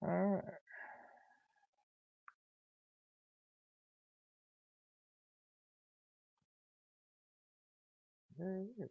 Alright. There it is.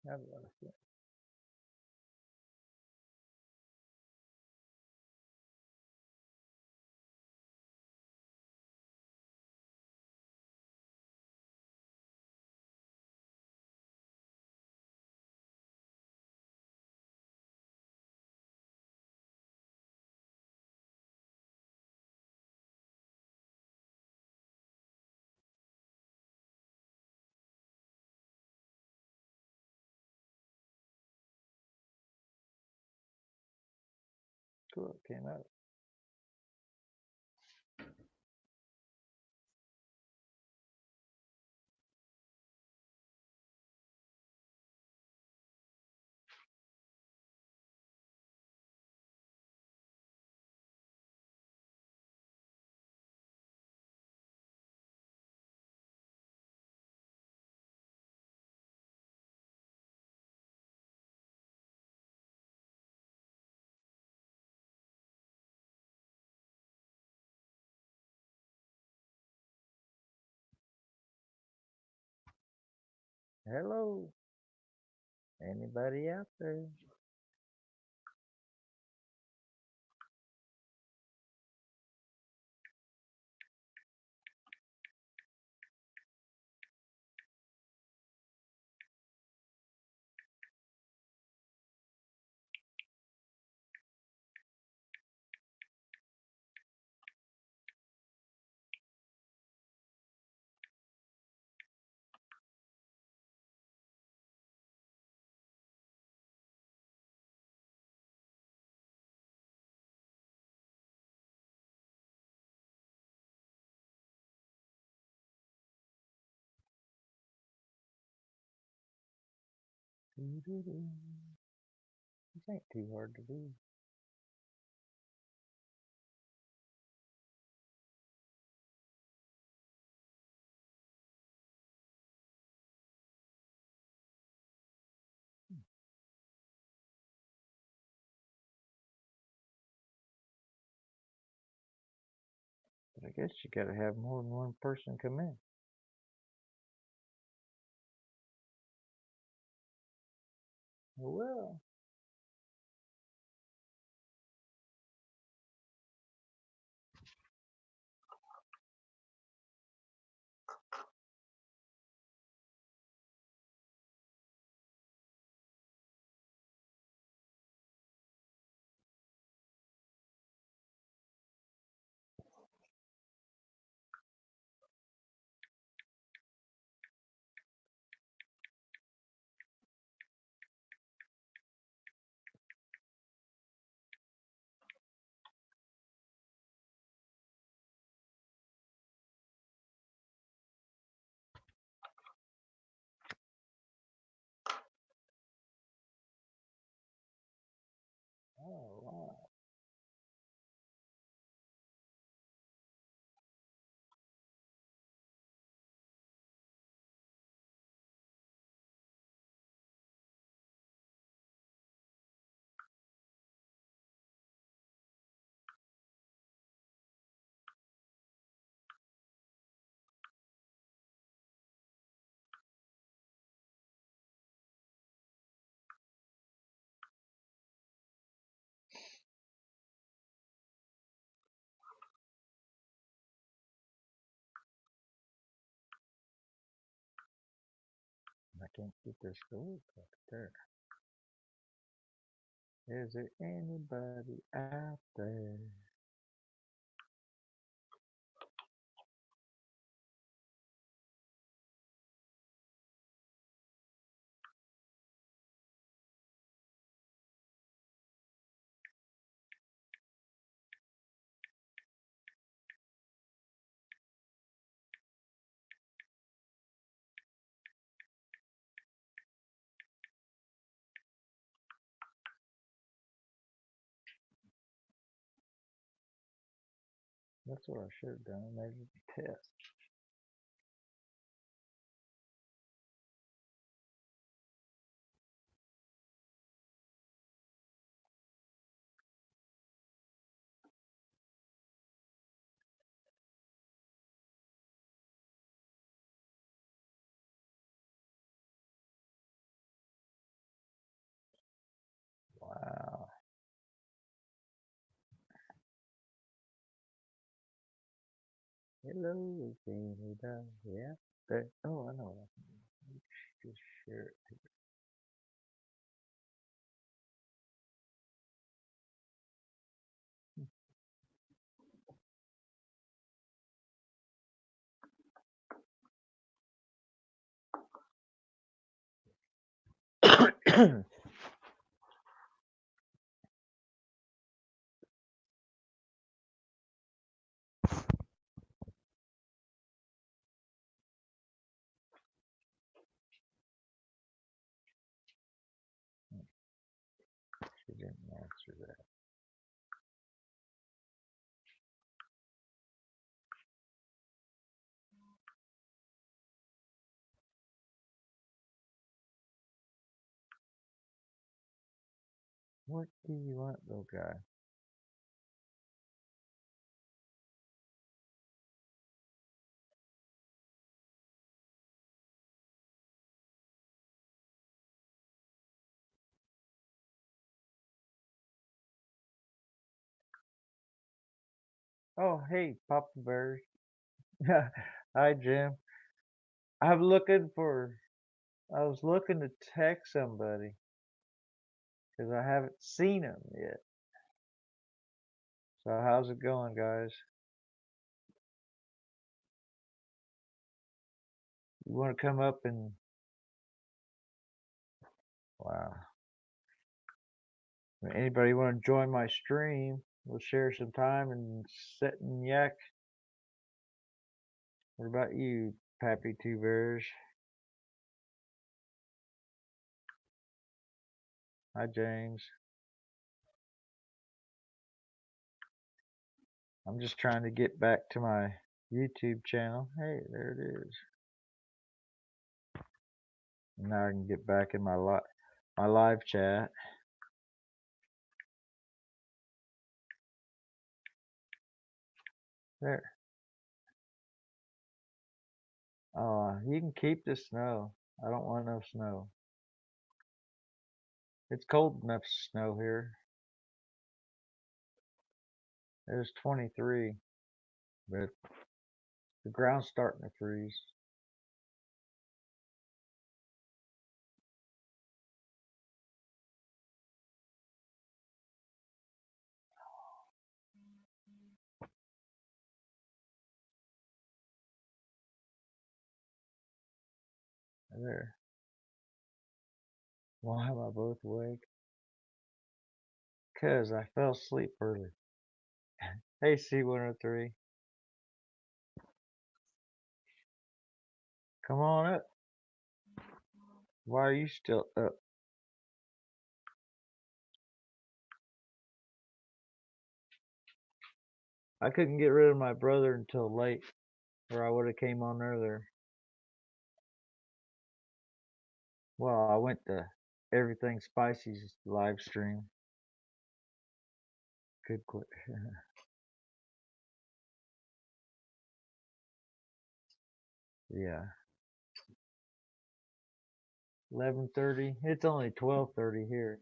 How do I say? Cool, it came out. Hello, anybody out there? This ain't too hard to do. But I guess you gotta have more than one person come in. Well, can't get this to work up there. Is there anybody out there? That's what I should have done. Measured the test. Wow. Hello, is anybody out there? Oh, I know. Just share it. She didn't answer that. What do you want, little guy? Oh, hey, Papa Bears. Hi, Jim. I'm looking for. I was looking to text somebody because I haven't seen him yet. So how's it going, guys? You want to come up and wow. Anybody want to join my stream? We'll share some time and sit and yak. What about you, Pappy Two Bears? Hi, James. I'm just trying to get back to my YouTube channel. Hey, there it is. Now I can get back in my live chat. There. You can keep the snow. I don't want no snow. It's cold enough to snow here. It was 23, but the ground's starting to freeze. There. Why am I both awake? Cause I fell asleep early. Hey, C103. Come on up. Why are you still up? I couldn't get rid of my brother until late, or I would have came on earlier. Well, I went to Everything Spicy's live stream. Good quit. Yeah. 11:30. It's only 12:30 here,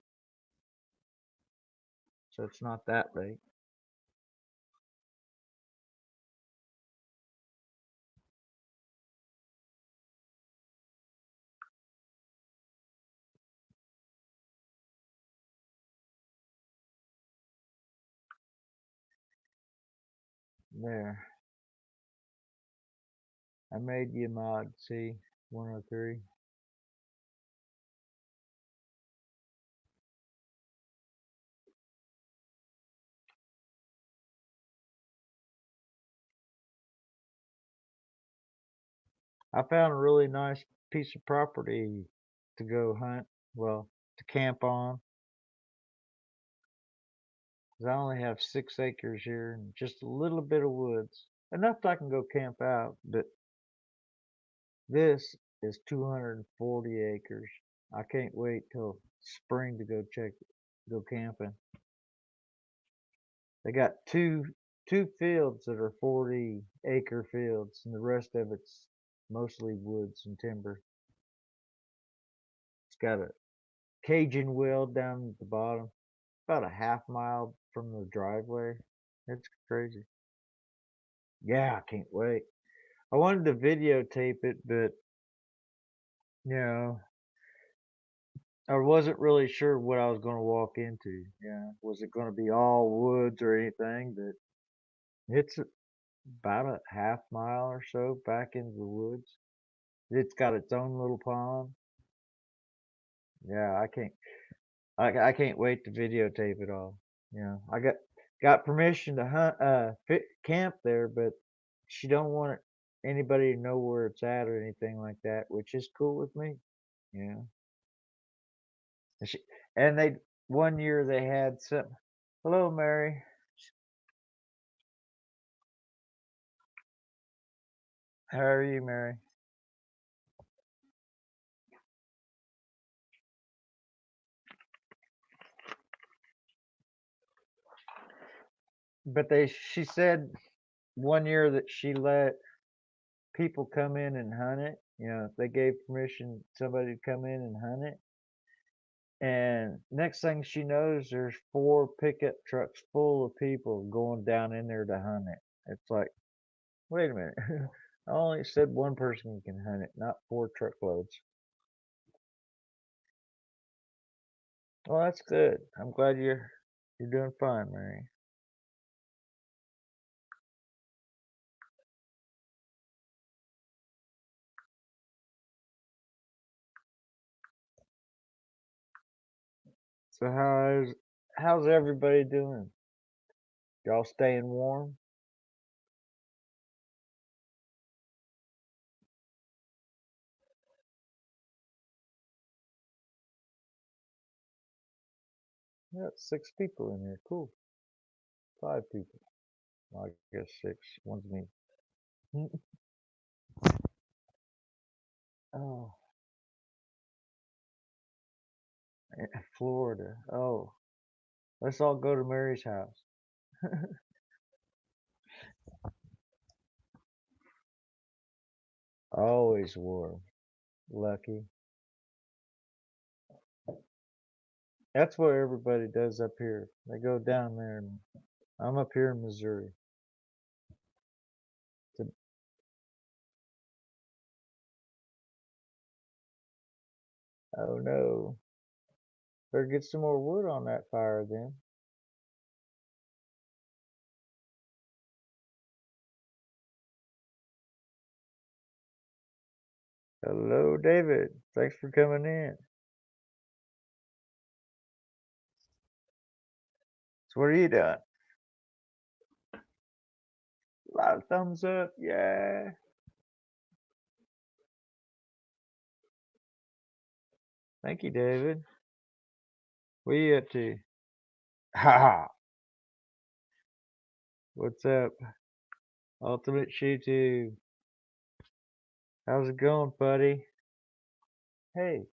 so it's not that late. There. I made you mod C 103. I found a really nice piece of property to go hunt. Well, to camp on. 'Cause I only have 6 acres here and just a little bit of woods. Enough that I can go camp out, but this is 240 acres. I can't wait till spring to go camping. They got two fields that are 40-acre fields, and the rest of it's mostly woods and timber. It's got a Cajun well down at the bottom, about a half mile from the driveway. It's crazy. Yeah, I can't wait. I wanted to videotape it, but you know, I wasn't really sure what I was going to walk into. Yeah, was it going to be all woods or anything? But it's about a half mile or so back into the woods. It's got its own little pond. Yeah, I can't wait to videotape it all. You know, I got permission to camp there, but she don't want anybody to know where it's at or anything like that, which is cool with me. You know, and she and they one year they had some. Hello, Mary. How are you, Mary? But she said one year that she let people come in and hunt it. You know, they gave permission somebody to come in and hunt it. And next thing she knows, there's 4 pickup trucks full of people going down in there to hunt it. It's like, wait a minute. I only said one person can hunt it, not 4 truckloads. Well, that's good. I'm glad you're doing fine, Mary. So how's everybody doing? Y'all staying warm? Yeah, 6 people in here. Cool. 5 people. Well, I guess 6. One's me. Oh, Florida. Oh, let's all go to Mary's house. Always warm. Lucky. That's what everybody does up here. They go down there, and I'm up here in Missouri. To, oh no. Better get some more wood on that fire then. Hello, David. Thanks for coming in. So what are you doing? A lot of thumbs up. Yeah. Thank you, David. What are you up to? Ha ha. What's up? Ultimate Shoe. How's it going, buddy? Hey,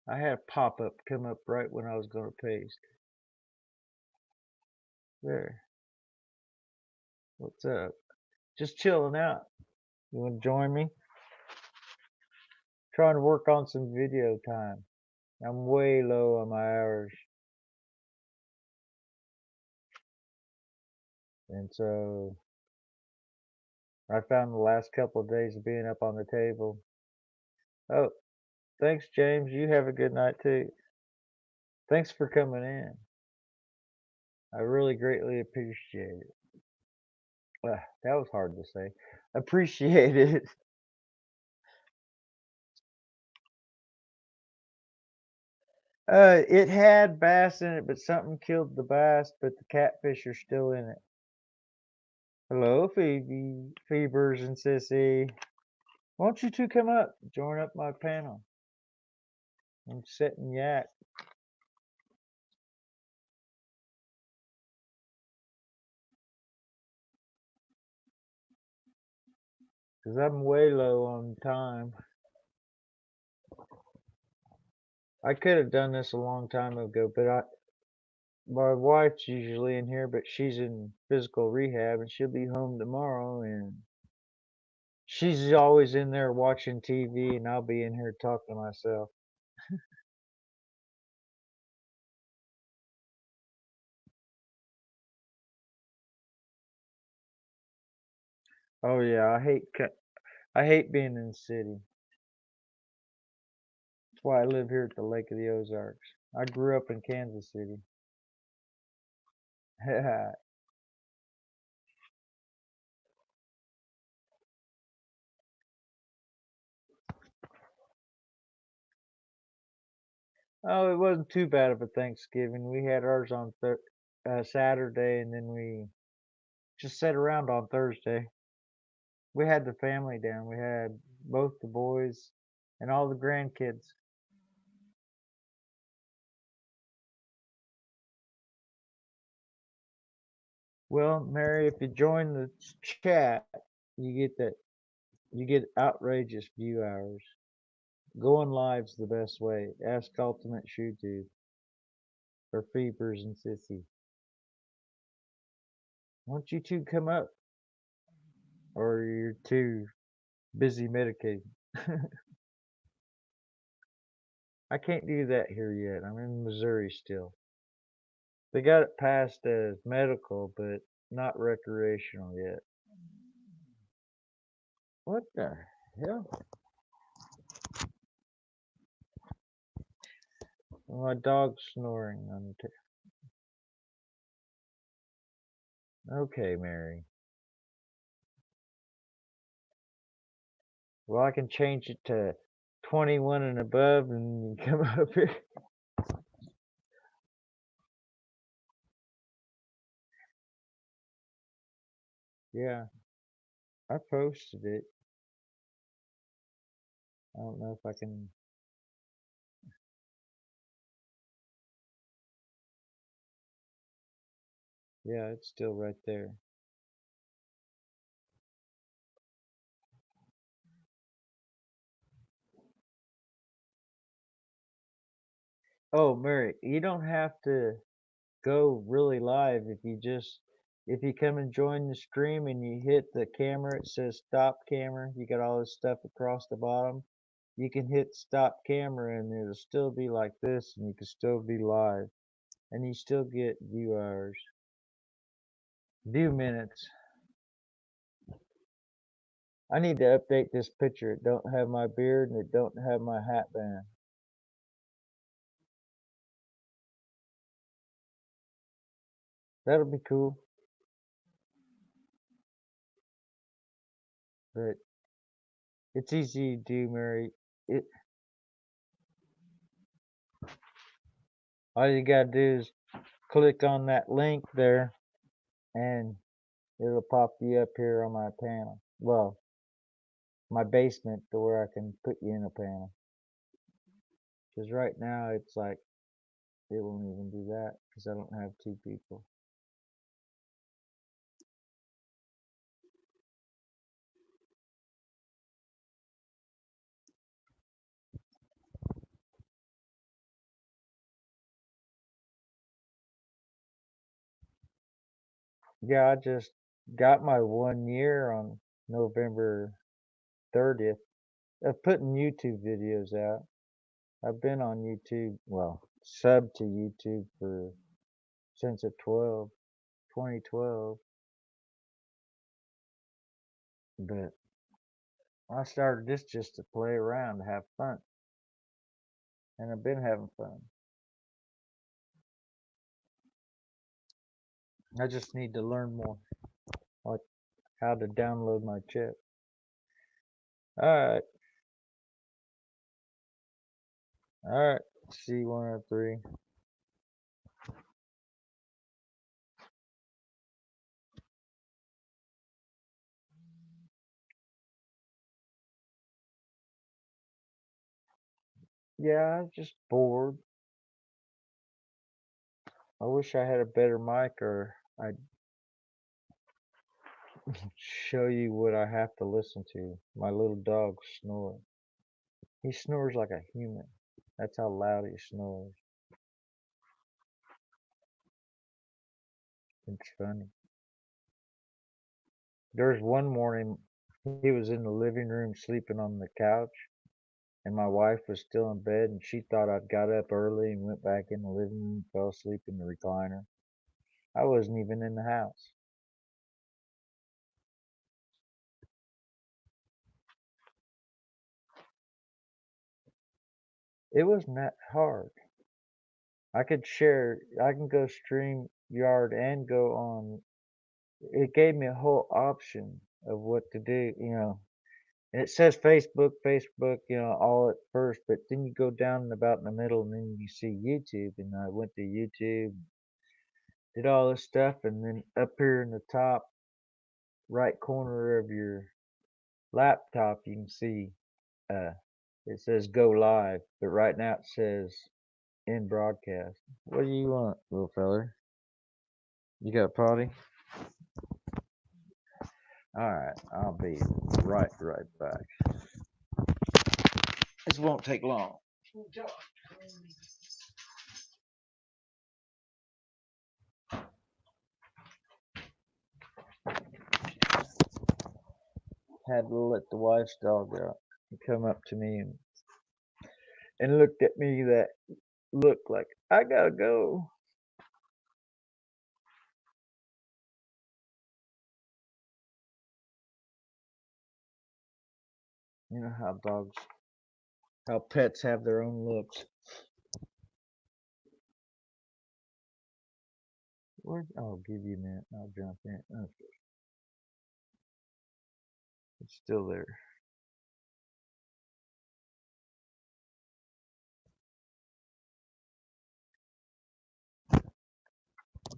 I had a pop-up come up right when I was going to paste. There. What's up? Just chilling out. You want to join me? Trying to work on some video time. I'm way low on my hours. And so I found the last couple of days of being up on the table. Oh, thanks, James. You have a good night too. Thanks for coming in. I really greatly appreciate it. That was hard to say. Appreciate it. It had bass in it, but something killed the bass, but the catfish are still in it. Hello, Phoebe, Phoebers and Sissy. Won't you two come up? Join up my panel. I'm sitting yak. Because I'm way low on time. I could have done this a long time ago, but my wife's usually in here, but she's in physical rehab and she'll be home tomorrow. And she's always in there watching TV, and I'll be in here talking to myself. Oh yeah, I hate being in the city. That's why I live here at the Lake of the Ozarks. I grew up in Kansas City. Oh, it wasn't too bad of a Thanksgiving. We had ours on Saturday, and then we just sat around on Thursday. We had the family down. We had both the boys and all the grandkids. Well, Mary, if you join the chat, you get that you get outrageous view hours. Going live's the best way. Ask Ultimate ShoeTube for Feepers and Sissy. Why don't you two come up? Or you're too busy medicating. I can't do that here yet. I'm in Missouri still. They got it passed as medical, but not recreational yet. What the hell? My dog's snoring on the Okay, Mary. Well, I can change it to 21 and above and come up here. Yeah, I posted it. I don't know if I can. Yeah, it's still right there. Oh, Mary, you don't have to go really live if you come and join the stream and you hit the camera, it says stop camera. You got all this stuff across the bottom. You can hit stop camera and it'll still be like this and you can still be live and you still get view hours, view minutes. I need to update this picture. It don't have my beard and it don't have my hat band. That'll be cool. But it's easy to do, Mary. It All you gotta do is click on that link there and it'll pop you up here on my panel. Well, my basement to where I can put you in a panel. Because right now it's like it won't even do that because I don't have two people. Yeah, I just got my 1 year on November 30th of putting YouTube videos out. I've been on YouTube, well, sub to YouTube for since 2012. But I started this just to play around, to have fun, and I've been having fun. I just need to learn more, like how to download my chip. All right, all right. C103. Yeah, I'm just bored. I wish I had a better mic, or I'd show you what I have to listen to. My little dog snoring. He snores like a human. That's how loud he snores. It's funny. There's one morning he was in the living room sleeping on the couch, and my wife was still in bed, and she thought I'd got up early and went back in the living room, fell asleep in the recliner. I wasn't even in the house. It wasn't that hard. I can go stream yard and go on. It gave me a whole option of what to do, and it says Facebook, Facebook, all at first, but then you go down and about in the middle, and then you see YouTube, and I went to YouTube, did all this stuff, and then up here in the top right corner of your laptop, you can see uh, it says go live, but right now it says in broadcast. What do you want, little feller? You got a potty? All right, I'll be right back. This won't take long. Had to let the wife's dog out. He come up to me and looked at me that looked like I gotta go. You know how pets have their own looks. I'll give you a minute. I'll jump in. Okay, it's still there.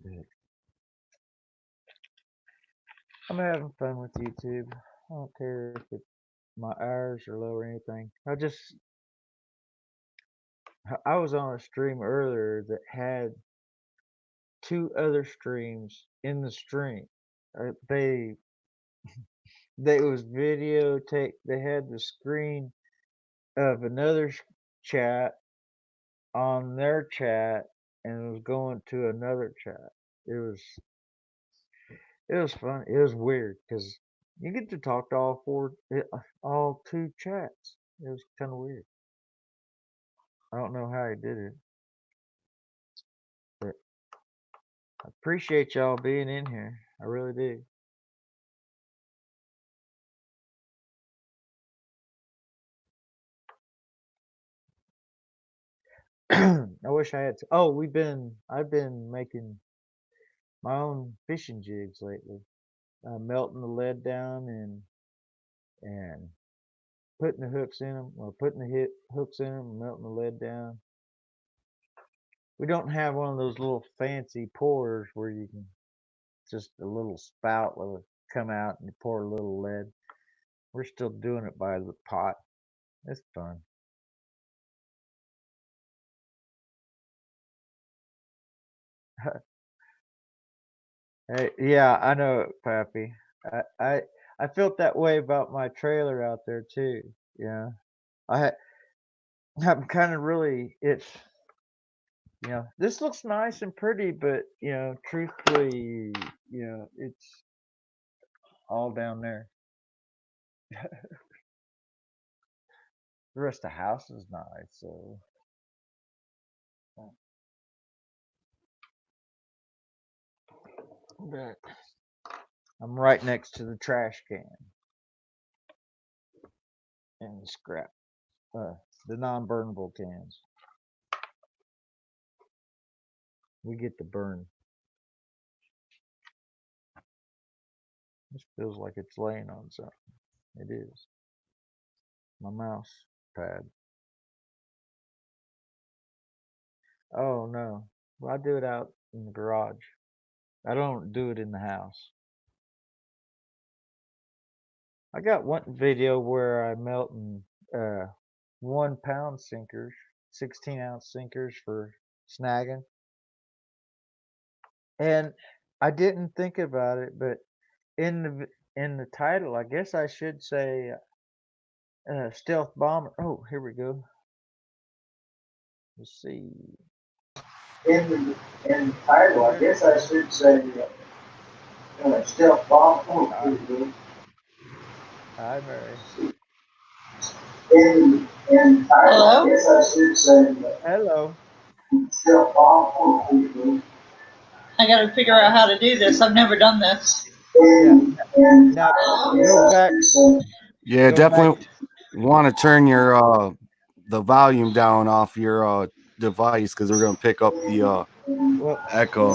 Good. I'm having fun with YouTube. I don't care if my hours are low or anything. I was on a stream earlier that had two other streams in the stream. They was videotape. They had the screen of another chat on their chat, and it was going to another chat. It was it was fun. It was weird because you get to talk to all two chats. It was kind of weird. I don't know how he did it, but I appreciate y'all being in here. I really do. I wish I had. I've been making my own fishing jigs lately. Melting the lead down and putting the hooks in them, or putting the hooks in them, and melting the lead down. We don't have one of those little fancy pourers where you can just a little spout will come out and you pour a little lead. We're still doing it by the pot. It's fun. Hey, yeah, I know, Pappy. I, I I felt that way about my trailer out there too. Yeah, I I'm kind of really it's this looks nice and pretty, but truthfully, it's all down there. The rest of the house is nice, so but I'm right next to the trash can. and scrap the non-burnable cans. We get to burn. This feels like it's laying on something. It is. My mouse pad. Oh no. Well, I do it out in the garage. I don't do it in the house. I got one video where I melting 1 pound sinkers, 16-ounce sinkers for snagging. And I didn't think about it, but in the title, I guess I should say stealth bomber. Oh, here we go. Let's see. In the title, I guess I should say stealth bomber. Oh, here we go. Hi, Mary. In the title, I guess I should say hello. Stealth bomber. Oh, here we go. I got to figure out how to do this. I've never done this. Now, go back. Yeah, Go definitely back. want to turn your the volume down off your device because we're gonna pick up the echo.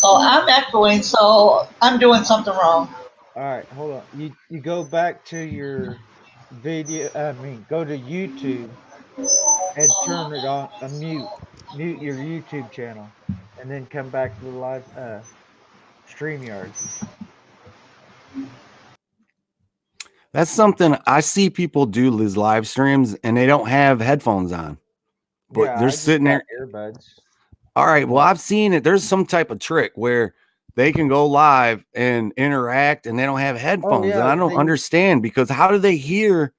Oh, I'm echoing, so I'm doing something wrong. All right, hold on. You go back to your video. Go to YouTube and turn it on. Mute your YouTube channel, and then come back to the live StreamYard. That's something I see people do these live streams and they don't have headphones on, but Yeah, they're I just sitting got there. earbuds. All right, well, I've seen it. There's some type of trick where they can go live and interact and they don't have headphones. Oh, yeah, And I don't understand because how do they hear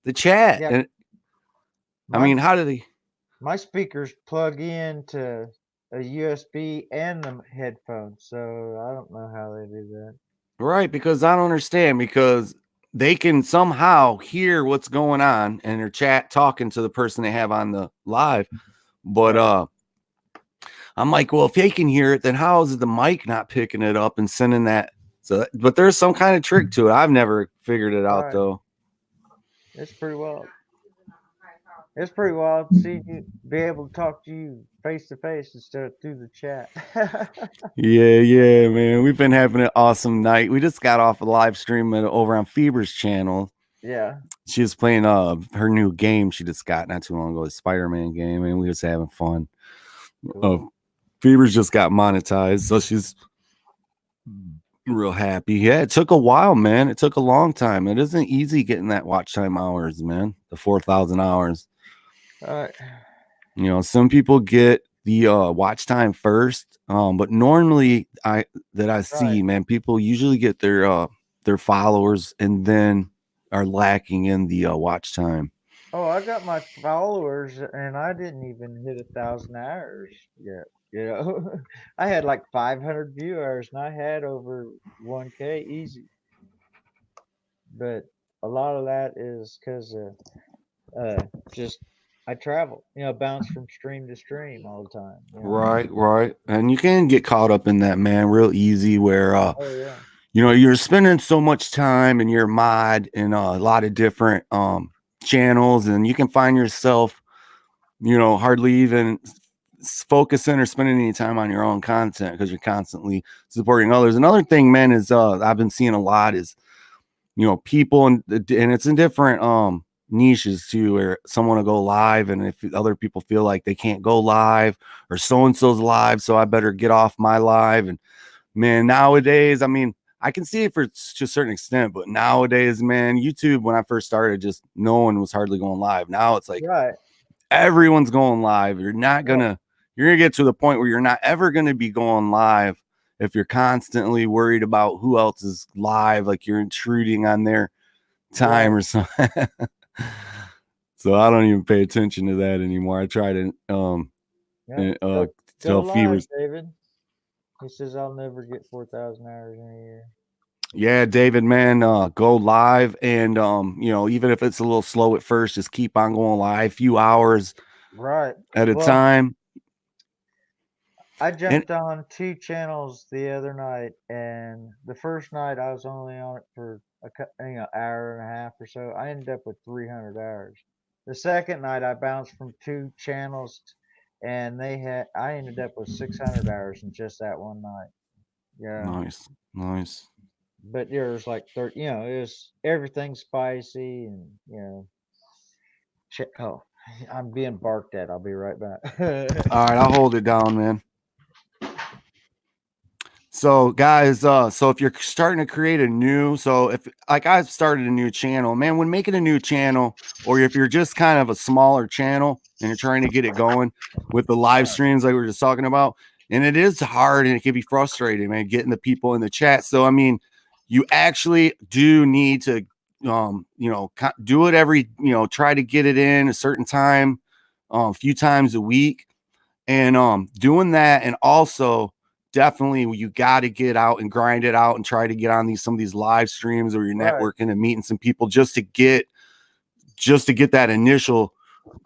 the chat? Yeah. And I mean, how do they? My speakers plug in to a USB and the headphones, so I don't know how they do that. Right, because I don't understand because they can somehow hear what's going on and their chat talking to the person they have on the live. But I'm like, well, if they can hear it, then how is the mic not picking it up and sending that? So, but there's some kind of trick to it. I've never figured it out though. It's pretty wild. It's pretty wild seeing you be able to talk to you face to face instead of through the chat. Yeah, man. We've been having an awesome night. We just got off a live stream over on Fever's channel. Yeah. She was playing her new game she just got not too long ago, the Spider-Man game, and we was having fun. Cool. Fever's just got monetized, so she's real happy. Yeah, it took a while, man. It took a long time. It isn't easy getting that watch time hours, man. The 4,000 hours. All right. You know, some people get the watch time first, but normally I see, man, people usually get their followers and then are lacking in the watch time. Oh, I got my followers and I didn't even hit 1,000 hours yet. You know, I had like 500 viewers and I had over 1K easy. But a lot of that is because just I travel, bounce from stream to stream all the time. Right. And you can get caught up in that, man, real easy where Oh yeah. you know, you're spending so much time and you're mod in a lot of different channels, and you can find yourself, you know, hardly even focusing or spending any time on your own content because you're constantly supporting others. Another thing, man, is I've been seeing a lot is, you know, people and it's in different niches too, where someone will go live, and if other people feel like they can't go live or so and so's live, so I better get off my live. And man, nowadays, I mean, I can see it to a certain extent, but nowadays, man, YouTube, when I first started, just no one was hardly going live. Now it's like everyone's going live. You're gonna get to the point where you're not ever gonna be going live if you're constantly worried about who else is live, like you're intruding on their time or something. So I don't even pay attention to that anymore. I try to tell Fevers. David. He says I'll never get 4,000 hours in a year. Yeah, David, man, go live, and you know, even if it's a little slow at first, just keep on going live, few hours at a time. I jumped on 2 channels the other night, and the first night I was only on it for hour and a half or so. I ended up with 300 hours. The second night I bounced from 2 channels, and I ended up with 600 hours in just that one night. Yeah, Nice, nice. but there's like 30. It was everything spicy, and shit. Oh, I'm being barked at. I'll be right back. All right, I'll hold it down, man. So guys, so if you're starting to create if like I've started a new channel, man, when making a new channel, or if you're just kind of a smaller channel and you're trying to get it going with the live streams like we were just talking about, and it is hard and it can be frustrating, man, getting the people in the chat. So I mean, you actually do need to do it every, try to get it in a certain time, a few times a week, and doing that. And also definitely you got to get out and grind it out and try to get on some of these live streams, or you're Right. networking and meeting some people just to get that initial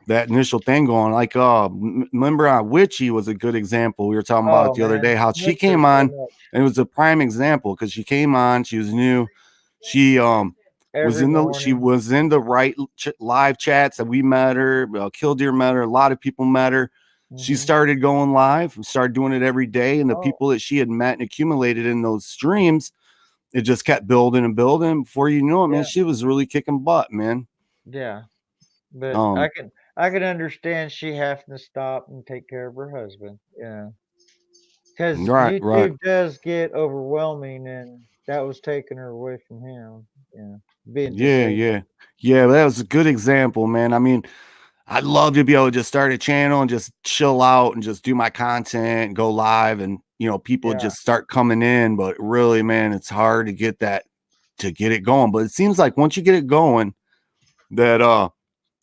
thing going. Like remember Witchy was a good example. We were talking about it the other day, how she Missed her came so on, much. and it was a prime example because she came on, she was new, she was Every in the right live chats that we met her. Killdeer met her, a lot of people met her. She Mhm. started going live and started doing it every day, and the Oh. people that she had met and accumulated in those streams, it just kept building and building. Before you know it, man, Yeah. she was really kicking butt, man. Yeah, but Um, I can understand she having to stop and take care of her husband. Yeah, because right. YouTube does get overwhelming, and that was taking her away from him. Yeah, being Yeah, disabled. yeah. That was a good example, man. I mean, I'd love to be able to just start a channel and just chill out and just do my content and go live, and people Yeah, just start coming in. But really, man, it's hard to get it going. But it seems like once you get it going, that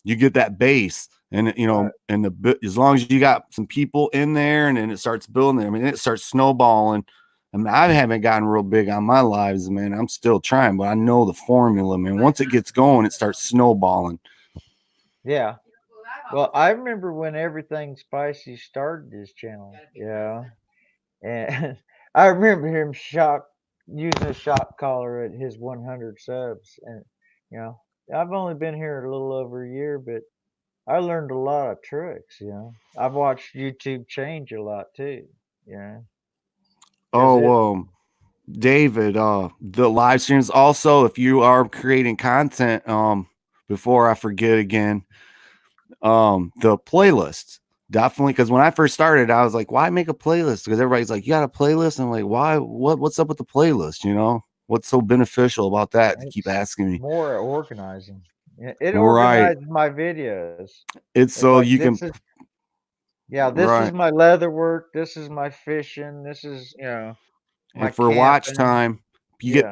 you get that base, and right. and as long as you got some people in there, and then it starts building. I mean, it starts snowballing. I mean, I haven't gotten real big on my lives, man. I'm still trying, but I know the formula, man. Once it gets going, it starts snowballing. Yeah. Well, I remember when everything spicy started his channel. Yeah, and I remember him using a shock collar at his 100 subs, and you know, I've only been here a little over a year, but I learned a lot of tricks. I've watched YouTube change a lot too. Yeah, because it. Oh, David, the live streams also, if you are creating content, before I forget again, the playlists definitely, because when I first started, I was like, why make a playlist? Because everybody's like, you got a playlist? And I'm like, why? What's up with the playlist? What's so beneficial about that? To keep It's asking me. more organizing. It Right. organizes my videos. It's It's so like you can, this is right. my leather work. This is my fishing. This is my And for watch camping. time, you Yeah,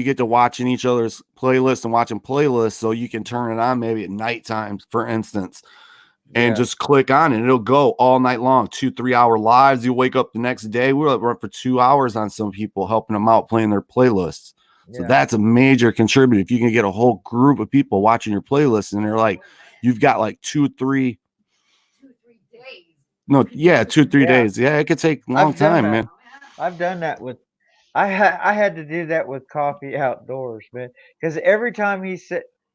get to watching each other's playlists and watching playlists, so you can turn it on maybe at nighttime, for instance, and yeah, just click on it. It'll go all night long, 2-3 hour lives. You wake up the next day. We'll run for 2 hours on some people, helping them out playing their playlists. So yeah. that's a major contributor. If you can get a whole group of people watching your playlist, and they're like, you've got like 2-3 days. No, yeah, 2-3 Yeah, days. Yeah, it could take a long I've done time, that. man. I've done that with. I had to do that with Coffee Outdoors, man, because every time he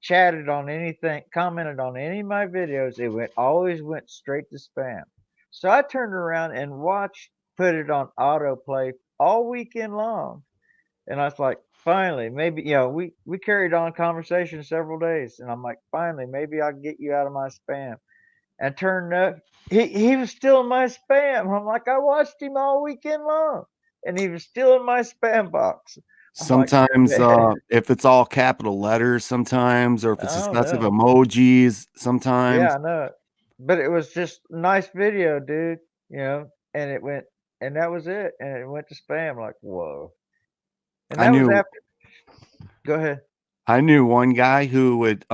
chatted on anything, commented on any of my videos, always went straight to spam. So I turned around and put it on autoplay all weekend long, and I was like, finally, maybe we carried on conversation several days, and I'm like, finally, maybe I'll get you out of my spam. And turned up, he was still in my spam. I'm like, I watched him all weekend long, and he was still in my spam box. I'm like, Sometimes, man, if it's all capital letters, sometimes, or if it's I don't excessive know. emojis, Yeah, sometimes. I know it. But it was just a nice video, dude. And and that was it. And it went to spam. Like, whoa. And I that was knew after. Go ahead. I knew one guy who would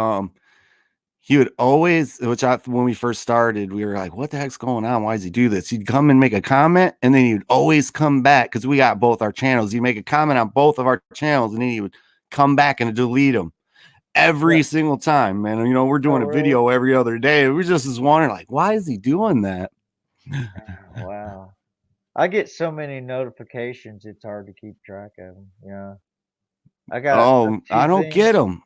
he would always, when we first started, we were like, what the heck's going on? Why does he do this? He'd come and make a comment, and then he'd always come back, because we got both our channels. He'd make a comment on both of our channels, and then he would come back and delete them Yeah. every single time, man. We're Oh, doing a really? video every other day. We just was wondering, like, why is he doing that? Wow. I get so many notifications, it's hard to keep track of them. Yeah. I got a Oh, I few don't things. get them.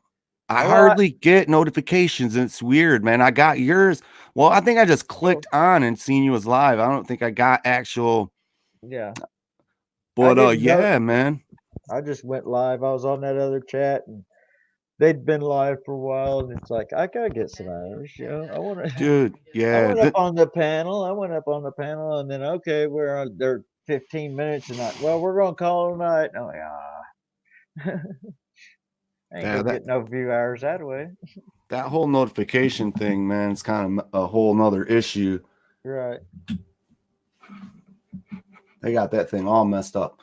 I Oh, well, hardly get notifications, and it's weird, man. I got yours. Well, I think I just well, clicked on and seen you was live. I don't think I got actual, yeah. I but didn't know. yeah, man. I just went live. I was on that other chat, and they'd been live for a while, and it's like I gotta get some Irish. I want to. Dude, I yeah. went up on the panel. I went up on the panel, and then okay, we're on there 15 minutes, and well, we're gonna call it a night. And I'm like, I ain't Yeah, gonna get no view hours that way. that whole notification thing, man, it's kind of a whole nother issue. Right. They got that thing all messed up.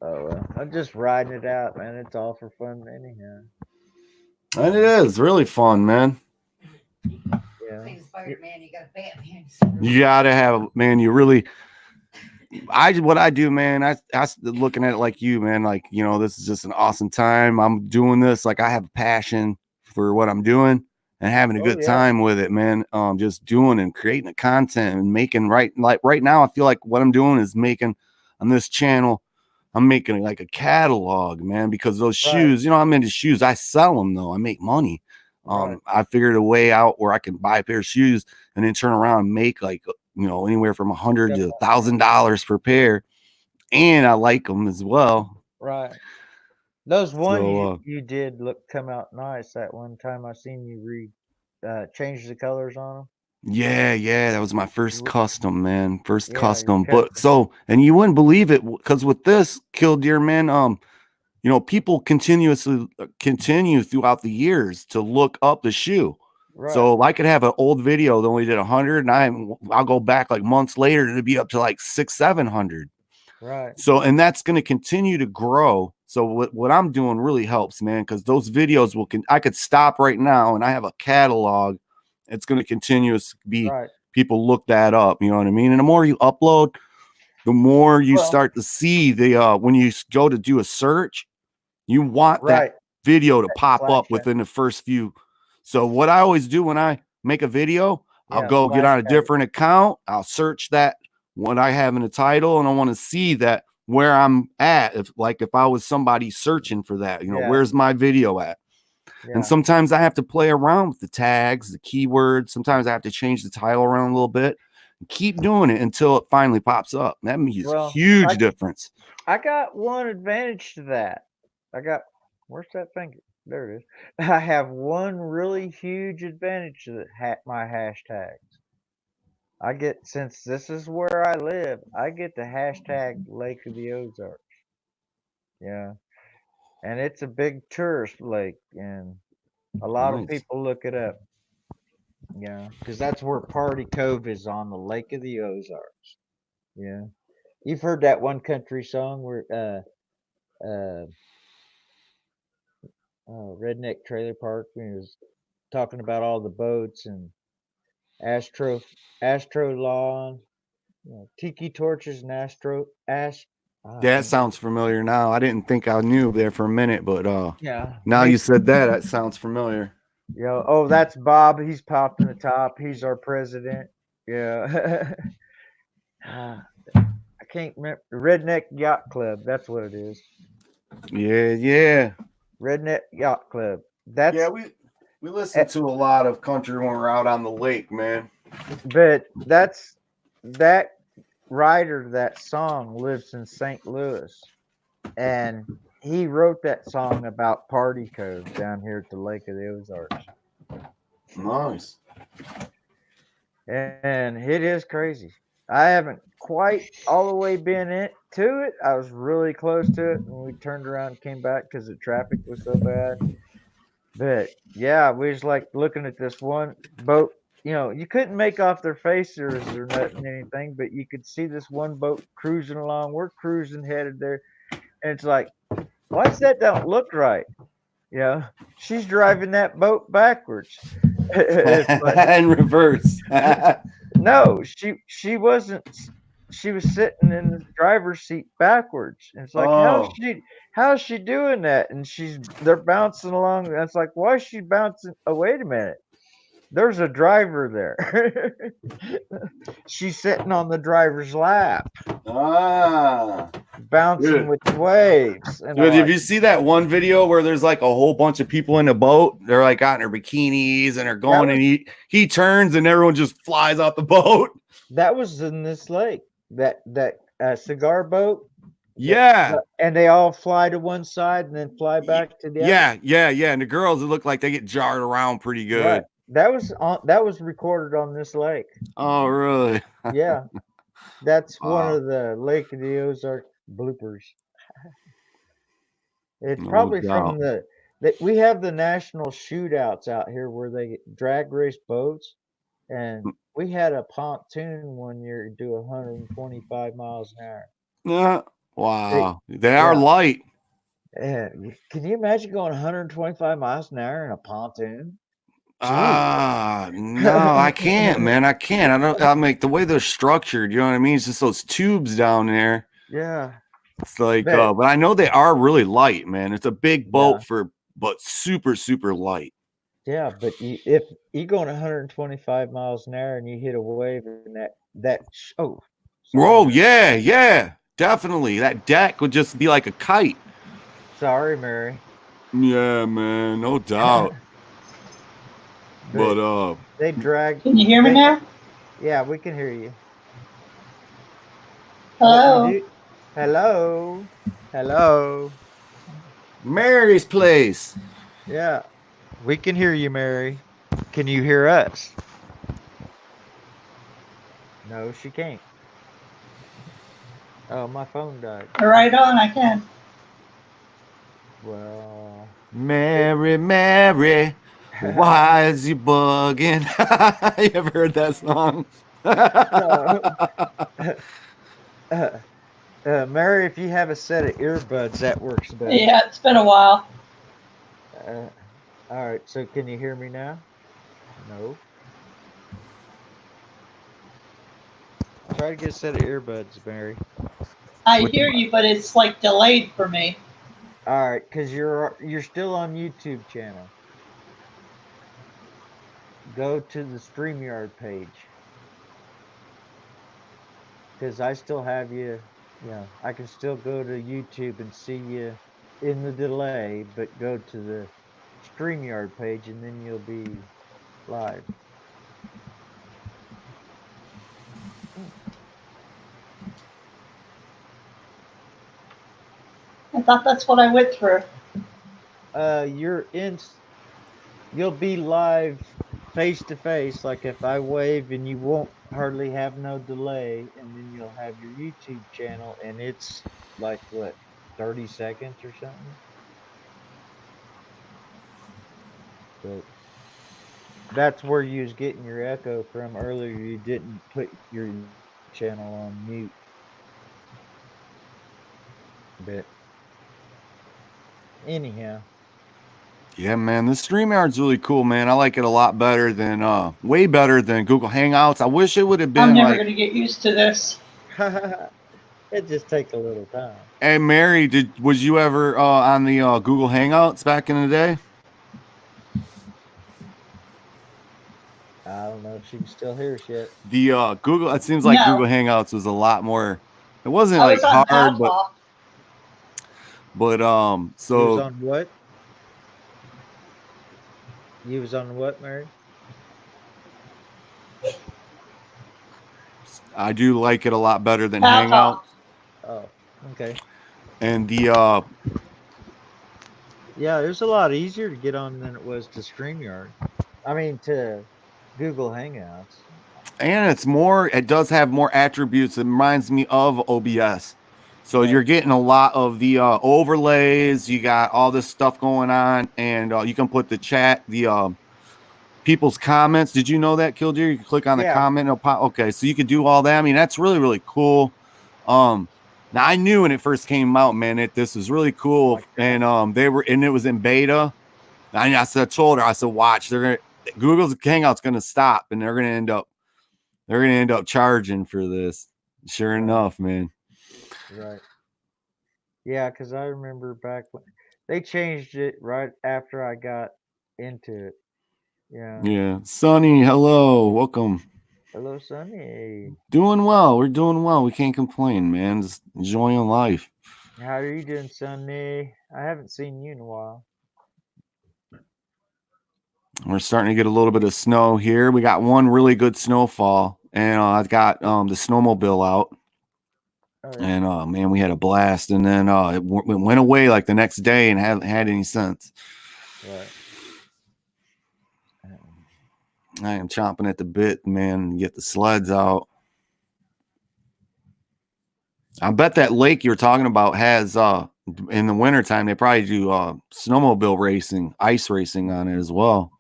Oh well, I'm just riding it out, man. It's all for fun anyhow. And it is really fun, man. Yeah. You gotta have, man. You really, what I do, man. I looking at it like you, man. Like, you know, this is just an awesome time. I'm doing this. Like, I have a passion for what I'm doing and having a Oh good yeah. time with it, man. Just doing and creating the content and making like right now. I feel like what I'm doing is making on this channel. I'm making like a catalog, man, because those Right. shoes, you know, I'm into shoes. I sell them though. I make money. Right. I figured a way out where I can buy a pair of shoes and then turn around and make like, you know, anywhere from $100 to $1,000 per pair. And I like them as well. Right. Those one So, you did come out nice that one time. I seen you change the colors on them. yeah, that was my first custom, man. First Yeah, your custom. But custom. so, and you wouldn't believe it, because with this Killdeer, man, you know, people continue throughout the years to look up the shoe. Right. So I could have an old video that only did 100, and I'll go back like months later and it'd be up to like 600-700. Right. So, and that's going to continue to grow. So what I'm doing really helps, man, because those videos I could stop right now and I have a catalog. It's going to continuously be, Right. people look that up. You know what I mean? And the more you upload, the more you start to see when you go to do a search, you want Right. that video to pop flash up out. within the first few. So what I always do when I make a video, I'll go get on a different account. I'll search that what I have in the title, and I want to see that where I'm at. If I was somebody searching for that, you know, where's my video at? Yeah. And sometimes I have to play around with the tags, the keywords. Sometimes I have to change the title around a little bit. Keep doing it until it finally pops up. That makes a huge difference. I got one advantage to that. Where's that finger? There it is. I have one really huge advantage to my hashtags. Since this is where I live, I get the hashtag Lake of the Ozarks. Yeah. And it's a big tourist lake, and a lot of people look it up. Yeah, because that's where Party Cove is, on the Lake of the Ozarks. Yeah. You've heard that one country song where Redneck Trailer Park, when he was talking about all the boats and Astro Lawn, tiki torches and That sounds familiar now. I didn't think I knew there for a minute, but yeah. now you said that sounds familiar. Yeah. Oh, that's Bob. He's popped in the top. He's our president. Yeah. I can't remember. Redneck Yacht Club. That's what it is. Yeah. Redneck Yacht Club. We listen to a lot of country when we're out on the lake, man. But that writer, that song, lives in St. Louis, and he wrote that song about Party Cove down here at the Lake of the Ozarks. Nice. And it is crazy. I haven't quite all the way been to it. I was really close to it, and we turned around and came back because the traffic was so bad. But yeah, we was like looking at this one boat. You know, you couldn't make off their faces or nothing, anything, but you could see this one boat cruising along. We're cruising headed there, and it's like, why's that don't look right? You know, she's driving that boat backwards. In reverse. No, she wasn't. She was sitting in the driver's seat backwards. And it's like, how's she doing that? And they're bouncing along. And it's like, why is she bouncing? Oh, wait a minute. There's a driver there. She's sitting on the driver's lap. bouncing Dude. with the waves. And I'm Dude, if like, you see that one video where there's like a whole bunch of people in a boat, they're like out in their bikinis and they're going, and he turns and everyone just flies out the boat. that was in this lake. That cigar boat. Yeah. And they all fly to one side and then fly back to the other. Yeah. And the girls, it look like they get jarred around pretty good. Right. That was recorded on this lake. Oh, really? Yeah. That's one Wow. of the Lake of the Ozark bloopers. It's No probably doubt. from that we have the national shootouts out here where they drag race boats, and we had a pontoon one year do 125 miles an hour. Yeah. Wow. They are yeah. light. Can you imagine going 125 miles an hour in a pontoon? No, I can't, man. I can't. I mean, the way they're structured, you know what I mean? It's just those tubes down there. Yeah. It's like, but I know they are really light, man. It's a big boat Yeah. but super, super light. Yeah, but if you going 125 miles an hour and you hit a wave and Whoa, yeah, definitely. That deck would just be like a kite. Sorry, Mary. Yeah, man, no doubt. But they drag. Can you hear me now? Yeah, we can hear you. Hello. Hello. Mary's place. Yeah, we can hear you, Mary. Can you hear us? No, she can't. Oh, my phone died. Right on, I can. Well, Mary, why is you bugging? You ever heard that song? Mary, if you have a set of earbuds, that works better. Yeah, it's been a while. All right, so can you hear me now? No. Try to get a set of earbuds, Mary. I hear you, but it's like delayed for me. All right, because you're still on YouTube channel. Go to the StreamYard page. Because I still have you. Yeah, I can still go to YouTube and see you in the delay, but go to the StreamYard page and then you'll be live. I thought that's what I went through. You'll be live face to face. Like if I wave and you won't hardly have no delay, and then you'll have your YouTube channel, and it's like what, 30 seconds or something. But that's where you was getting your echo from earlier. You didn't put your channel on mute. But anyhow. Yeah, man, this StreamYard's really cool, man. I like it a lot better than way better than Google Hangouts. I wish it would have been I'm never gonna get used to this. It just takes a little time. Hey Mary, was you ever on the Google Hangouts back in the day? I don't know if she can still hear us yet. The Google, it seems like Google Hangouts was a lot more. It wasn't I like was on hard, but so you was on what? You was on what, Mary? I do like it a lot better than Hangouts. Oh, okay. And the yeah, it was a lot easier to get on than it was to StreamYard. I mean, to Google Hangouts. And it does have more attributes. It reminds me of OBS. So you're getting a lot of the overlays. You got all this stuff going on, and you can put the chat, the people's comments. Did you know that, Killdeer? You can click on the comment. It'll pop. Okay, so you can do all that. I mean, that's really, really cool. Now I knew when it first came out, man, this was really cool, and it was in beta. And I told her, I said, watch, Google's Hangout's gonna stop, and they're gonna end up charging for this. Sure enough, man. Right. Yeah, because I remember back when they changed it right after I got into it. Yeah. Yeah. Sonny, hello. Welcome. Hello, Sonny. Doing well. We're doing well. We can't complain, man. Just enjoying life. How are you doing, Sonny? I haven't seen you in a while. We're starting to get a little bit of snow here. We got one really good snowfall, and I've got the snowmobile out. Oh, yeah. And man, we had a blast. And then it went away like the next day and hasn't had any since. Right. I am chomping at the bit, man, to get the sleds out. I bet that lake you're talking about has in the wintertime they probably do snowmobile racing, ice racing on it as well.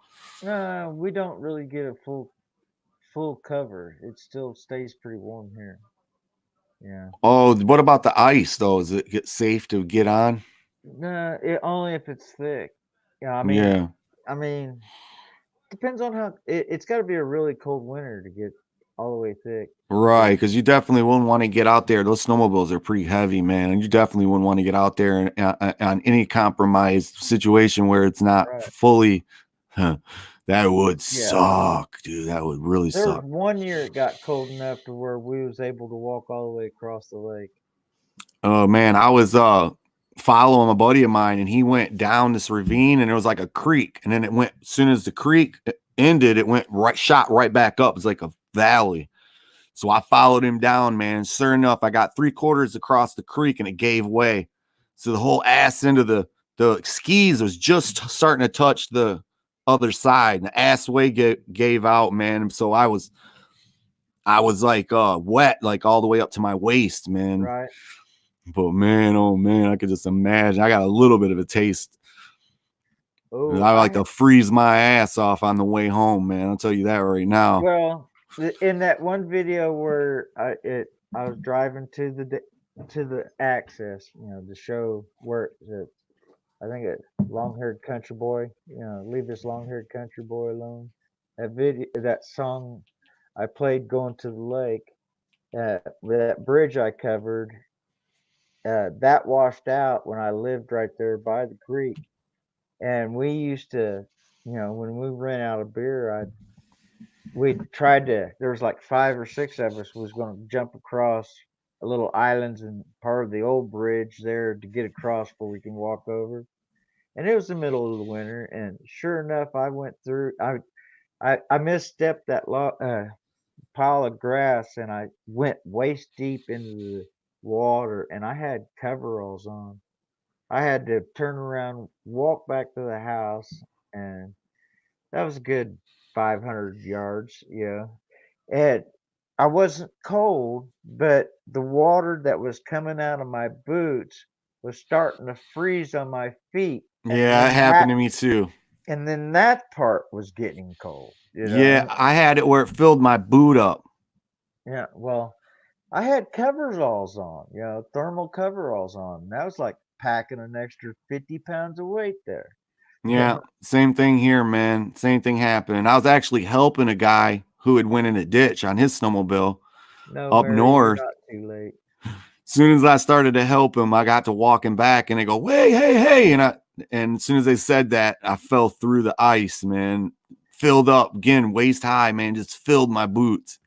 No, we don't really get a full cover. It still stays pretty warm here. Yeah. Oh, what about the ice though? Is it safe to get on? No, only if it's thick. Yeah, Yeah. I mean, depends on how it's got to be a really cold winter to get all the way thick. Right, because you definitely wouldn't want to get out there. Those snowmobiles are pretty heavy, man, and you definitely wouldn't want to get out there on any compromised situation where it's not Right. fully. That would Yeah. suck, dude. That would really There was suck. one year it got cold enough to where we was able to walk all the way across the lake. Oh man, I was following a buddy of mine, and he went down this ravine, and it was like a creek, and then it went as soon as the creek ended, it went shot right back up. It's like a valley. So I followed him down, man. Sure enough, I got 3/4 across the creek and it gave way. So the whole ass end of the skis was just starting to touch the other side. And the ass way gave out, man. And so I was like wet, like all the way up to my waist, man. Right. But man, oh man, I could just imagine. I got a little bit of a taste. Oh, I like to freeze my ass off on the way home, man. I'll tell you that right now. Well, in that one video where I was driving to the access, the show where I think it long-haired country boy, leave this long-haired country boy alone. That song I played going to the lake, that bridge I covered, that washed out when I lived right there by the creek, and we used to, when we ran out of beer, we tried to. There was like 5 or 6 of us was going to jump across a little islands and part of the old bridge there to get across before we can walk over. And it was the middle of the winter, and sure enough, I went through. I misstepped that pile of grass, and I went waist deep into the water, and I had coveralls on. I had to turn around, walk back to the house, and that was a good 500 yards, yeah. And I wasn't cold, but the water that was coming out of my boots was starting to freeze on my feet. Yeah, it happened to me too. And then that part was getting cold. Yeah, I had it where it filled my boot up. Yeah, well, I had coveralls on, thermal coveralls on. That was like packing an extra 50 pounds of weight there. Yeah, same thing here, man. Same thing happened. I was actually helping a guy who had went in a ditch on his snowmobile up Mary, north. you're not too late. As soon as I started to help him, I got to walking back, and they go, "Hey, hey, hey!" And as soon as they said that, I fell through the ice, man. Filled up again, waist high, man. Just filled my boots.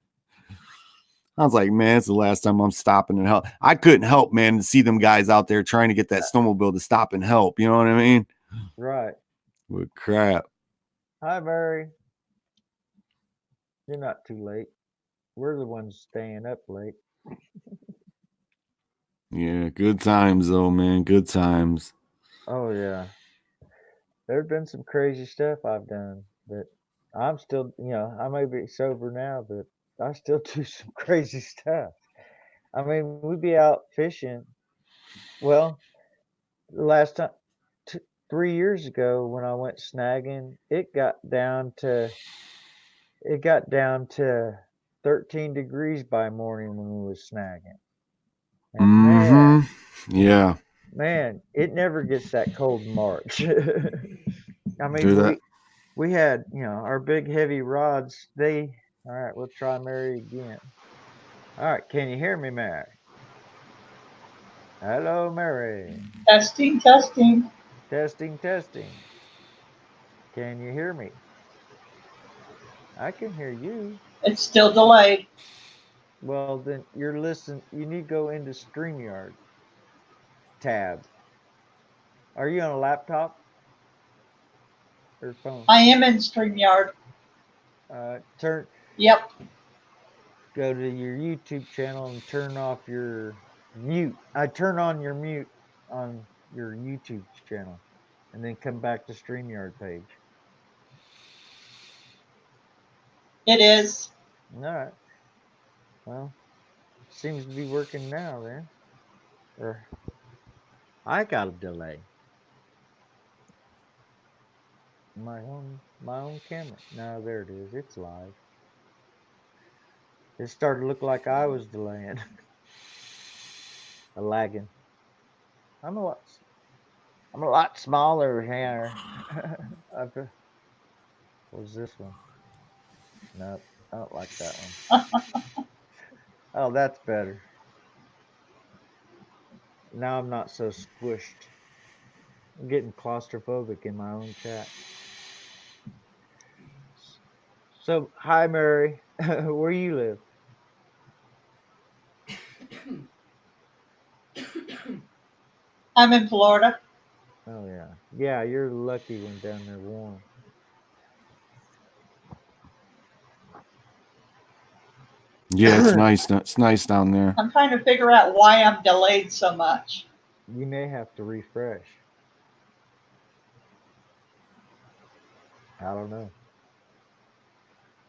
I was like, man, it's the last time I'm stopping and help. I couldn't help, man, to see them guys out there trying to get that snowmobile to stop and help. You know what I mean? Right. What crap. Hi, Mary. You're not too late. We're the ones staying up late. Yeah, good times though, man. Good times. Oh yeah. There's been some crazy stuff I've done, but I'm still, I may be sober now, but I still do some crazy stuff. I mean, we'd be out fishing. Well, the last time, 3 years ago when I went snagging, it got down to 13 degrees by morning when we was snagging. And yeah, man, it never gets that cold in March. I mean, we had, our big heavy rods. All right, we'll try Mary again. All right, can you hear me, Mary? Hello, Mary. Testing, testing. Testing, testing. Can you hear me? I can hear you. It's still delayed. Well, then you're listening. You need to go into StreamYard tab. Are you on a laptop or phone? I am in StreamYard. Turn. Yep. Go to your YouTube channel and turn off your mute. I turn on your mute on your YouTube channel, and then come back to StreamYard page. It is. All right. Well, seems to be working now then. Or I got a delay. My own camera. No, there it is. It's live. It started to look like I was delaying. A lagging. I'm a lot. I'm a lot smaller here. What was this one? Nope. I don't like that one. Oh, that's better. Now I'm not so squished. I'm getting claustrophobic in my own chat. So, hi, Mary. Where you live? I'm in Florida. Oh, yeah. Yeah, you're lucky when down there warm. Yeah, it's nice. It's nice down there. I'm trying to figure out why I'm delayed so much. You may have to refresh. I don't know.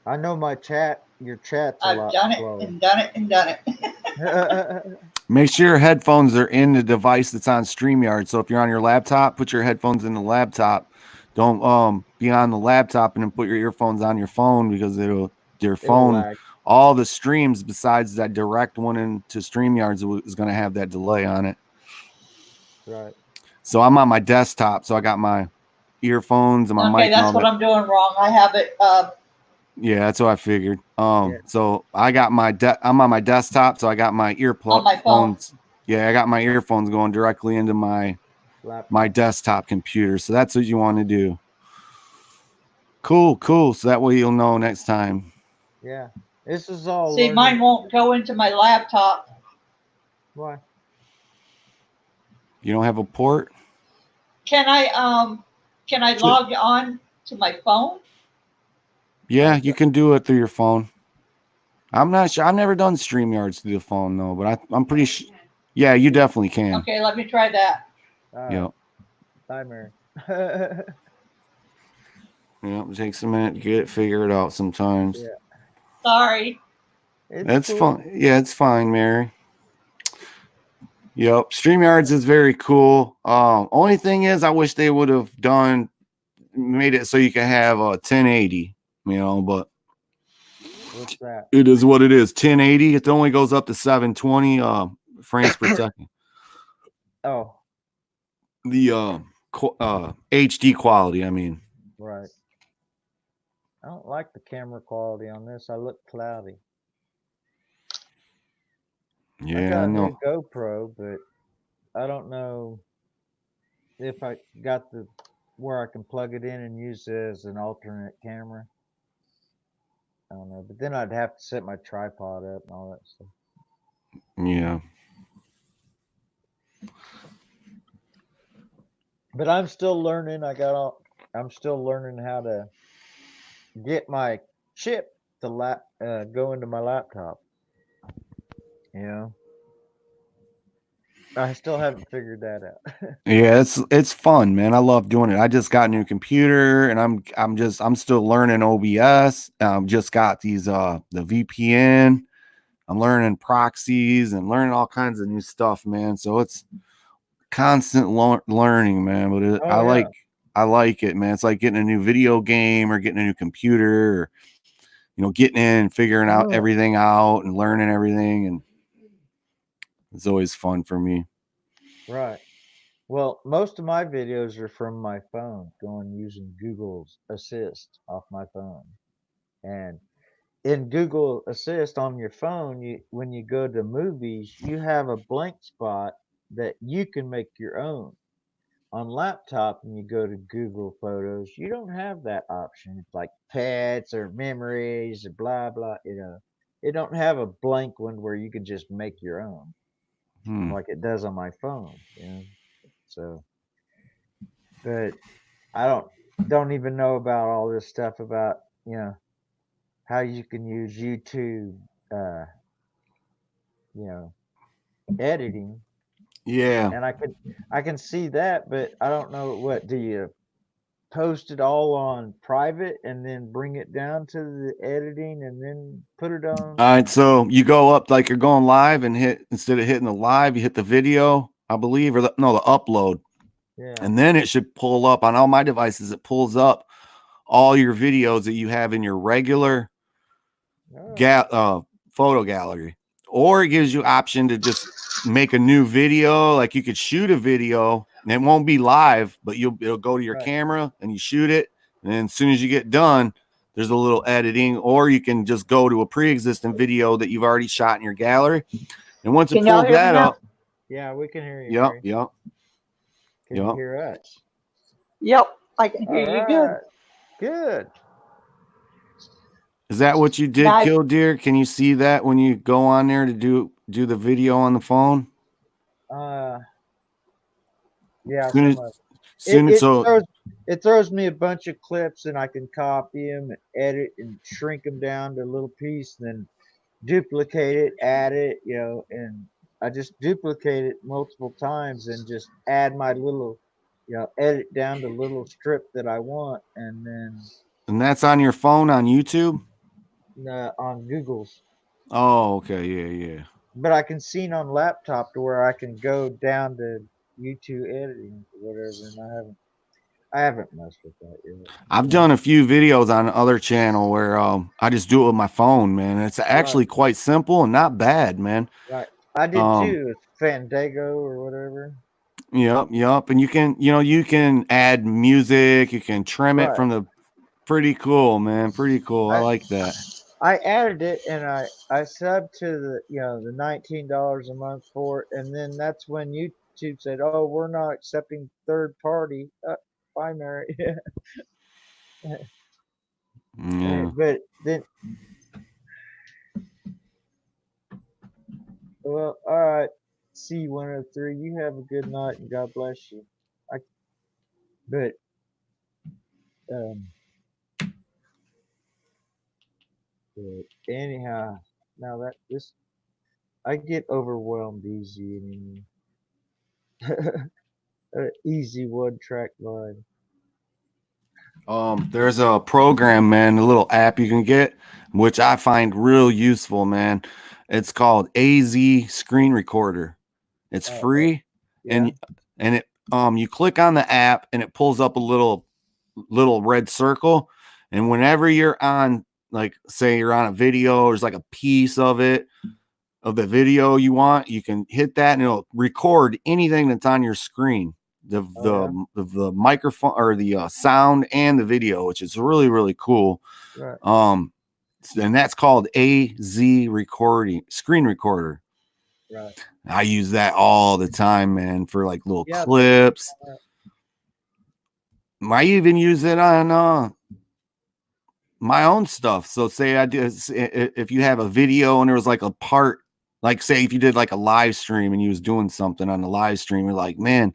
I know my chat, your chat's a I've lot done it slower. and done it and done it. Make sure your headphones are in the device that's on StreamYard. So if you're on your laptop, put your headphones in the laptop. Don't be on the laptop and then put your earphones on your phone, because your It'll phone, lag. all the streams besides that direct one into StreamYard is going to have that delay on it. Right. So I'm on my desktop, so I got my earphones and my Okay, mic and all that's what that. I'm doing wrong. I have it. Yeah, that's what I figured. Yeah. So I got I'm on my desktop, so I got my On my phone. earphones. Yeah, I got my earphones going directly into my Laptop. desktop computer. So that's what you want to do. Cool. So that way you'll know next time. Yeah. This is all See, learning. mine won't go into my laptop. Why? You don't have a port? Can I log on to my phone? Yeah, you can do it through your phone. I'm not sure. I've never done StreamYards through the phone though, but I'm pretty sure. Yeah, you definitely can. Okay, let me try that. Yep. Bye, Mary. Yep. It takes a minute to get it figured out sometimes. Yeah. Sorry. That's cool. fine. Yeah, it's fine, Mary. Yep. StreamYards is very cool. Only thing is, I wish they would have made it so you can have a 1080, but What's that? it is what it is. 1080. It only goes up to 720 frames per second. Oh, The HD quality, I mean. right. I don't like the camera quality on this. I look cloudy. Yeah, I got I a know. new GoPro, but I don't know if I got where I can plug it in and use it as an alternate camera. I don't know, but then I'd have to set my tripod up and all that stuff. Yeah. But I'm still learning. I'm still learning how to get my chip to go into my laptop. You know, I still haven't figured that out. Yeah, it's fun, man. I love doing it. I just got a new computer and I'm still learning OBS. Just got these the VPN. I'm learning proxies and learning all kinds of new stuff, man. So it's constant learning, man. But I like it, man. It's like getting a new video game or getting a new computer, or getting in and figuring out everything out and learning everything, and it's always fun for me. Right. Well, most of my videos are from my phone, going using Google's Assist off my phone. And in Google Assist on your phone, when you go to movies, you have a blank spot that you can make your own. on laptop and you go to Google Photos, you don't have that option. It's like pets or memories or blah blah. It don't have a blank one where you can just make your own like it does on my phone. So, but I don't even know about all this stuff about how you can use YouTube, uh, you know, editing, Yeah. and I can see that, but I don't know what do you post it all on private and then bring it down to the editing and then put it on. All right, so you go up like you're going live and hit instead of hitting the live, you hit the video, I believe, or the upload, Yeah. and then it should pull up on all my devices. It pulls up all your videos that you have in your regular photo gallery, or it gives you option to just make a new video. Like you could shoot a video and it won't be live, but it'll go to your camera and you shoot it, and then as soon as you get done, there's a little editing, or you can just go to a pre-existing video that you've already shot in your gallery, and once it pulls that up, yeah, we can hear you. Yep. Can you hear us? Yep, I can hear you good. Good. Is that what you did, Killdeer? Can you see that when you go on there to do the video on the phone? Yeah. It throws me a bunch of clips, and I can copy them, and edit, and shrink them down to a little piece, and then duplicate it, add it, and I just duplicate it multiple times, and just add my little, edit down to little strip that I want, and then. And that's on your phone on YouTube? On Google's. Oh, okay, yeah. But I can see it on laptop to where I can go down to YouTube editing or whatever, and I haven't messed with that yet. I've done a few videos on other channel where I just do it with my phone, man. It's actually quite simple and not bad, man. Right. I did too. It's Fandango or whatever. Yep. And you can add music, you can trim it from the pretty cool, man. Pretty cool. I like that. I added it and I subbed to the $19 a month for it, and then that's when YouTube said, "Oh, we're not accepting third party." Bye, Mary. Yeah. But then, well, all right. C103, you have a good night and God bless you. But anyhow, now I get overwhelmed easy anymore. Easy one track mind. There's a program, man, a little app you can get, which I find real useful, man. It's called AZ Screen Recorder. It's free, and it you click on the app and it pulls up a little red circle, and whenever you're on, like, say you're on a video, there's like a piece of the video you want, you can hit that and it'll record anything that's on your screen. The microphone or the sound and the video, which is really, really cool. Right. And that's called AZ Screen Recorder. Right. I use that all the time, man, for like little clips. I even use it on my own stuff. So say if you have a video and there was like a part, like say if you did like a live stream and you was doing something on the live stream, you're like, man,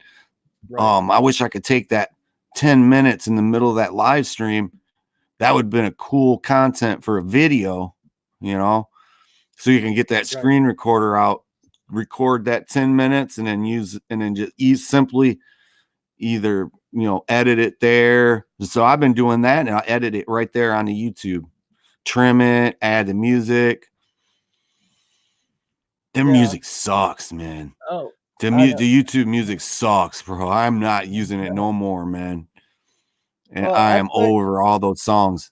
I wish I could take that 10 minutes in the middle of that live stream. That would have been a cool content for a video, so you can get that screen recorder out, record that 10 minutes and then just simply either, edit it there. So I've been doing that, and I'll edit it right there on the YouTube, trim it, add the music. The music sucks, man. Oh, the YouTube music sucks, bro. I'm not using it no more, man. And I am over all those songs.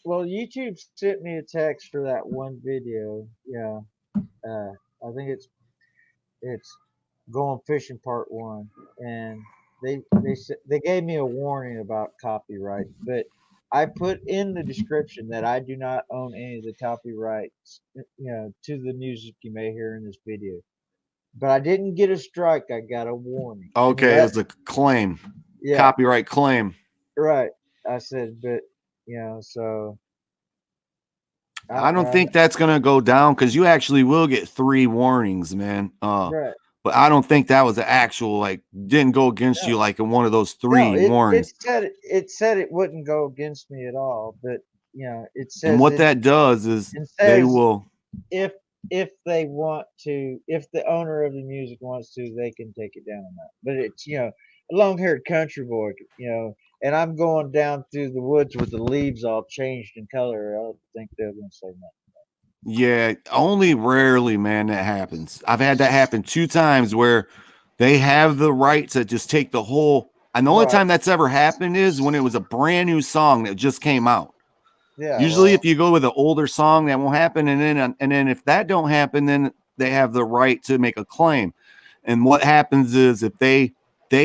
Well, YouTube sent me a text for that one video. Yeah. I think it's going fishing part 1, and they gave me a warning about copyright, but I put in the description that I do not own any of the copyrights, to the music you may hear in this video. but I didn't get a strike. I got a warning. Okay, it was a claim, Yeah, copyright claim. right. I said, but you know, so I don't think that's gonna go down because you actually will get 3 warnings, man. right. But I don't think that was an actual like didn't go against No, you like in one of those no, 3 warnings. it said it wouldn't go against me at all, but you know, it And says what that does is it they says will. if they want to, if the owner of the music wants to, they can take it down or not. But it's, you know, a long-haired country boy, you know, and I'm going down through the woods with the leaves all changed in color. I don't think they're going to say nothing. Yeah, only rarely, man, that happens. I've had that happen 2 times where they have the right to just take the whole. And the only Right. time that's ever happened is when it was a brand new song that just came out. Yeah. Usually, well, if you go with an older song, that won't happen. And then if that don't happen, then they have the right to make a claim. And what happens is if they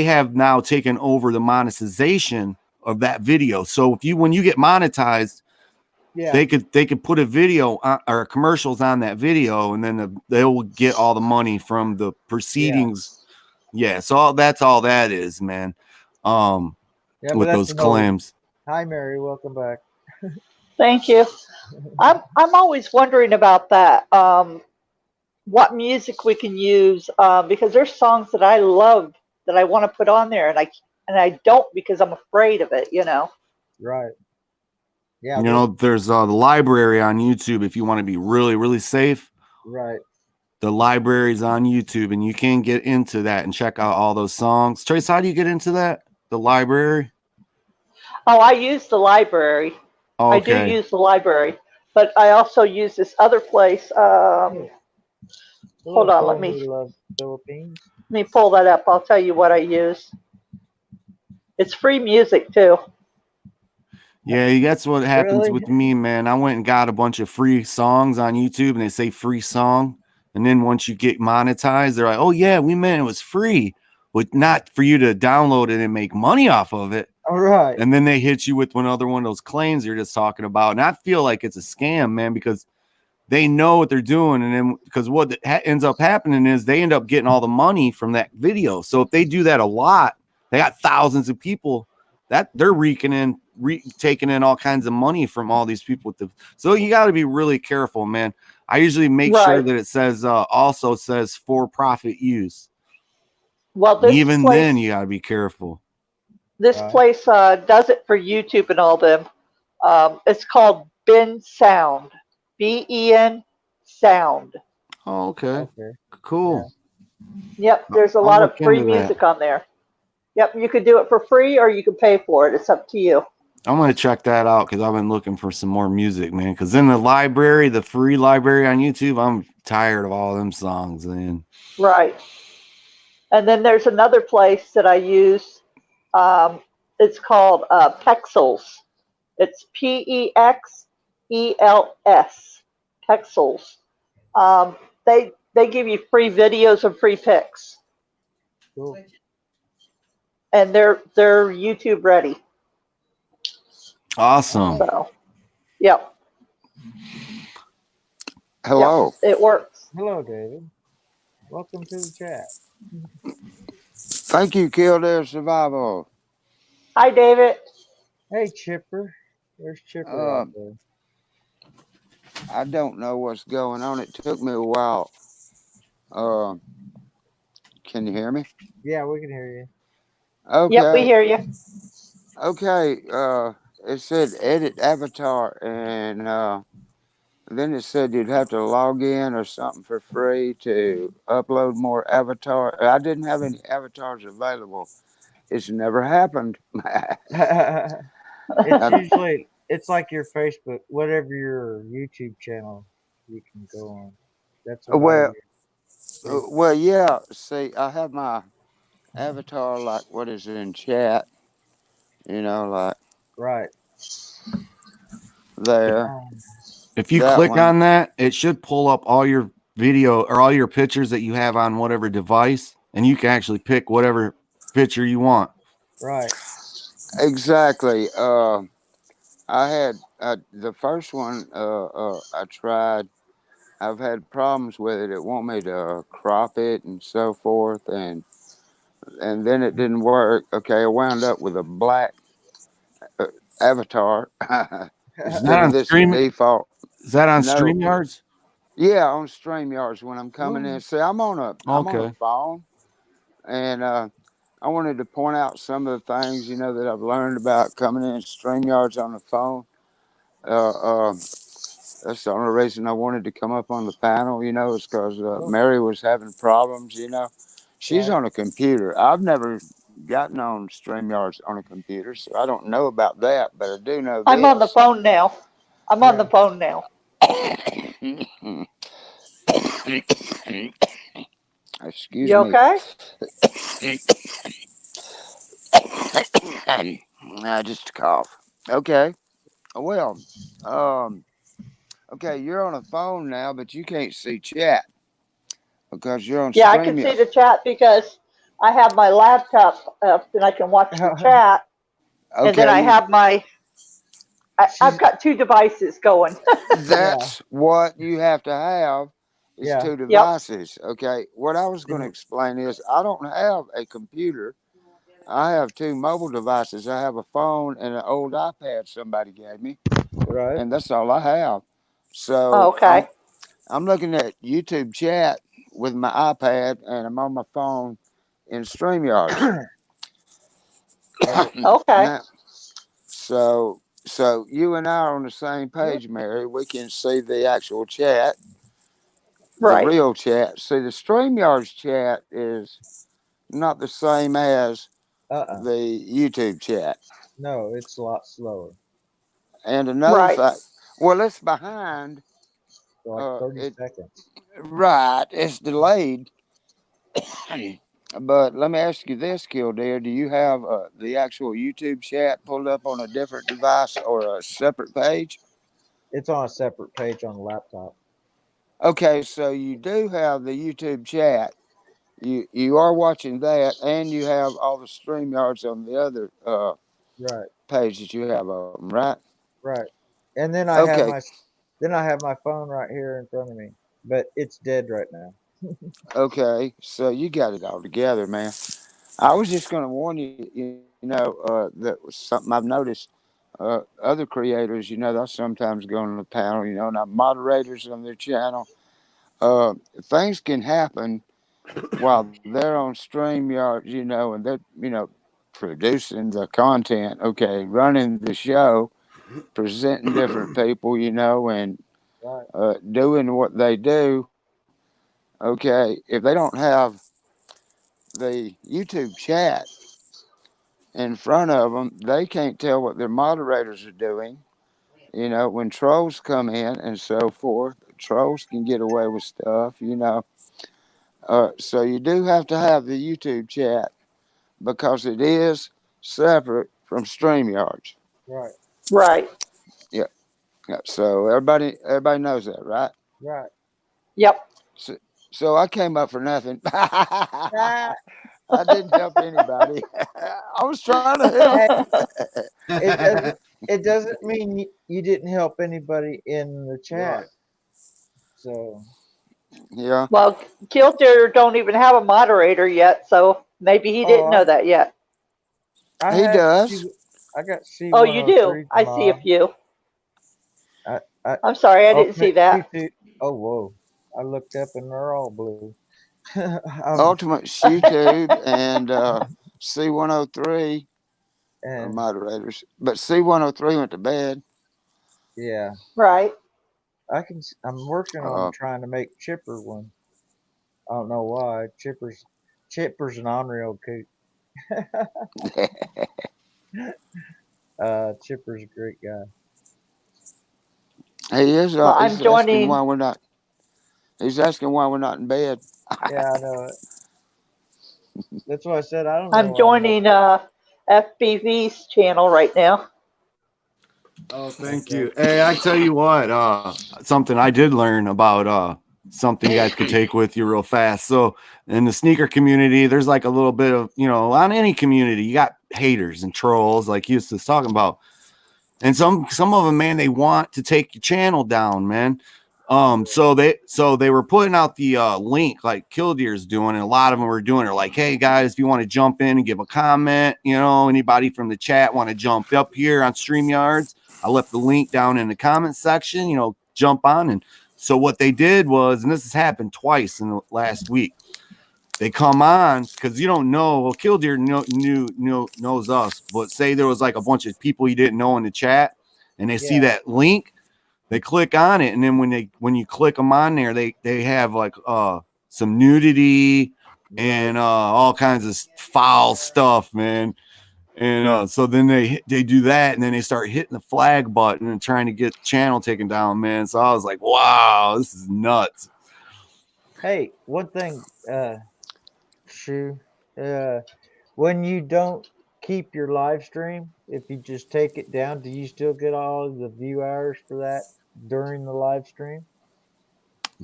have now taken over the monetization of that video. So if you when you get monetized, yeah. they could put a video or commercials on that video, and then they will get all the money from the proceedings. Yeah, so that's all that is, man. Yeah, but With that's those an old. claims. Hi, Mary. Welcome back. Thank you. I'm always wondering about that. What music we can use, because there's songs that I love that I want to put on there, and I don't because I'm afraid of it. You know. Right. Yeah. You know, there's the library on YouTube if you want to be really, really safe. Right. The library's on YouTube, and you can get into that and check out all those songs. Trace, how do you get into that? The library? Oh, I use the library. Oh, I do okay. use the library, but I also use this other place. Hold on, let me love Philippines. pull that up. I'll tell you what I use. It's free music too. Yeah, that's what happens Really? with me, man. I went and got a bunch of free songs on YouTube, and they say free song. And then once you get monetized, they're like, oh, yeah, we meant it was free, but not for you to download it and make money off of it. All right. And then they hit you with another one of those claims you're just talking about. And I feel like it's a scam, man, because they know what they're doing. And then because what ends up happening is they end up getting all the money from that video. So if they do that a lot, they got thousands of people that they're taking in all kinds of money from all these people. So you got to be really careful, man. I usually make sure that it says also says for profit use. Well, even then you got to be careful. This place does it for YouTube and all them. It's called Ben Sound, Ben Sound. Oh, okay. Cool. Yep, there's a lot of free music on there. Yep, you could do it for free or you can pay for it. It's up to you. I'm going to check that out because I've been looking for some more music, man. Because in the library, the free library on YouTube, I'm tired of all them songs, man. Right. And then there's another place that I use. It's called Pexels. It's Pexels. Pexels. They give you free videos and free pics. Cool. And they're YouTube ready. Awesome. So, yep. Hello. Yep, it works. Hello, David. Welcome to the chat. Thank you, Killdeer Survival. Hi, David. Hey, Chipper. There's Chipper out there. I don't know what's going on. It took me a while. Can you hear me? Yeah, we can hear you. Okay. Yep, we hear you. Okay. It said edit avatar, and then it said you'd have to log in or something for free to upload more avatar. I didn't have any avatars available. It's never happened. It's usually, it's like your Facebook, whatever your YouTube channel you can go on. That's what well, yeah. See, I have my avatar like what is in chat, like right there. If you click on that, it should pull up all your video or all your pictures that you have on whatever device, and you can actually pick whatever picture you want. Right. Exactly. I had the first one I tried I've had problems with it. It want me to crop it and so forth, and then it didn't work. Okay, I wound up with a black uh, avatar Is that instead of on this stream? default. Is that on No, StreamYards? yeah, on StreamYards when I'm coming in. Ooh, See, I'm on a Okay. phone, and I wanted to point out some of the things that I've learned about coming in StreamYards on the phone. Uh, uh, that's the only reason I wanted to come up on the panel. Is because oh, Mary was having problems. She's right. on a computer. I've never gotten on StreamYards on a computer, so I don't know about that. But I do know I'm on the this. phone now. I'm on Yeah. the phone now. Excuse You me. okay? Just a cough. Okay. Well, um, okay, you're on a phone now, but you can't see chat because you're on Yeah, I can see StreamYard. the chat because I have my laptop up and I can watch the chat. And then Okay, I have I've She's got two devices going. yeah, that's what you have to have is yeah. two Yep. devices. Okay, what I was going to And explain is I don't have a computer. I have two mobile devices. I have a phone and an old iPad somebody gave me, right. and that's all I have. Oh, So okay. I'm looking at YouTube chat with my iPad, and I'm on my phone in StreamYards. Right. Okay. Now, so you and I are on the same Yep. page, Mary. We can see the actual chat, the Right. real chat. See, the StreamYards chat is not the same as Uh-uh. the YouTube chat. No, it's a lot slower. And another Right. fact, well, it's behind. For like 30 It seconds. right, it's delayed. But let me ask you this, Kildare: do you have the actual YouTube chat pulled up on a different device or a separate page? It's on a separate page on the laptop. Okay, so you do have the YouTube chat. You are watching that, and you have all the StreamYards on the other Right. page that you have of them, right? Right. And then I have Okay, my phone right here in front of me, but it's dead right now. okay. So you got it all together, man. I was just going to warn you, that was something I've noticed. Other creators, they'll sometimes go on the panel, not moderators on their channel. Things can happen while they're on StreamYard, and they're, producing the content, okay, running the show, presenting different people, and Right. doing what they do. Okay, if they don't have the YouTube chat in front of them, they can't tell what their moderators are doing. When trolls come in and so forth, trolls can get away with stuff. So you do have to have the YouTube chat because it is separate from StreamYards. Right. Right. Yeah, yeah. So everybody knows that, right? Right. Yep. So, so I came up for nothing. Ah, I didn't help anybody. I was trying to help. hey, it doesn't it doesn't mean you didn't help anybody in the chat. Right. So Yeah, Well, Kilter don't even have a moderator yet, so maybe he didn't oh know that yet. I he had does. I got Oh, you do. C103 to I see a mob. few. I I'm sorry, I didn't see ultimate that. Q2. Oh whoa. I looked up and they're all blue. Ultimate YouTube and C103 are and moderators, but C103 went to bed. yeah, Right. I'm working on Uh, trying to make Chipper one. I don't know why. Chipper's an on-rail coot. Chipper's a great guy. he is. Well, He's I'm asking joining. why we're not. He's asking why we're not in bed. Yeah, I know it. That's why I said I don't know I'm why I'm not. joining FBV's channel right now. Oh, thank Okay. you. Hey, I tell you what, something I did learn about something you guys could take with you real fast. So in the sneaker community, there's like a little bit of, on any community, you got haters and trolls like Eustace was talking about. And some of them, man, they want to take your channel down, man. So they were putting out the link like Killdeer's doing, and a lot of them were doing it like, hey guys, if you want to jump in and give a comment, anybody from the chat want to jump up here on StreamYards, I left the link down in the comment section, jump on. And so what they did was, and this has happened twice in the last week, they come on because you don't know. Well, Killdeer knows us, but say there was like a bunch of people you didn't know in the chat, and they see that link. They click on it, and then when you click them on there, they have like some nudity and all kinds of foul stuff, man. And so then they do that, and then they start hitting the flag button and trying to get the channel taken down, man. So I was like, wow, this is nuts. Hey, one thing, Shu, when you don't keep your live stream, if you just take it down, do you still get all the view hours for that during the live stream?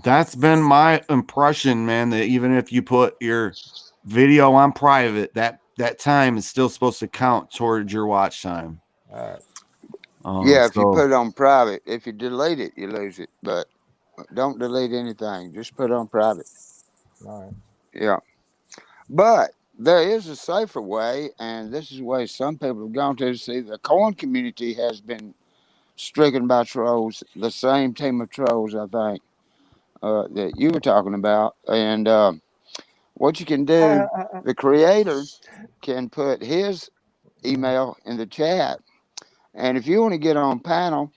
That's been my impression, man, that even if you put your video on private, that time is still supposed to count towards your watch time. All right. If you put it on private, if you delete it, you lose it. But don't delete anything. Just put it on private. All right. Yeah. But there is a safer way, and this is the way some people have gone to see. The corn community has been stricken by trolls, the same team of trolls, I think, that you were talking about. And what you can do, the creator can put his email in the chat. And if you want to get on panel,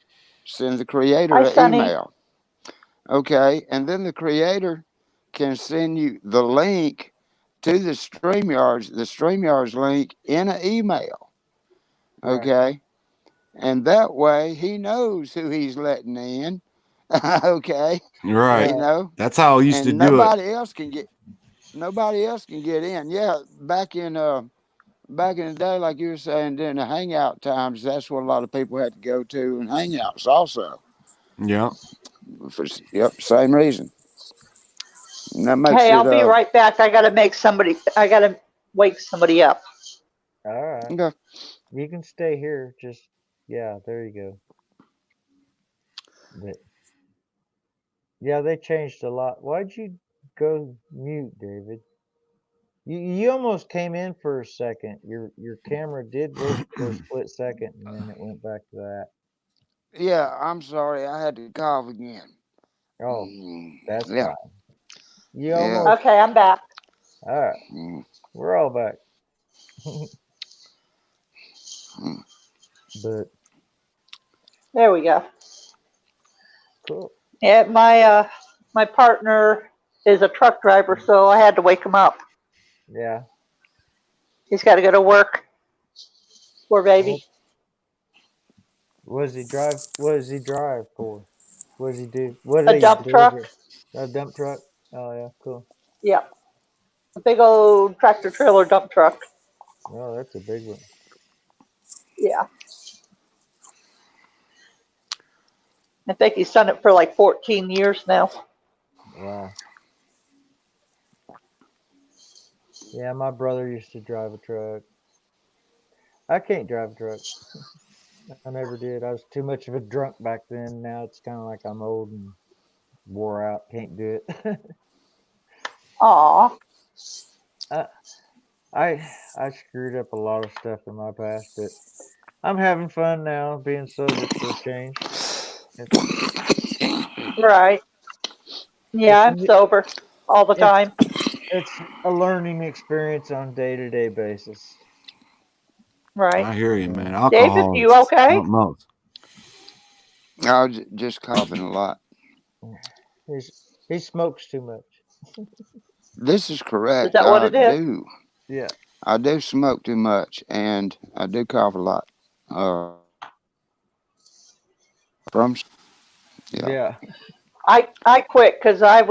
send the creator an email. Okay. And then the creator can send you the link to the StreamYards link in an email. Okay. Right. And that way he knows who he's letting in. Okay. Right. That's how I used to do it. Nobody else can get in. Yeah. Back in the day, like you were saying, during the hangout times, that's what a lot of people had to go to and hangouts also. Yeah. Same reason. Hey, I'll be right back. I gotta wake somebody up. All right. Okay. You can stay here. Just there you go. But, they changed a lot. Why'd you go mute, David? You almost came in for a second. Your camera did work for a split second, and then it went back to that. Yeah, I'm sorry. I had to cough again. Oh, that's fine. Okay, I'm back. All right. We're all back. But there we go. Cool. Yeah, my partner is a truck driver, so I had to wake him up. Yeah. He's got to go to work. Poor baby. What does he drive for? What does he do? A dump truck. A dump truck? Oh, yeah, cool. Yeah. A big old tractor trailer dump truck. Oh, that's a big one. Yeah. I think he's done it for like 14 years now. Wow. Yeah, my brother used to drive a truck. I can't drive a truck. I never did. I was too much of a drunk back then. Now it's kind of like I'm old and wore out. Can't do it. Aw. I screwed up a lot of stuff in my past, but I'm having fun now being sober for a change. Right. Yeah, I'm sober all the time. It's a learning experience on a day-to-day basis. Right. I hear you, man. Alcohol. David, you okay? I was just coughing a lot. He smokes too much. This is correct. Is that what it is? Yeah. I do smoke too much, and I do cough a lot. Yeah. I quit because I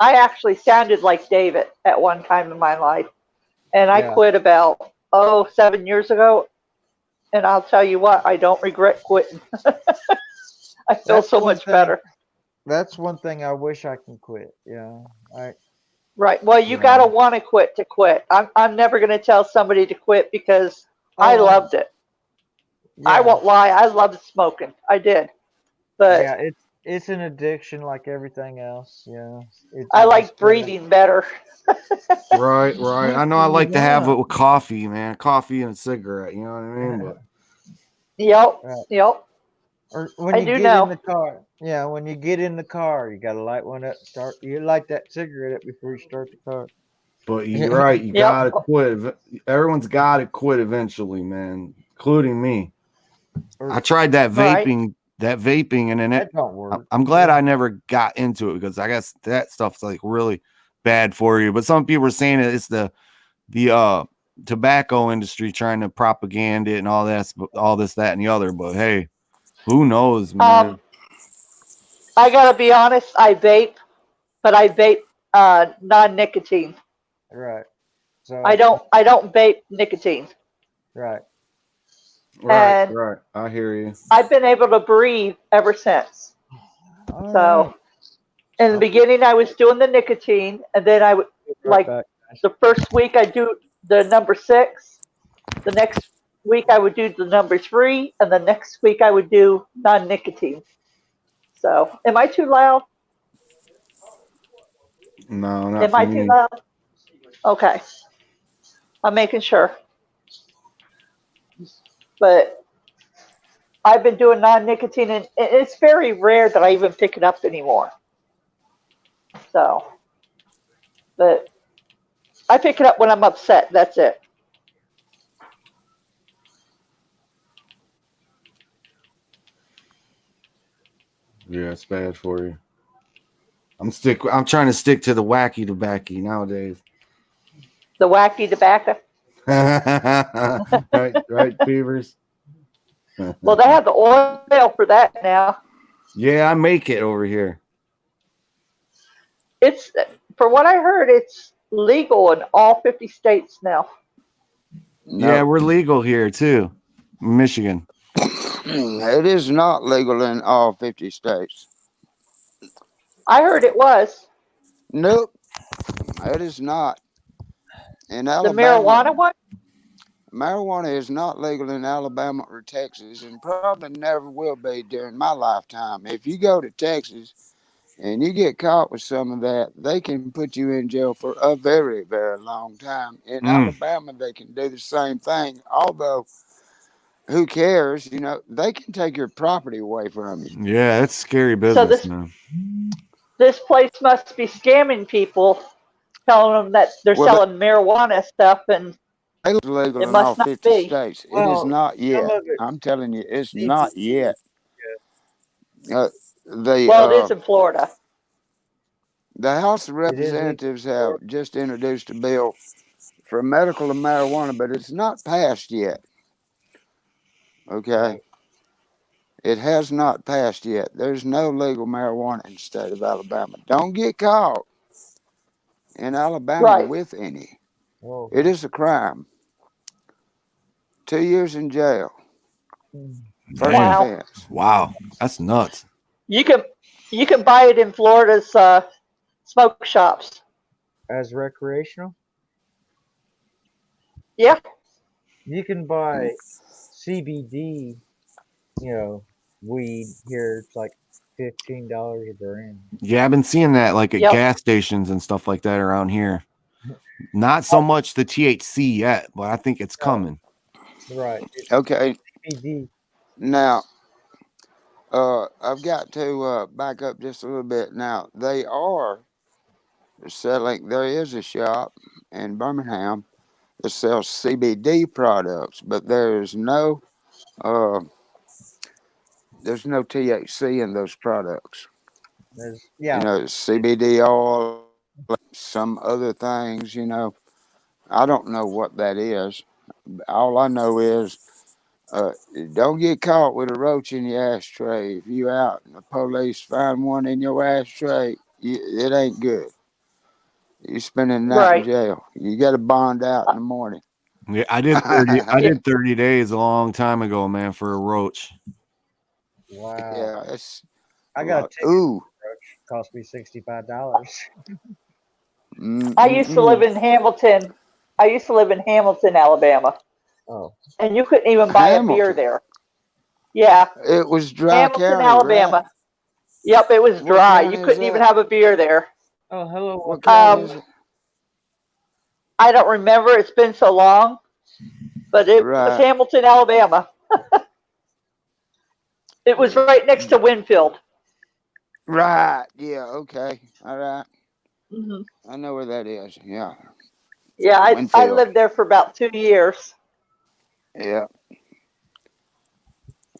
actually sounded like David at one time in my life, and I quit about 7 years ago. And I'll tell you what, I don't regret quitting. I feel so much better. That's one thing I wish I can quit. Yeah. Right. Well, you gotta want to quit. I'm never gonna tell somebody to quit because I loved it. Yeah. I won't lie. I loved smoking. I did. But Yeah, it's an addiction like everything else. Yeah, I you just like gotta. breathing better. Right, right. I know I like to have Yeah. it with coffee, man. Coffee and a cigarette, you know what I mean? But Yep, Right. yep. Or when I you do get in know. the car, yeah, when you get in the car, you gotta light one up. You light that cigarette up before you start the car. you're right, you Yep. gotta quit. Everyone's gotta quit eventually, man, including me. I Or tried Right. that vaping, and then that don't work. I'm glad I never got into it because I guess that stuff's like really bad for you. But some people are saying that it's the tobacco industry trying to propaganda it and all this, that, and the other. But hey, who knows, man? I gotta be honest. I vape, but I vape non-nicotine. Right. I So don't. I don't vape nicotine, right. Right, and right. I hear you. I've been able to breathe ever since. All So right. in the I'll beginning, I was doing the nicotine, and then I would be right like back. the first week I do the number 6. The next week I would do the number 3, and the next week I would do non-nicotine. So, am I too loud? No, not Am for I too me. loud? Okay, I'm making sure. But I've been doing non-nicotine, and it's very rare that I even pick it up anymore. So, but I pick it up when I'm upset. That's it. Yeah, it's bad for you. I'm trying to stick to the wacky tobacco nowadays. The wacky tobacco. Right, right, Beavers. Well, they have the oil for that now. Yeah, I make it over here. It's for what I heard, it's legal in all 50 states now. Yeah, No, we're legal here too, Michigan. it is not legal in all 50 states. I heard it was Nope, it is not. In the Alabama, marijuana one. marijuana is not legal in Alabama or Texas and probably never will be during my lifetime. If you go to Texas and you get caught with some of that, they can put you in jail for a very, very long time. In Mm. Alabama, they can do the same thing, although who cares? You know, they can take your property away from you. Yeah, it's scary So business, this man. this place must be scamming people, telling them that they're Well, selling marijuana stuff, and it's legal it in all must not 50 be. states. It is Well, not some yet. of it I'm telling you, it's not CBD. yet. Uh, the Well, it uh, is in Florida. the House of It is legal. Representatives have just introduced a bill for medical and marijuana, but it's not passed yet. Okay, Right. it has not passed yet. There's no legal marijuana in the state of Alabama. Don't get caught in Alabama Right. with any. Whoa. It is a crime. 2 years in jail. First Damn. Wow. offense. Wow, that's nuts. You can you can buy it in Florida's smoke shops. As recreational, Yeah. you can buy CBD, weed here. It's like $15 a gram. Yeah, I've been seeing that like at Yep. gas stations and stuff like that around here. Not so much the THC yet, but I think it's Right. coming. Right. It's Okay, CBD. now I've got to back up just a little bit. Now they are selling. There is a shop in Birmingham that sells CBD products, but uh, there's no THC in those products. There's You yeah. know, CBD oil, some other things. You know, I don't know what that is. All I know is uh, don't get caught with a roach in your ashtray. If you out and the police find one in your ashtray, it ain't good. You're spending the night in Right. jail. You got to bond out in the morning. Yeah, I did 30. I Yeah. did 30 days a long time ago, man, for a roach. Wow. Yeah, it's I a got a lot. ticket. Ooh. Cost me $65. I used to live Mm-mm-mm. in Hamilton. I used to live in Hamilton, Alabama, Oh, and you couldn't even buy a beer Hamilton. there. Yeah, It was Dry Hamilton, County, right? Alabama. Yep, it was What dry. You county is couldn't even that? have a beer there. Oh, hello. What county Um, is it? I don't remember. It's been so long, but it was Right, Hamilton, Alabama. It was right next to Winfield. right. Yeah, okay. All right. Hmm. I know where that is. Yeah, Yeah, I Winfield. lived there for about 2 years. Yeah.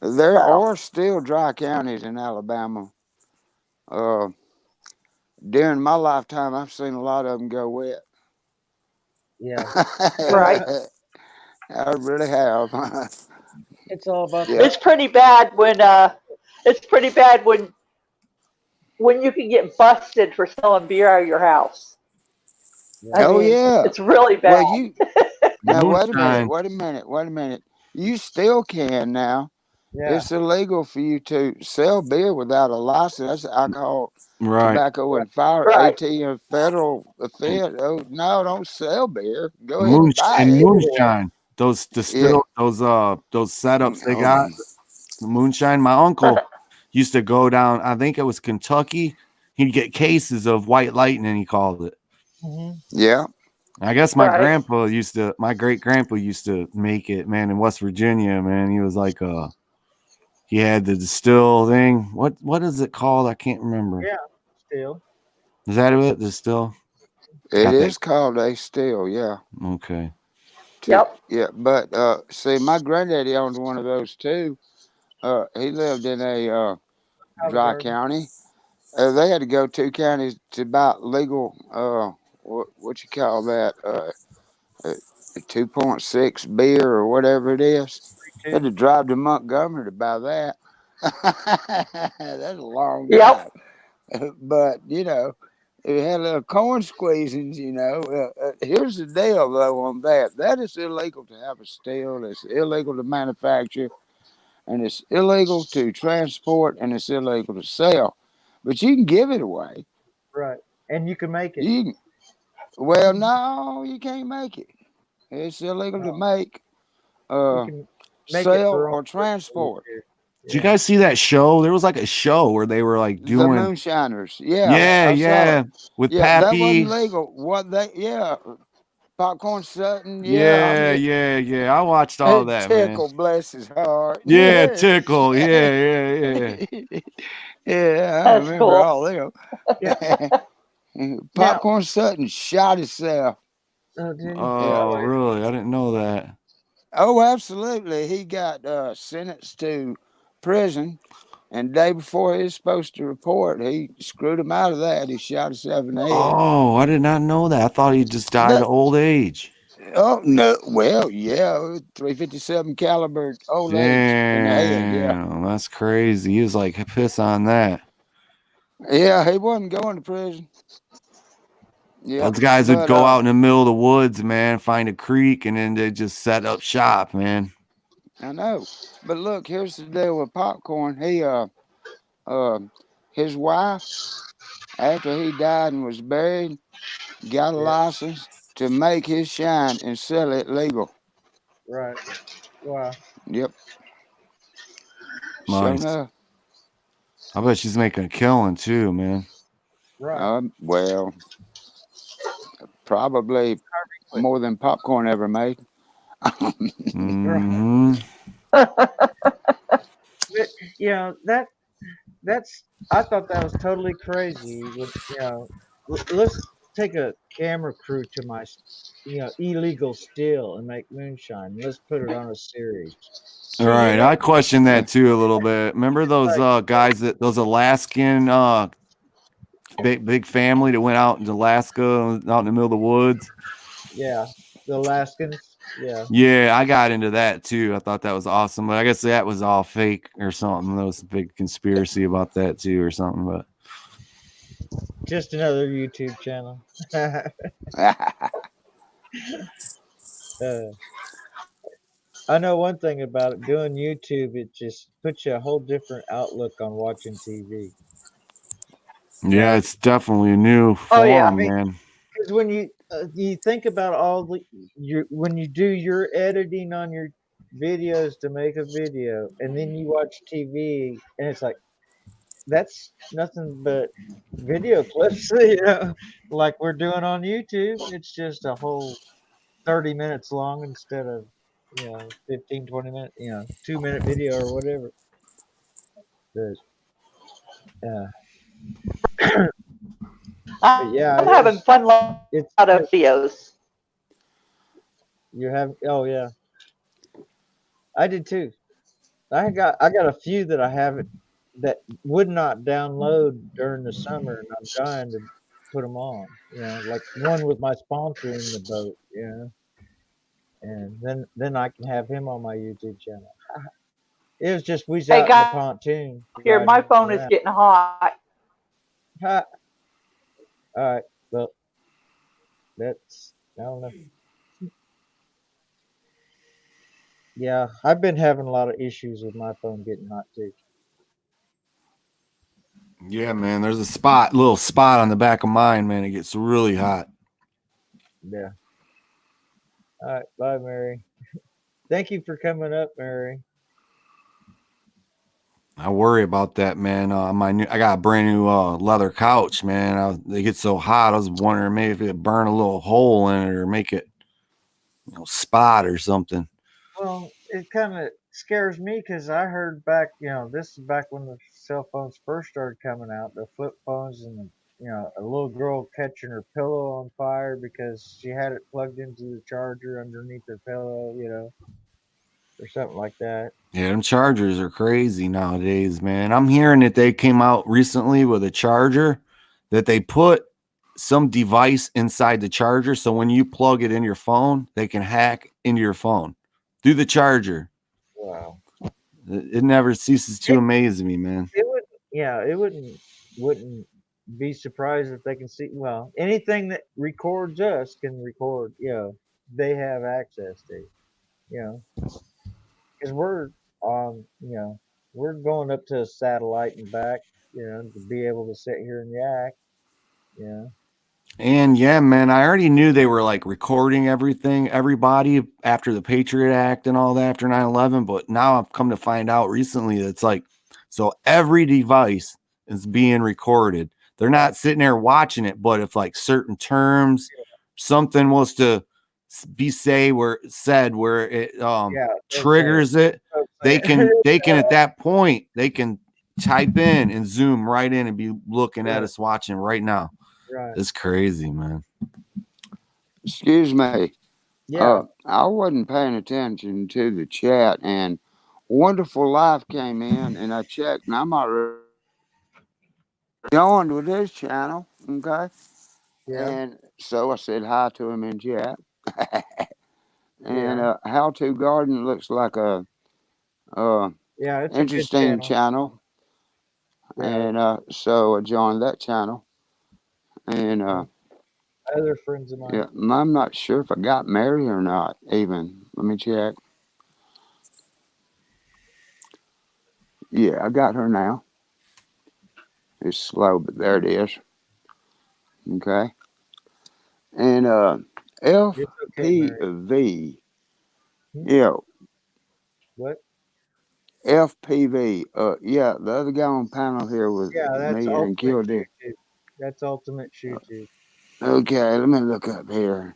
There So, are still dry counties in Alabama. Uh, During my lifetime, I've seen a lot of them go wet. Yeah. right. I really have. It's all about Yeah. that. It's pretty bad when you can get busted for selling beer out of your house. Yeah. I Oh mean, yeah. it's really Well, bad. now wait a minute. Moonshine. Wait a minute. Wait a minute. You still can now. Yeah. It's illegal for you to sell beer without a license. That's alcohol, Right. tobacco, and fire. Right. AT federal offense. Oh no, don't sell beer. Go ahead and Moon buy and it. moonshine. Those Yeah. those setups they Oh, got. The moonshine. My uncle used to go down, I think it was Kentucky. He'd get cases of white lightning, he called it. Hmm. yeah. I guess my Right. great grandpa used to make it, man, in West Virginia, man. He was like he had the distill thing. What is it called? I can't remember. Yeah. Still. Is that it? Distill? It Got that. is called a still. Yeah. Okay. Yep. Yeah. But see, my granddaddy owned one of those too. He lived in a dry Halliburton. county. They had to go 2 counties to buy legal. What you call that? 2.6 beer or whatever it is. Had Too. to drive to Montgomery to buy that. That's a long Yep. drive. But it had a little corn squeezings. Here's the deal though on that. That is illegal to have a still. It's illegal to manufacture, and it's illegal to transport, and it's illegal to sell. But you can give it away. Right. And you can make it. You can, well, no, you can't make it. It's illegal to No, make, you uh, can make it sell, for or only transport. Did you Yeah. guys see that show? There was like a show where they were like The doing moonshiners. Yeah, yeah, I saw yeah, it. with Yeah, that wasn't Pappy. legal. Popcorn Sutton. Yeah, I Yeah, mean, yeah, yeah. I watched all that, man. Tickle, bless his heart. Yeah, Yeah. Tickle. Yeah, yeah, yeah. Yeah, I That's remember cool. all them. Yeah. Now, Popcorn Sutton shot himself. did he? Yeah. Oh, really? I didn't know that. Oh, absolutely. He got sentenced to prison, and day before he was supposed to report, he screwed him out of that. He shot himself in the head. Oh, I did not know that. I thought he just died of That, old age. oh no, well, yeah, 357 caliber old age in the head. Yeah, Damn, that's crazy. He was like piss on that. yeah, he wasn't going to prison. Yeah, Those guys would but go out in the middle of the woods, man, find a creek, and then they just set up shop, man. I know. But look, here's the deal with Popcorn. His wife, after he died and was buried, got a Yeah. license to make his shine and sell it legal. Right. Wow. Yep. Nice. Sure enough. I bet she's making a killing too, man. Right. Well, probably more than Popcorn ever made. Mhm. But, that's I thought that was totally crazy. Let's take a camera crew to my illegal still and make moonshine. Let's put it on a series. All right, I question that too a little bit. Remember those guys those Alaskan big family that went out in Alaska, out in the middle of the woods? Yeah, the Alaskans. Yeah. Yeah, I got into that too. I thought that was awesome, but I guess that was all fake or something. There was a big conspiracy about that too, or something. But Just another YouTube channel. I know one thing about it. Doing YouTube, it just puts you a whole different outlook on watching TV. yeah, it's definitely a new Oh, yeah. form, man. Because when you think about all when you do your editing on your videos to make a video, and then you watch TV, and it's like that's nothing but video clips, like we're doing on YouTube. It's just a whole 30 minutes long instead of 15, 20 minute, 2 minute video or whatever. But uh, but yeah, I'm having fun with a it's lot of videos. you have oh yeah, I did too. I got a few that I haven't that would not download during the summer, and I'm trying to put them on. Like one with my sponsor in the boat. And then I can have him on my YouTube channel. It was just we was Hey out in the guys, pontoon here, my riding phone is around. getting hot. Ha, all right, well that's I don't know. Yeah, I've been having a lot of issues with my phone getting hot too. Yeah, man. There's a little spot on the back of mine, man. It gets really hot. Yeah. All right, bye, Mary. Thank you for coming up, Mary. I worry about that, man. I got a brand new leather couch, man. They get so hot. I was wondering maybe if it burn a little hole in it or make it, spot or something. Well, it kind of scares me because I heard back, this is back when the cell phones first started coming out, the flip phones, and a little girl catching her pillow on fire because she had it plugged into the charger underneath her pillow, or something like that. Yeah, them chargers are crazy nowadays, man. I'm hearing that they came out recently with a charger that they put some device inside the charger. So when you plug it in your phone, they can hack into your phone through the charger. Wow. It never ceases to It, amaze me, man. it would, yeah, it wouldn't be surprised if they can see. Well, anything that records us can record. They have access to. You know, because we're going up to a satellite and back. To be able to sit here and yak. Yeah. And yeah, man, I already knew they were like recording everybody after the Patriot Act and all that after 9/11. But now I've come to find out recently that it's like, so every device is being recorded. They're not sitting there watching it, but if like certain terms, something was to be said where it Yeah. triggers it, Don't they say it. can at that point, they can type in and zoom right in and be looking at Right. us watching right now. Right. It's crazy, man. Excuse me. Yeah. I wasn't paying attention to the chat, and Wonderful Life came in, and I checked, and I'm already joined with his channel. Okay, Yeah. and so I said hi to him in chat. And Yeah. How to Garden looks like a uh, Yeah. It's a good interesting channel. channel, Yeah. and so I joined that channel. And And other friends of mine. yeah, I'm not sure if I got Mary or not. Even let me check. Yeah, I got her now. It's slow, but there it is. Okay. And It's okay, Mary. FPV, Hmm? yeah, What? FPV. Yeah, the other guy on panel here was Yeah. That's me and Ultimate killed it. YouTube. That's Ultimate YouTube. Okay, let me look up here.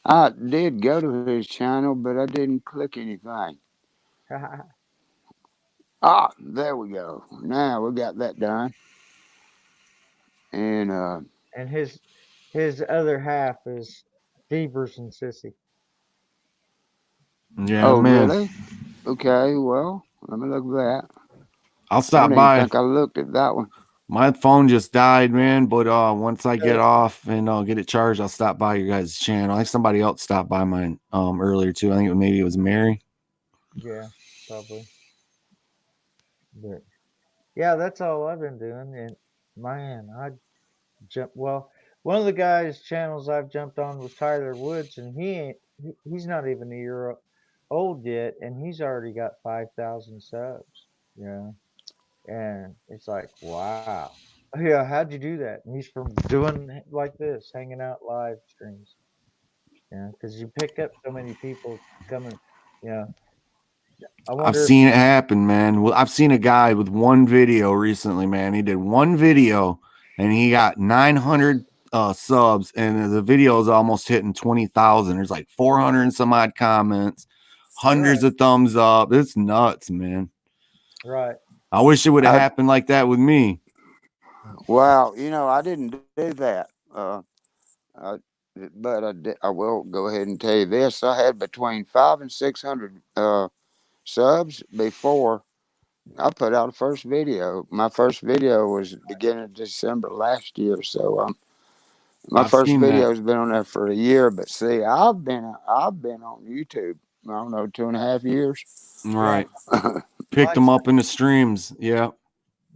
I did go to his channel, but I didn't click anything. Ah, there we go. Now we got that done. And And his other half is Fevers and Sissy. Yeah, oh, man. really? Okay, well, let me look at that. I'll I stop don't even by. think I looked at that one. My phone just died, man. But once I get Uh, off and get it charged, I'll stop by your guys' channel. I think somebody else stopped by mine earlier too. I think maybe it was Mary. Yeah, probably. But yeah, that's all I've been doing. And man, I jump. Well, one of the guys' channels I've jumped on was Tyler Woods, and he's not even a year old yet, and he's already got 5,000 subs. Yeah, and it's like, wow. Yeah, how'd you do that? And he's from doing like this, hanging out live streams. Yeah, because you pick up so many people coming. Yeah, I I've wonder if seen it happen, man. Well, I've seen a guy with one video recently, man. He did one video and he got 900 subs, and the video is almost hitting 20,000. There's like 400 and some odd comments, hundreds of thumbs up. It's nuts, man. right. I wish it would have I, happened like that with me. well, I didn't do that. Uh, but I will go ahead and tell you this: I had between 500 and 600 subs before I put out a first video. My first video was beginning of December last year, so my I've first seen that. video has been on there for a year. But see, I've been on YouTube. I don't know, 2.5 years. Right. Picked them up in the streams. Yeah.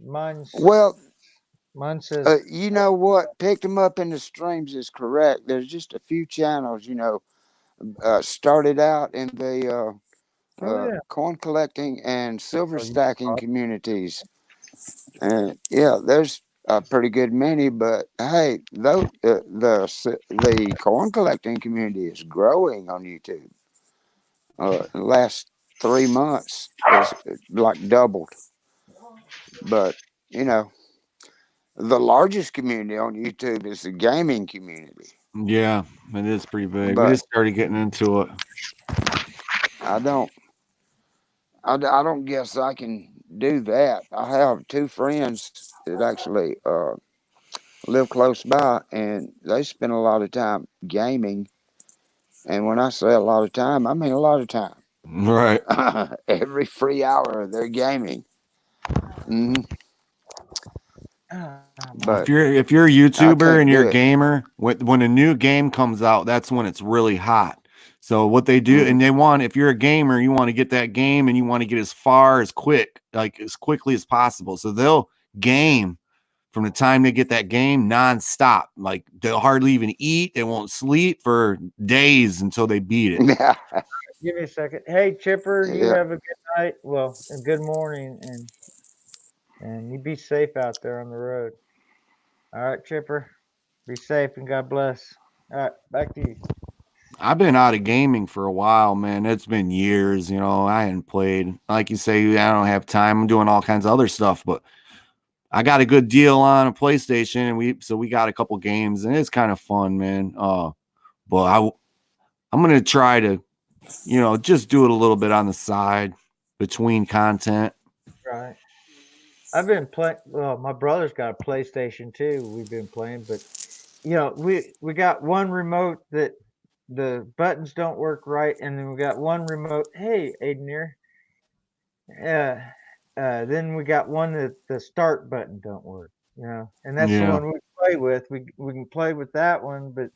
Well, Mine says you know what? Picked them up in the streams is correct. There's just a few channels, started out in the coin collecting and silver stacking communities. And yeah, there's a pretty good many, but hey, though the coin collecting community is growing on YouTube. The last 3 months is like doubled. But the largest community on YouTube is the gaming community. Yeah, it is pretty big. We But just started getting into it. I don't guess I can do that. I have two friends that actually live close by, and they spend a lot of time gaming. And when I say a lot of time, I mean a lot of time. Right. Every free hour they're gaming. Mm-hmm. But If you're a I YouTuber can't and do you're a it. gamer, when a new game comes out, that's when it's really hot. So what they do, and they want, if you're a gamer, you want to get that game and you want to get as far as quickly as possible. So they'll game from the time they get that game nonstop. Like they'll hardly even eat. They won't sleep for days until they beat it. give me a second. Hey Chipper, you Yeah. have a good night. Well, a good morning, and you be safe out there on the road. All right, Chipper. Be safe and God bless. All right, back to you. I've been out of gaming for a while, man. It's been years, I hadn't played. Like you say, I don't have time. I'm doing all kinds of other stuff, but I got a good deal on a PlayStation, and we got a couple games, and it's kind of fun, man. But I'm gonna try to, just do it a little bit on the side between content. Right. I've been playing. Well, my brother's got a PlayStation too. We've been playing, but we got one remote that the buttons don't work right, and then we got one remote. Hey, Aiden, then we got one that the start button don't work. And that's the Yeah, one we play with. We can play with that one, but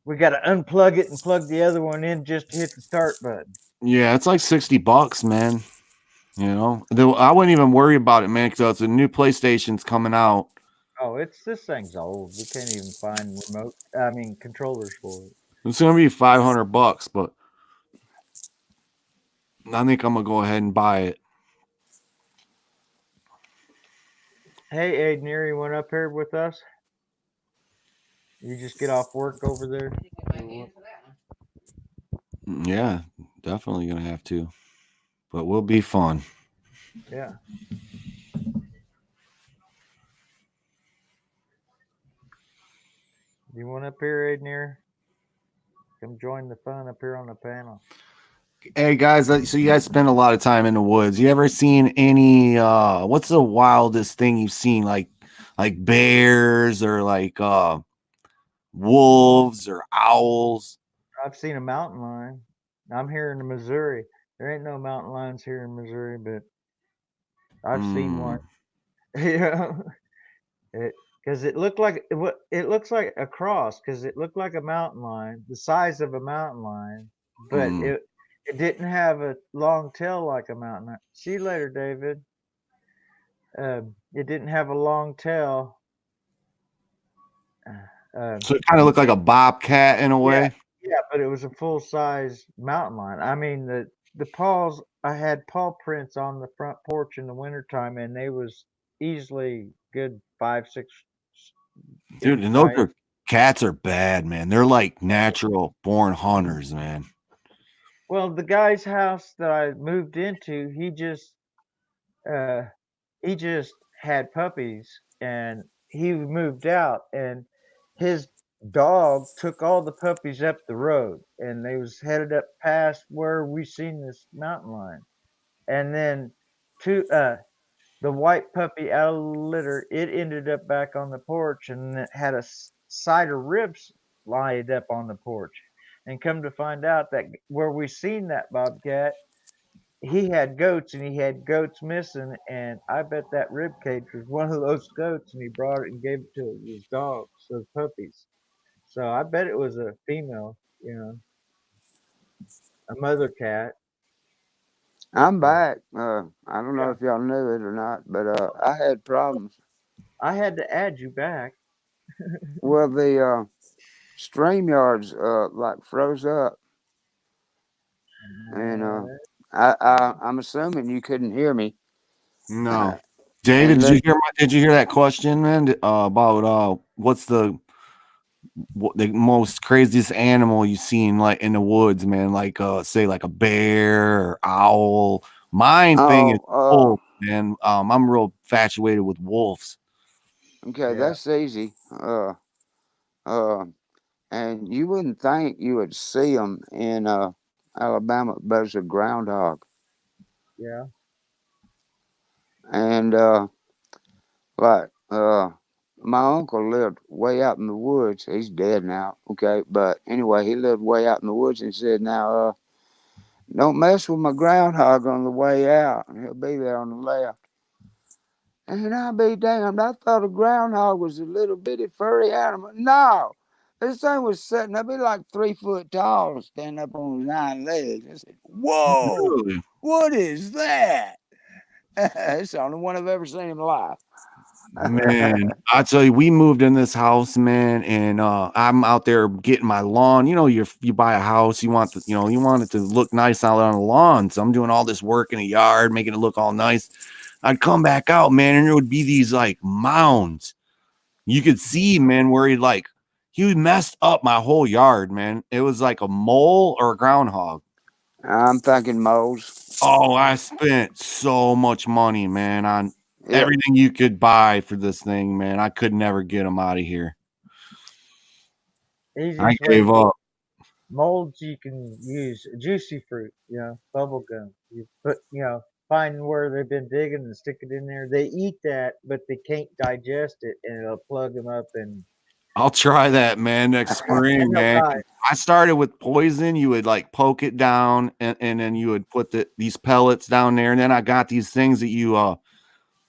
we got to unplug it and plug the other one in just to hit the start button. yeah, it's like $60, man. I wouldn't even worry about it, man, because a new PlayStation's coming out. Oh, this thing's old. We can't even find controllers for it. It's gonna be $500, but I think I'm gonna go ahead and buy it. Hey, Aiden, you went up here with us? You just get off work over there? Yeah, definitely gonna have to, but will be fun. Yeah. You want up here, Aiden? Come join the fun up here on the panel. Hey guys, so you guys spend a lot of time in the woods. You ever seen any what's the wildest thing you've seen, like bears or like wolves or owls? I've seen a mountain lion. I'm here in Missouri. There ain't no mountain lions here in Missouri, but I've seen one. Because it looked like it looks like a cross, because it looked like a mountain lion, the size of a mountain lion, but it didn't have a long tail like a mountain lion. See you later, David. It didn't have a long tail. So it kind of looked like a bobcat in a way. Yeah, but it was a full size mountain lion. I mean, the paws, I had paw prints on the front porch in the wintertime, and they was easily good 5-6. Dude, and cats are bad, man. They're like natural born hunters, man. Well, the guy's house that I moved into, uh he just had puppies, and he moved out, and his dog took all the puppies up the road, and they was headed up past where we seen this mountain lion. And then two the white puppy out of the litter, it ended up back on the porch, and it had a side of ribs lined up on the porch. And come to find out that where we seen that bobcat, he had goats, and he had goats missing, and I bet that rib cage was one of those goats, and he brought it and gave it to his dogs, those puppies. So I bet it was a female, a mother cat. I'm So back. I don't know yeah, if y'all knew it or not, but I had problems. I had to add you back. Well, the stream yards like froze up, and Uh, I'm assuming you couldn't hear me. No. David, And did you then hear did you hear that question, man? About what's the most craziest animal you seen like in the woods, man? Like say like a bear or owl. Mine thing is oh wolf, man. I'm real infatuated with wolves. okay, yeah, that's easy. Uh, and you wouldn't think you would see them in Alabama, but it's a groundhog. yeah. And like my uncle lived way out in the woods. He's dead now, okay. But anyway, he lived way out in the woods and said, "Now, don't mess with my groundhog on the way out. He'll be there on the left." And I'll be damned. I thought a groundhog was a little bitty furry animal. No, this thing was sitting up. It like 3 foot tall, standing up on his nine legs. I said, "Whoa, Really? what is that?" It's the only one I've ever seen in my life. Man, I tell you, we moved in this house, man, and I'm out there getting my lawn. You know, you buy a house, you want it to look nice out on the lawn. So I'm doing all this work in the yard, making it look all nice. I'd come back out, man, and there would be these like mounds. You could see, man, where he messed up my whole yard, man. It was like a mole or a groundhog. I'm thinking moles. Oh, I spent so much money, man, on Yep. everything you could buy for this thing, man. I could never get him out of here. I Easiest way to gave get up. molds you can use juicy fruit, bubble gum. You put, find where they've been digging and stick it in there. They eat that, but they can't digest it, and it'll plug them up, and I'll try that, man, next spring, they'll man. die. 'Cause I started with poison. You would like poke it down, and then you would put these pellets down there. And then I got these things that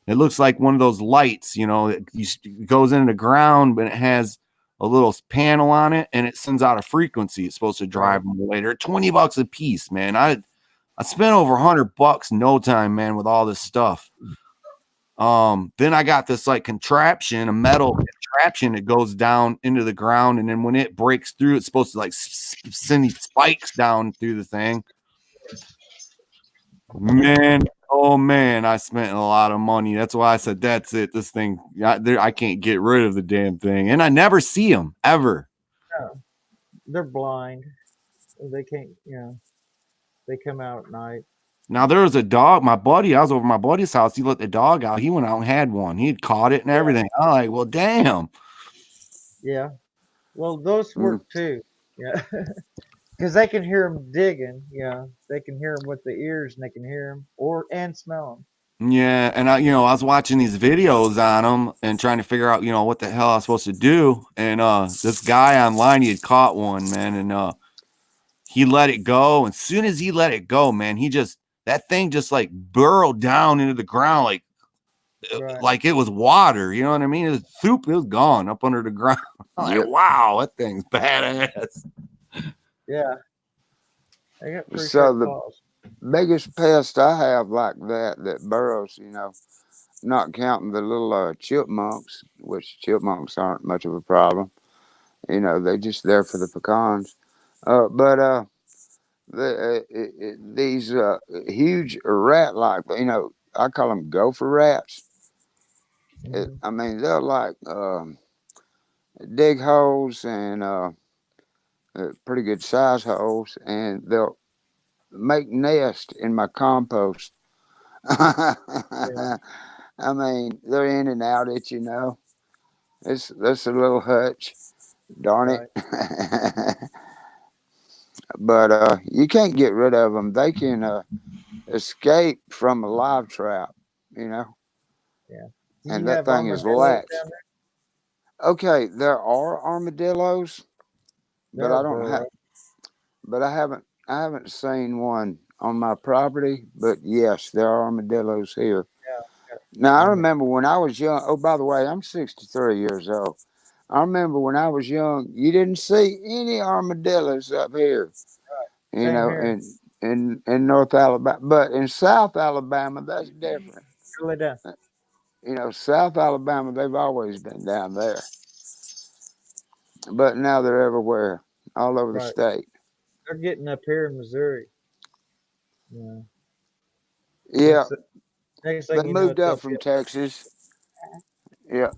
it looks like one of those lights, it goes into the ground, but it has a little panel on it, and it sends out a frequency. It's supposed to Right. drive them away. They're $20 a piece, man. I spent over $100 in no time, man, with all this stuff. Then I got this like contraption, a metal contraption that goes down into the ground, and then when it breaks through, it's supposed to like send these spikes down through the thing. Man, oh man, I spent a lot of money. That's why I said that's it. This thing, I can't get rid of the damn thing, and I never see them ever. No, they're blind. They can't, they come out at night. Now there was a dog. My buddy, I was over my buddy's house. He let the dog out. He went out and had one. He had caught it and Yeah. everything. I'm like, well, damn. Yeah. Well, those Mm. work too. Yeah. Because they can hear them digging. They can hear them with the ears, and they can hear them and smell Yeah, and I was watching these videos on them and trying to figure out, what the hell I was supposed to do. And this guy online, he had caught one, man, and he let it go. And as soon as he let it go, man, that thing just like burrowed down into the ground them. Right. like it was water. You know what I mean? It was gone up under the ground. I'm like, Yep. wow, that thing's badass. Yeah. They got pretty So sharp the claws. biggest pest I have like that burrows, not counting the little chipmunks, which chipmunks aren't much of a problem. They're just there for the pecans. But these huge rat like, I call them gopher rats. Hmm. I mean, they'll like dig holes and pretty good size holes, and they'll make nest in my compost. I Yeah, mean, they're in and out it, It's that's a little hutch, darn it. right. But you can't get rid of them. They can escape from a live trap, you know, Yeah. Do and you that have thing is armadillos down latched. there? Okay, there are armadillos, but There are I don't have. burro. But I haven't seen one on my property. But yes, there are armadillos here. Yeah, Now I armadillo. remember when I was young. Oh, by the way, I'm 63 years old. I remember when I was young, you didn't see any armadillos up here, Same here. in North Alabama. But in South Alabama, that's different. Go lay down. South Alabama, they've always been down there, but now they're everywhere, all over the Right. state. They're getting up here in Missouri. Yeah. Yeah, Next, next they thing you know, moved they'll up be from up there. Texas. Yeah,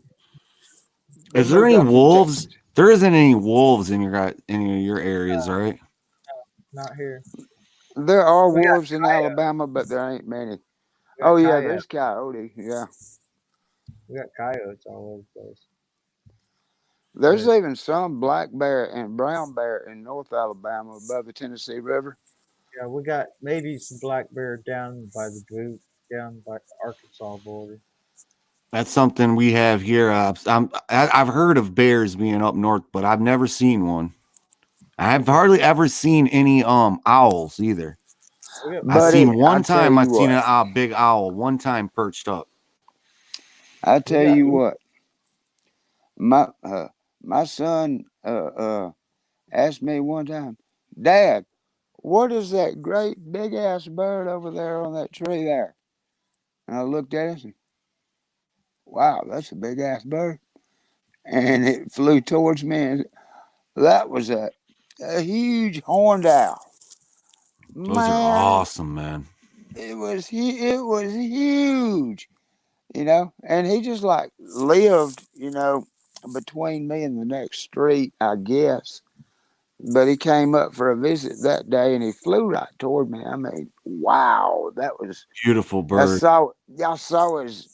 they Is there moved any up from wolves? Texas. There isn't any wolves in any of your areas, right? Not here. There are We got wolves in Alabama, but there ain't many. we got Oh yeah, coyotes. there's coyote. Yeah, We got coyotes all over the place. there's But even some black bear and brown bear in North Alabama above the Tennessee River. yeah, we got maybe some black bear down by the Duke, down by the Arkansas border. That's something we have here. I've heard of bears being up north, but I've never seen one. I've hardly ever seen any owls either. We got I Buddy, seen I one tell time. I you seen what, a big owl one time perched up. I we tell got you what, my my son asked me one time, Dad, what is that great big ass bird over there on that tree there? And I looked at it and said, wow, that's a big ass bird. And it flew towards me, and that was a huge horned owl. Those are Man, awesome, man. it was huge, and he just like lived, between me and the next street, I guess. But he came up for a visit that day, and he flew right toward me. I mean, wow, that was. Beautiful bird. Y'all saw his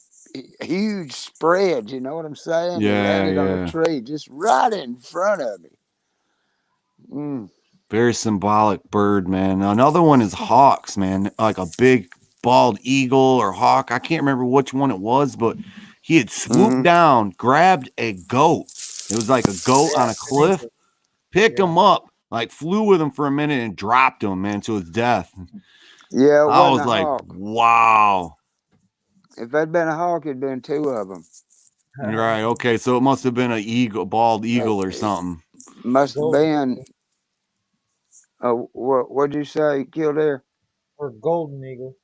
huge spread. You know what I'm saying? He Yeah, landed on a yeah. tree just right in front of me. Mm. Very symbolic bird, man. Another one is hawks, man. Like a big bald eagle or hawk. I can't remember which one it was, but he had swooped Hmm. down, grabbed a goat. It was like a goat on yeah, a cliff, picked yeah. him up, like flew with him for a minute and dropped him, man, to his death. Yeah, it I wasn't was a like, hawk. wow. If that'd been a hawk, it'd been two of them. Right. Okay. So it must have been a eagle, bald eagle or It something. must have Golden been. eagle What'd you say, Kildare? or golden eagle.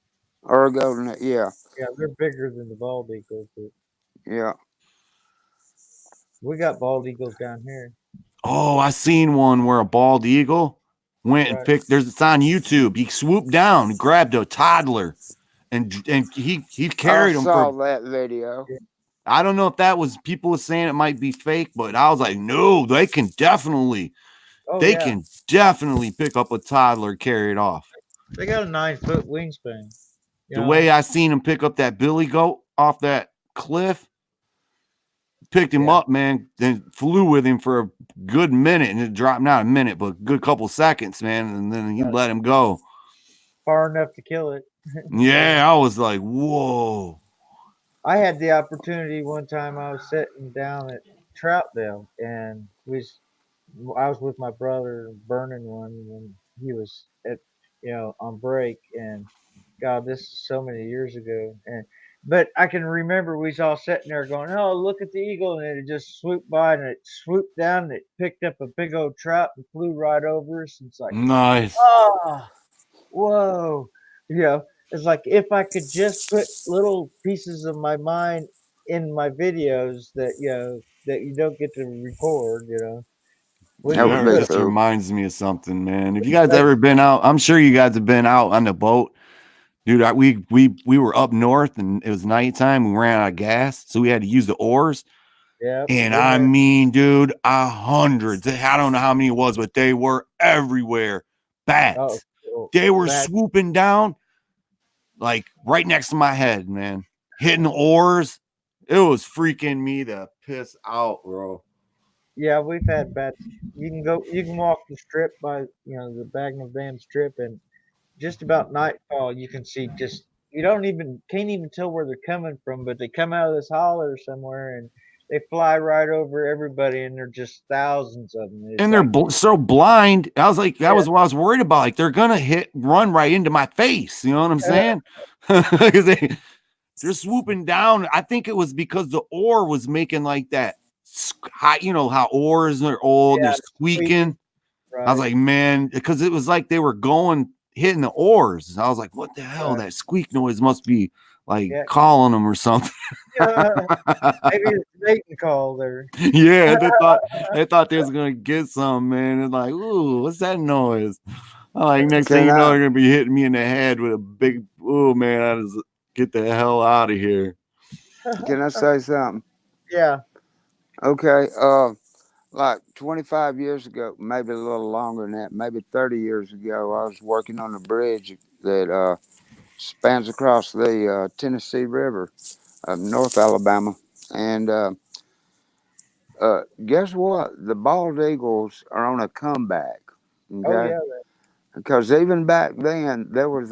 Or a golden? Yeah, Yeah, they're bigger than the bald eagle, but yeah. we got bald eagles down here. Oh, I seen one where a bald eagle went and Right. it's on YouTube. He swooped down, grabbed a toddler, and he I carried him saw for. that video. I don't know if that was people were saying it might be fake, but I was like, no, they can definitely Oh yeah, pick up a toddler, carry it off. they got a 9 foot wingspan. You The know, way I seen him pick up that billy goat off that cliff, picked him Yeah. up, man, then flew with him for a good minute, and it dropped, not a minute, but a good couple seconds, man, and then he Right. let him go. far enough to kill it. Yeah, I was like, whoa. I had the opportunity one time. I was sitting down at Troutdale, and I was with my brother burning one when he was on break. And God, this is so many years ago. But I can remember we was all sitting there going, "Oh, look at the eagle!" And it just swooped by, and it swooped down, and it picked up a big old trout and flew right over us. And it's like, Nice. oh, whoa, it's like if I could just put little pieces of my mind in my videos that that you don't get to record, we That could would Yeah, it be put just cool. reminds me of something, man. If you guys like ever been out, I'm sure you guys have been out on the boat. Dude, we were up north and it was nighttime. We ran out of gas, so we had to use the oars. yeah, And been I there. mean, dude, hundreds. I don't know how many it was, but they were everywhere. Oh, Bats. cool. They were Bad. swooping down like right next to my head, man. Hitting the oars. It was freaking me the piss out, bro. Yeah, we've had bad. You can walk the strip by, the Bagnell Dam strip, and just about nightfall, you can see just you don't even can't even tell where they're coming from, but they come out of this holler somewhere and they fly right over everybody, and they're just thousands of them. It's And they're like, so blind. I was like, that yeah, was what I was worried about. Like, they're gonna run right into my face. You know what I'm saying? Because they're swooping down. I think it was because the oar was making like that high, you know how oars are old, they're yeah, squeaking, squeaking. I was right? like, man, because it was like they were hitting the oars. I was like, what the hell? Right. That squeak noise must be like Yeah, calling them or something. yeah. Maybe it's a mating call there. Yeah, they thought they was gonna get some, man. And like, ooh, what's that noise? I'm like, next thing Can you know, I they're gonna be hitting me in the head with a big, oh man, I just get the hell out of here. can I say something? Yeah. Okay. Like 25 years ago, maybe a little longer than that, maybe 30 years ago, I was working on a bridge that spans across the Tennessee River of North Alabama. And guess what? The bald eagles are on a comeback. Oh Okay. yeah. Because even back then, there was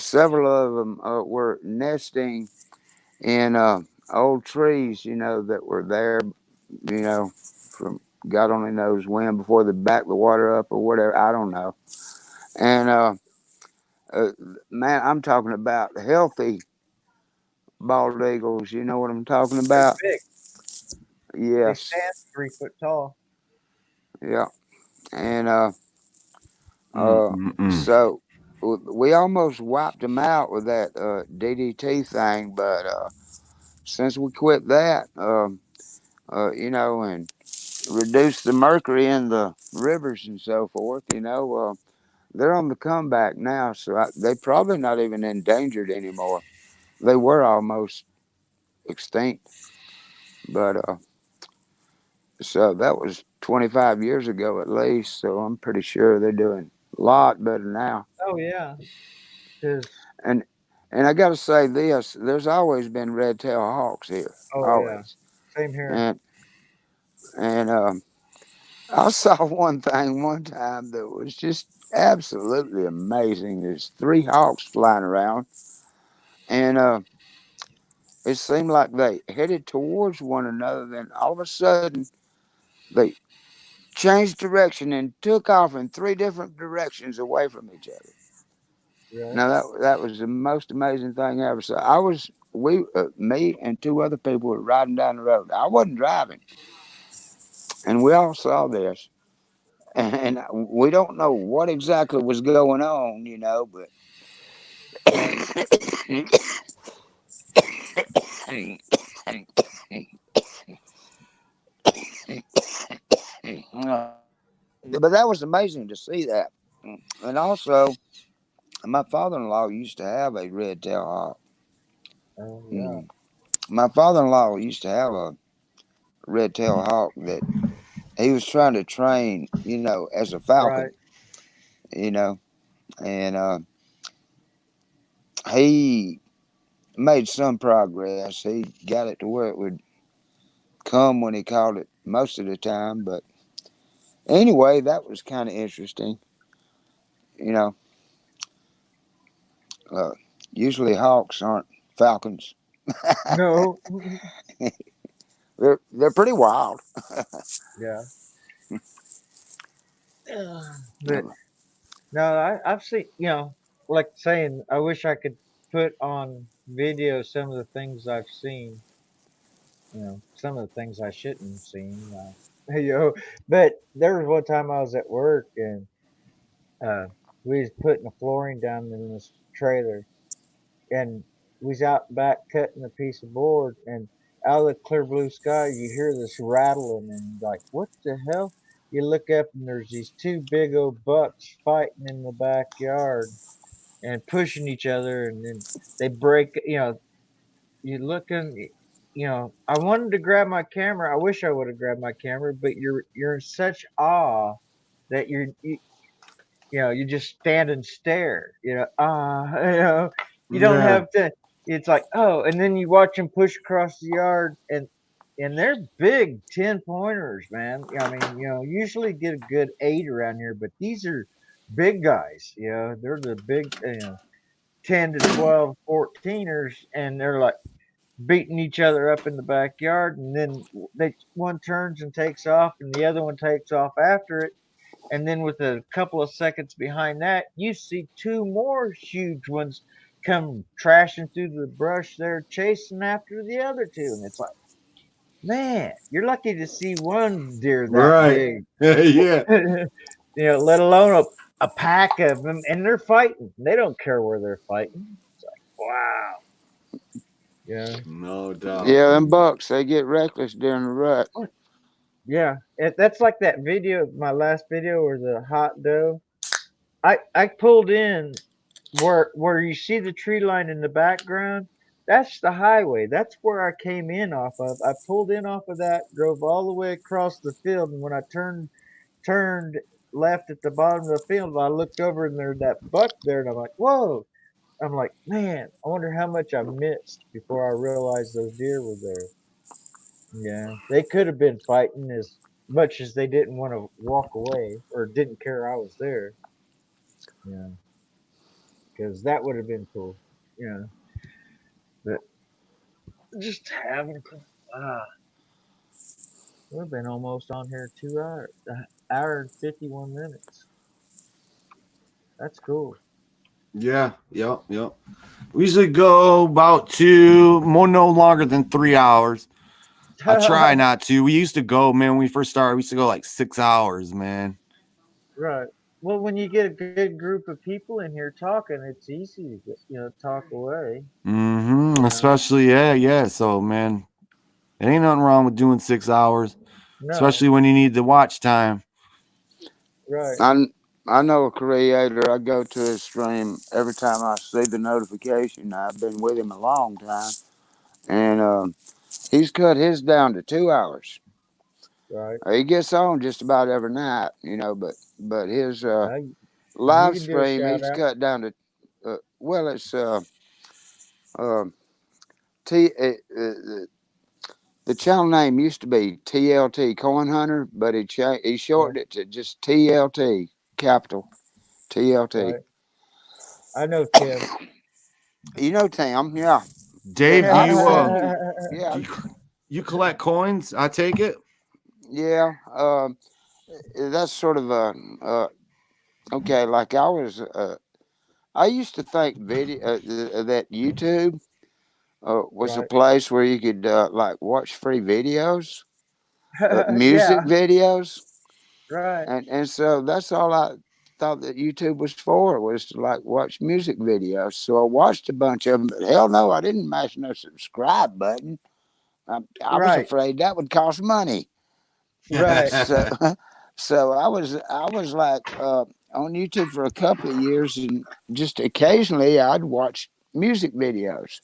several of them were nesting in old trees, that were there, from God only knows when, before they backed the water up or whatever. I don't know. And uh, man, I'm talking about healthy bald eagles. You know what I'm talking They're about? big. They Yes. stand 3 foot tall. Yeah. And uh, Mm-mm-mm. so we almost wiped them out with that DDT thing, but since we quit that, and reduced the mercury in the rivers and so forth, they're on the comeback now. So they're probably not even endangered anymore. They were almost extinct, but so that was 25 years ago at least. So I'm pretty sure they're doing a lot better now. Oh yeah. Cause And and I got to say this: there's always been red-tailed hawks here, oh yeah. always. Same here. And and I saw one thing one time that was just absolutely amazing. There's three hawks flying around, and it seemed like they headed towards one another. Then all of a sudden, they changed direction and took off in three different directions away from each other. Right. Now that was the most amazing thing ever. So me and two other people were riding down the road. I wasn't driving, and we all saw this. And we don't know what exactly was going on, but Right. but that was amazing to see that. And also, my father-in-law used to have a red-tailed hawk. Oh yeah. Mm. My father-in-law used to have a red-tailed hawk that he was trying to train, as a Right. falcon, you know, and he made some progress. He got it to where it would come when he called it most of the time. But anyway, that was kind of interesting. You know, uh, usually hawks aren't falcons. No. They're pretty wild. Yeah. But no, I've seen, like saying, I wish I could put on video some of the things I've seen. Some of the things I shouldn't have seen. But there was one time I was at work and uh, we was putting the flooring down in this trailer, and we was out back cutting a piece of board, and out of the clear blue sky you hear this rattling, and you're like, what the hell? You look up and there's these two big old bucks fighting in the backyard and pushing each other, and then they break. You looking. I wanted to grab my camera. I wish I would have grabbed my camera, but you're in such awe that you just stand and stare. You don't Yeah. have to. It's like, oh, and then you watch them push across the yard, and they're big 10-pointers, man. I mean, usually get a good 8 around here, but these are big guys. They're the big, 10 to 12, 14ers, and they're like beating each other up in the backyard, and then one turns and takes off, and the other one takes off after it, and then with a couple of seconds behind that, you see two more huge ones come trashing through the brush there, chasing after the other two, and it's like, man, you're lucky to see one deer that Right. big. Yeah. Let alone a pack of them, and they're fighting. They don't care where they're fighting. It's like, wow. Yeah. No doubt. Yeah, them bucks, they get reckless during the rut. Yeah. That's like that video, my last video, where the hot doe. I pulled in where you see the tree line in the background. That's the highway. That's where I came in off of. I pulled in off of that, drove all the way across the field, and when I turned left at the bottom of the field, I looked over and there's that buck there, and I'm like, whoa. I'm like, man, I wonder how much I missed before I realized those deer were there. Yeah, they could have been fighting as much as they didn't want to walk away or didn't care I was there. Yeah, because that would have been cool. Yeah, but just having to. Ah, we've been almost on here 2 hours, hour and 51 minutes. That's cool. Yeah. Yep. Yep. We usually go about no longer than 3 hours. I try not to. We used to go, man, when we first started, we used to go like 6 hours, man. Right. Well, when you get a good group of people in here talking, it's easy to talk away. Mm-hmm. Especially, yeah. So, man, there ain't nothing wrong with doing 6 hours, No. especially when you need the watch time. Right. I know a creator. I go to his stream every time I see the notification. I've been with him a long time, and he's cut his down to 2 hours. Right. He gets on just about every night, but his You live can do a stream shout he's out. cut down to well, it's T. The channel name used to be TLT Coin Hunter, but he Yeah. shortened it to just TLT, capital TLT. Right. I know Tim. You know Tim, yeah. Dave, But I've seen him. Yeah, do you collect coins? I take it. yeah. That's sort of a okay. Like I used to think that YouTube was a Right. place where you could like watch free videos, music Yeah. videos, Right. and so that's all I thought that YouTube was for, was to like watch music videos. So I watched a bunch of them, but hell no, I didn't mash no subscribe button. I was Right. afraid that would cost money. Right. So so I was like on YouTube for a couple of years, and just occasionally I'd watch music videos.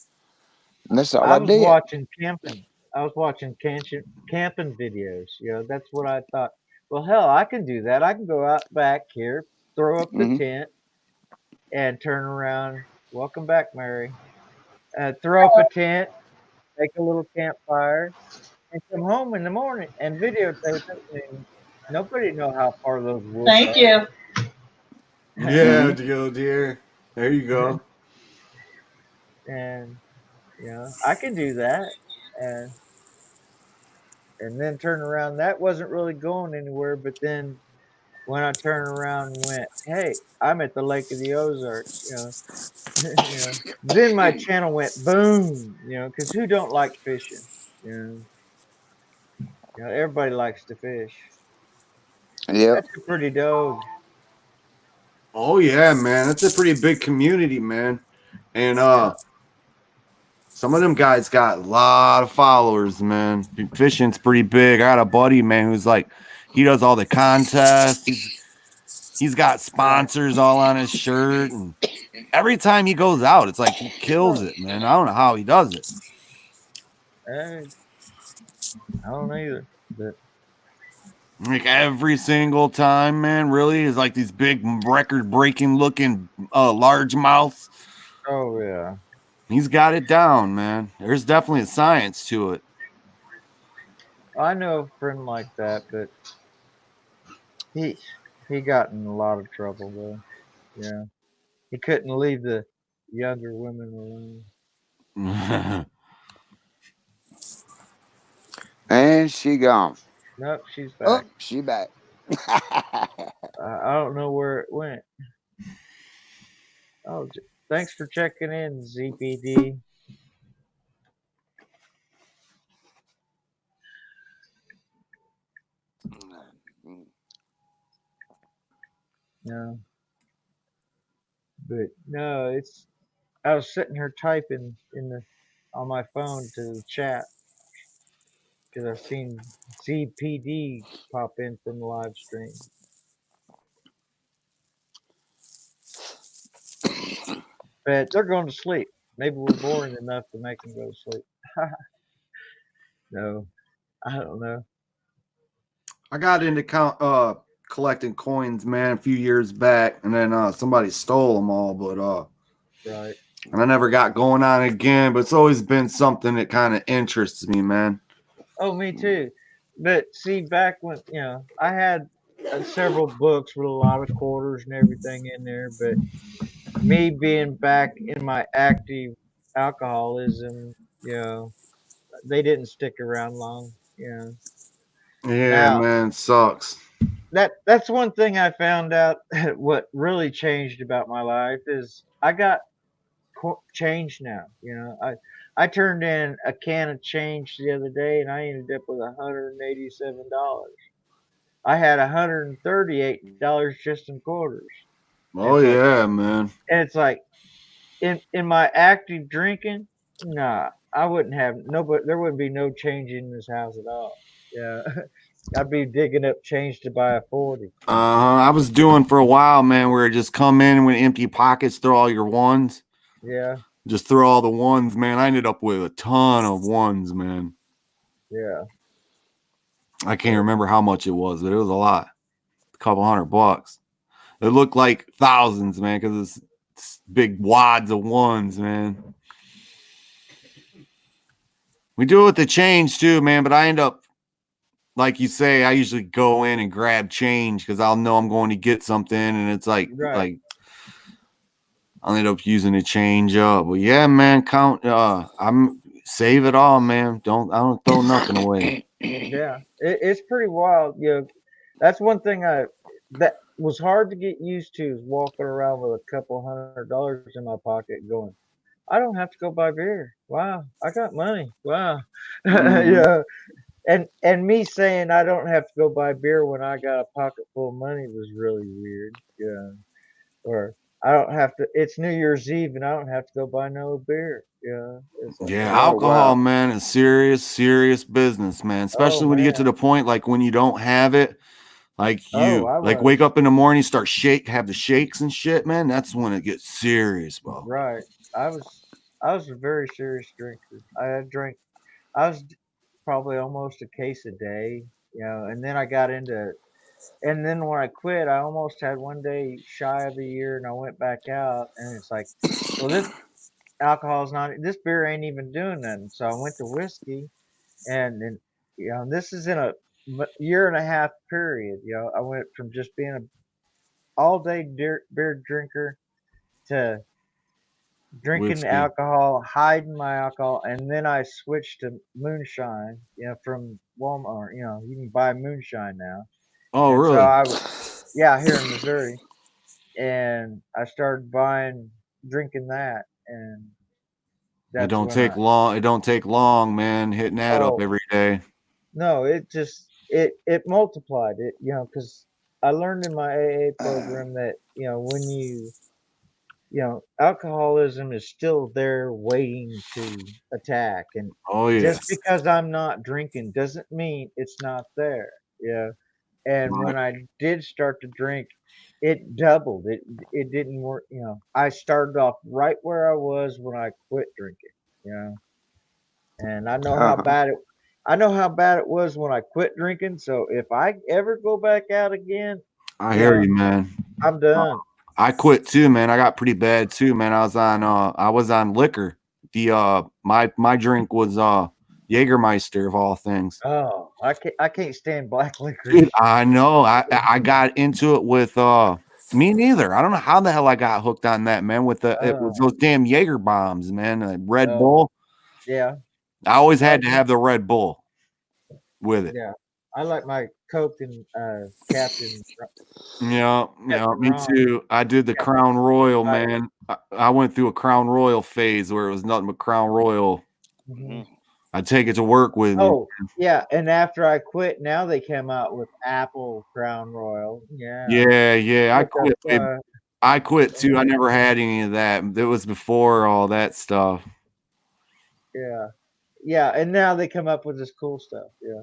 And that's all I I was did. watching camping. I was watching camping videos. That's what I thought. Well, hell, I can do that. I can go out back here, throw up the Hmm. tent, and turn around. Welcome back, Mary. Throw up a tent, make a little campfire, and come home in the morning and videotape it. And nobody know how far those woods Thank are. you. Yeah, Hmm. dear. There you go. And I can do that, and then turn around. That wasn't really going anywhere, but then when I turned around and went, "Hey, I'm at the Lake of the Ozarks," then my channel went boom, because who don't like fishing? You everybody likes to fish. Yep. That's a pretty dog. Oh yeah, man. That's a pretty big community, man. And Yeah. some of them guys got a lot of followers, man. Fishing's pretty big. I got a buddy, man, who's like, he does all the contests. He's got sponsors all on his shirt, and every time he goes out, it's like he kills it, man. I don't know how he does it. I don't either, but Like every single time, man, really is like these big record breaking looking large mouths. Oh yeah. He's got it down, man. There's definitely a science to it. I know a friend like that, but he he got in a lot of trouble though. Yeah. He couldn't leave the younger women alone. And she gone. Nope, she's Oh, back. she back. I don't know where it went. Oh, thanks for checking in, ZPD. No, but no, it's. I was sitting here typing in the on my phone to the chat because I seen ZPD pop in from the live stream. But they're going to sleep. Maybe we're boring enough to make them go to sleep. No, I don't know. I got into collecting coins, man, a few years back, and then somebody stole them all, but Right. and I never got going on again. But it's always been something that kind of interests me, man. Oh, me too. But see, back when I had several books with a lot of quarters and everything in there, but me being back in my active alcoholism, they didn't stick around long. Yeah, Now man, sucks. that's one thing I found out. What really changed about my life is I got change now. I turned in a can of change the other day, and I ended up with $187. I had $138 just in quarters. Oh It's like, yeah, man. and it's like in my active drinking, nah, I wouldn't have nobody. There wouldn't be no change in this house at all. Yeah, I'd be digging up change to buy a 40. I was doing for a while, man, where it just come in with empty pockets, throw all your ones, Yeah, just throw all the ones, man. I ended up with a ton of ones, man. yeah. I can't remember how much it was, but it was a lot, a couple $100. It looked like thousands, man, because it's big wads of ones, man. We do it with the change too, man, but I end up, like you say, I usually go in and grab change because I'll know I'm going to get something, and it's like Right. I'll end up using the change up. But yeah, man, I'm save it all, man. I don't throw nothing away. Yeah, it's pretty wild. That's one thing that was hard to get used to is walking around with a couple $100 in my pocket, going, I don't have to go buy beer. Wow, I got money. Wow, Mhm. yeah. And me saying I don't have to go buy beer when I got a pocket full of money was really weird. Yeah, or I don't have to. It's New Year's Eve and I don't have to go buy no beer. Yeah, it's like, Yeah, Oh alcohol, wow. man, is serious business, man. oh Especially when you get to man, the point like when you don't have it, like oh you I like was wake up in the morning, start have the shakes and shit, man. That's when it gets serious, bro. right. I was I was a very serious drinker. I drank. I was probably almost a case a day. And then I got into. And then when I quit, I almost had one day shy of a year, and I went back out, and it's like, well, this alcohol's not. This beer ain't even doing nothing. So I went to whiskey, and this is in a year and a half period. I went from just being a all day beer drinker to drinking Whiskey. alcohol, hiding my alcohol, and then I switched to moonshine. From Walmart. You can buy moonshine now, Oh, and so really? yeah, here in Missouri, and I started drinking that, and It that's don't when take I. long. It don't take long, man. Hitting that up Oh every day. no, it just it multiplied it, because I learned in my AA program that when alcoholism is still there waiting to attack. And Oh yeah. just because I'm not drinking doesn't mean it's not there. And Right. when I did start to drink, it doubled. It didn't work. I started off right where I was when I quit drinking. And I know how Uh-huh. bad I know how bad it was when I quit drinking. So if I ever go back out again, I hear yeah, you, man. I'm done. I quit too, man. I got pretty bad too, man. I was on liquor. My drink was Jägermeister of all things. Oh, I can't stand black licorice. Dude, I know. I got into it with me neither. I don't know how the hell I got hooked on that, man. It was those damn Jaeger bombs, man. Red Bull. Yeah, I always had to have the Red Bull with it. yeah. I like my Coke and Captain. Yeah, me Ron. too. I did the Crown Royal, man. I went through a Crown Royal phase where it was nothing but Crown Royal. Mm-hmm. I take it to work with me. Oh, yeah. And after I quit, now they came out with Apple Crown Royal. Yeah. Yeah. I Look quit. up, I quit too. I never had any of that. It was before all that stuff. yeah. Yeah. And now they come up with this cool stuff. Yeah.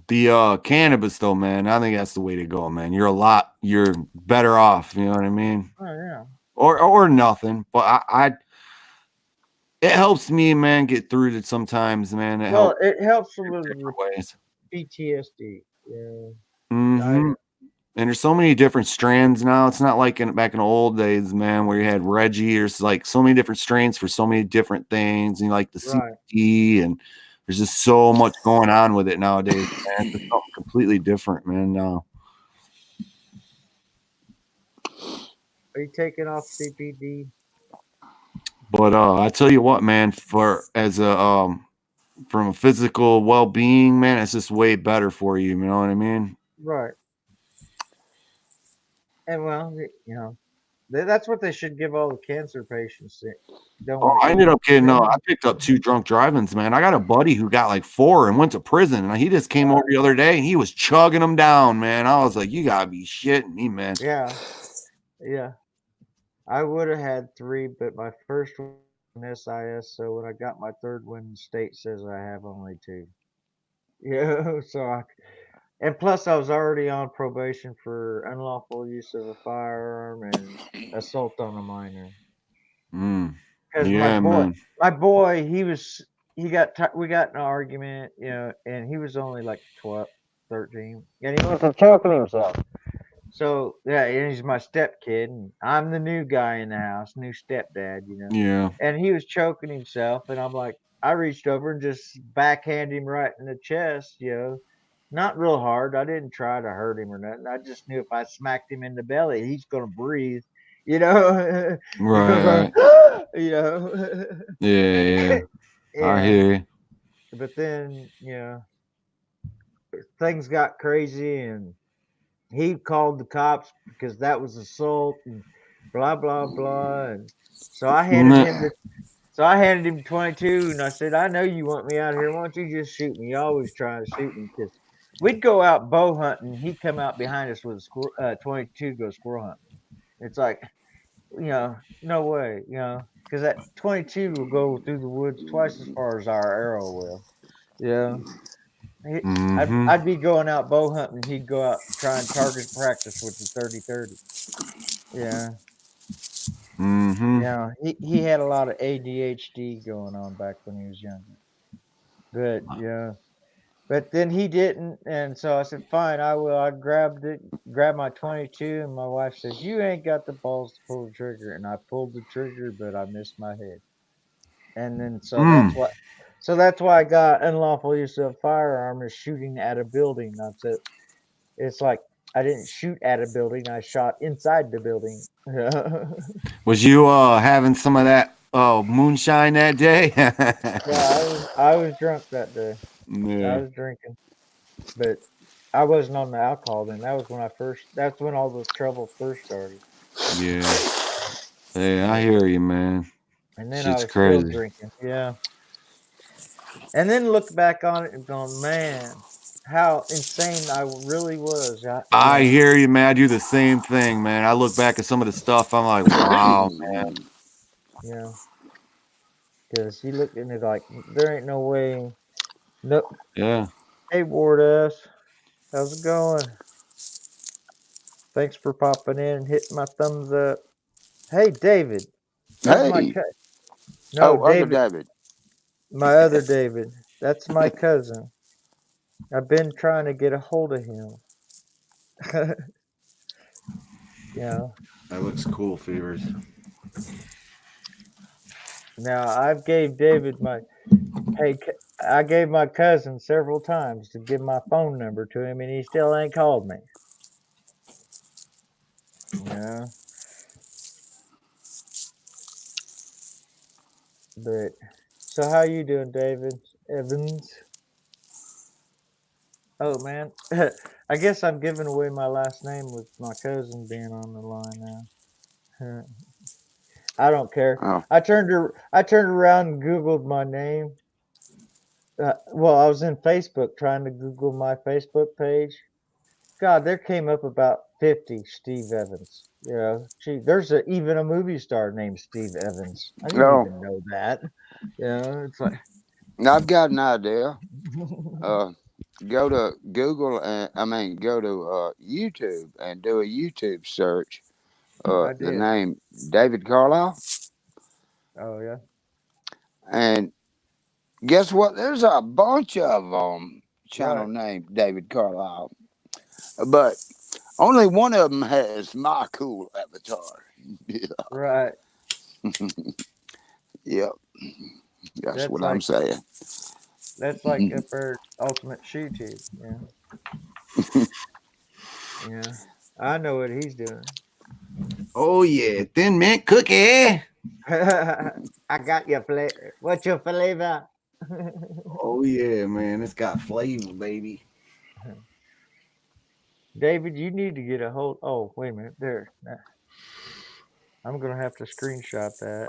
The cannabis though, man, I think that's the way to go, man. You're better off, you know what I mean? Oh, yeah. Or nothing. But it helps me, man, get through it sometimes, man. It helps in with different ways. PTSD. Yeah. Mm-hmm. And there's so many different strands now. It's not like back in the old days, man, where you had Reggie. There's like so many different strains for so many different things. And like the CBD, and there's just so much going on with it nowadays, man. It's something completely different, man. Now. Are you taking off CBD? But I tell you what, man, from a physical well-being, man, it's just way better for you. You know what I mean? Right. And well, you know, that's what they should give all the cancer patients. I ended up getting I picked up 2 drunk drivings, man. I got a buddy who got like 4 and went to prison, and he just came over the other day and he was chugging them down, man. I was like, you gotta be shitting me, man. Yeah. I would have had 3, but my first one was SIS, so when I got my third one, the state says I have only 2. Yeah, and plus I was already on probation for unlawful use of a firearm and assault on a minor. Because my boy, we got in an argument, you know, and he was only like 12, 13, and he wasn't choking himself. So yeah, and he's my step kid, and I'm the new guy in the house, new stepdad, you know. Yeah. And he was choking himself, and I'm like, I reached over and just backhand him right in the chest, you know. Not real hard. I didn't try to hurt him or nothing. I just knew if I smacked him in the belly, he's gonna breathe, you know. Right. You know. Yeah. I hear you. But then, you know, things got crazy, and he called the cops because that was assault and blah blah blah. And so I handed him 22, and I said, I know you want me out here. Why don't you just shoot me? You always trying to shoot me, because we'd go out bow hunting. He'd come out behind us with a 22 to go squirrel hunting. It's like, you know, no way, you know, because that 22 will go through the woods twice as far as our arrow will. Yeah. I'd be going out bow hunting. He'd go out trying target practice with the 30-30. Yeah. Yeah. He had a lot of ADHD going on back when he was younger. But yeah. But then he didn't, and so I said, "Fine, I will." I grabbed my 22, and my wife says, "You ain't got the balls to pull the trigger." And I pulled the trigger, but I missed my head. And then that's why I got unlawful use of a firearm is shooting at a building. That's it. It's like I didn't shoot at a building; I shot inside the building. Was you having some of that moonshine that day? Yeah, I was drunk that day. Yeah. I was drinking, but I wasn't on the alcohol then. That's when all the trouble first started. Yeah. Hey, I hear you, man. And then Shit's I was crazy. still drinking. Yeah. And then look back on it and going, man, how insane I really was. I hear you, man. I do the same thing, man. I look back at some of the stuff. I'm like, wow, man. Yeah. Because you look at it like, there ain't no way. Nope. Yeah. Hey, Ward S. How's it going? Thanks for popping in and hitting my thumbs up. Hey, David. That's my cousin. No, David. My other David. That's my cousin. I've been trying to get a hold of him. Yeah. That looks cool, Fevers. Now I've gave David my I gave my cousin several times to give my phone number to him, and he still ain't called me. Yeah, but so how you doing, David Evans? Oh man, I guess I'm giving away my last name with my cousin being on the line now. I don't care. Oh, I turned around and Googled my name. Well, I was in Facebook trying to Google my Facebook page. God, there came up about 50 Steve Evans. You know, gee, there's even a movie star named Steve Evans. I didn't no, even know that. You know, it's like, I've got an idea. Uh, go to Google and go to YouTube and do a YouTube search. I The did. name David Carlisle, Oh yeah, and guess what? There's a bunch of channel right, named David Carlisle, but only one of them has my cool avatar. right. Yep, that's That's what I'm like saying. that's like up there, Ultimate Shoe Tube. Yeah, yeah. I know what he's doing. Oh yeah, Thin Mint Cookie. I got your flavor. What's your flavor? Oh yeah, man, it's got flavor, baby. David, you need to get a hold. Oh, wait a minute. There. I'm gonna have to screenshot that.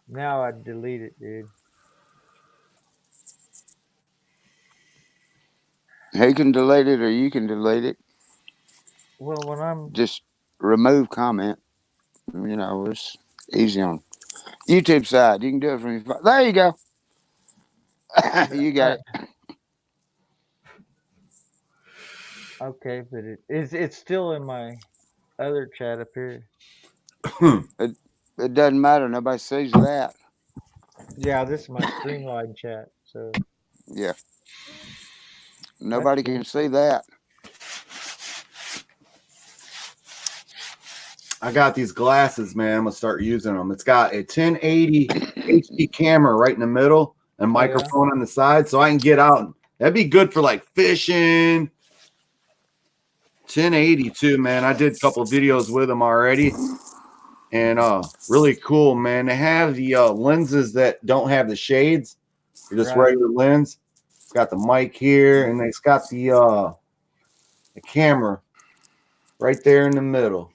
Now I delete it, dude. He can delete it, or you can delete it. Well, when I'm Just remove comment. It's easy on YouTube side. You can do it from your phone. There you go. You got I, it. okay, but it's still in my other chat up here. It, it doesn't matter. Nobody sees that. Yeah, this is my Streamline chat. So Yeah. that's Nobody can cool. see that. I got these glasses, man. I'm gonna start using them. It's got a 1080 HD camera right in the middle and Oh yeah. microphone on the side, so I can get out. That'd be good for like fishing. 1080 too, man. I did a couple of videos with them already, and really cool, man. They have the lenses that don't have the shades, they're just Right. regular lens. It's got the mic here, and it's got the camera right there in the middle.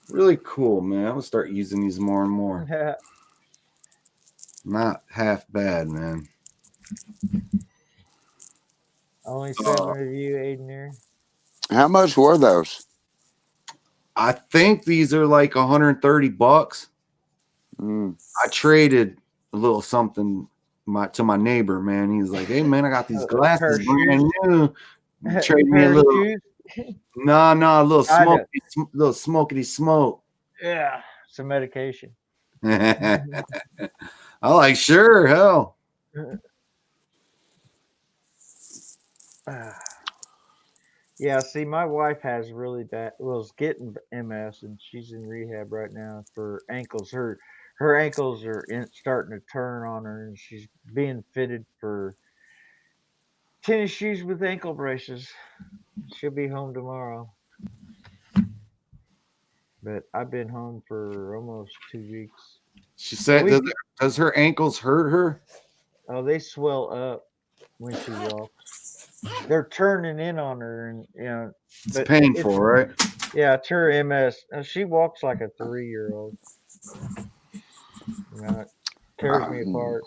Really cool, man. I'm gonna start using these more and more. Not half bad, man. Only Uh, 7 of you, Aiden here. How much were those? I think these are like $130. Mm. I traded a little something to my neighbor, man. He's like, "Hey, man, I got these A pair glasses of brand shoes. new. Trade me a Pair of little, shoes. a little I know. smokety smoke." Yeah. Some medication. I like, sure, hell. Yeah, see, my wife has really bad. Well, is getting MS, and she's in rehab right now for ankles. Her ankles are starting to turn on her, and she's being fitted for tennis shoes with ankle braces. She'll be home tomorrow, but I've been home for almost 2 weeks. She Well, said, does her ankles hurt her? they swell up when she walks. They're turning in on her, and It's but painful, it's right? yeah, it's her MS. She walks like a 3-year-old. It tears me Um, apart.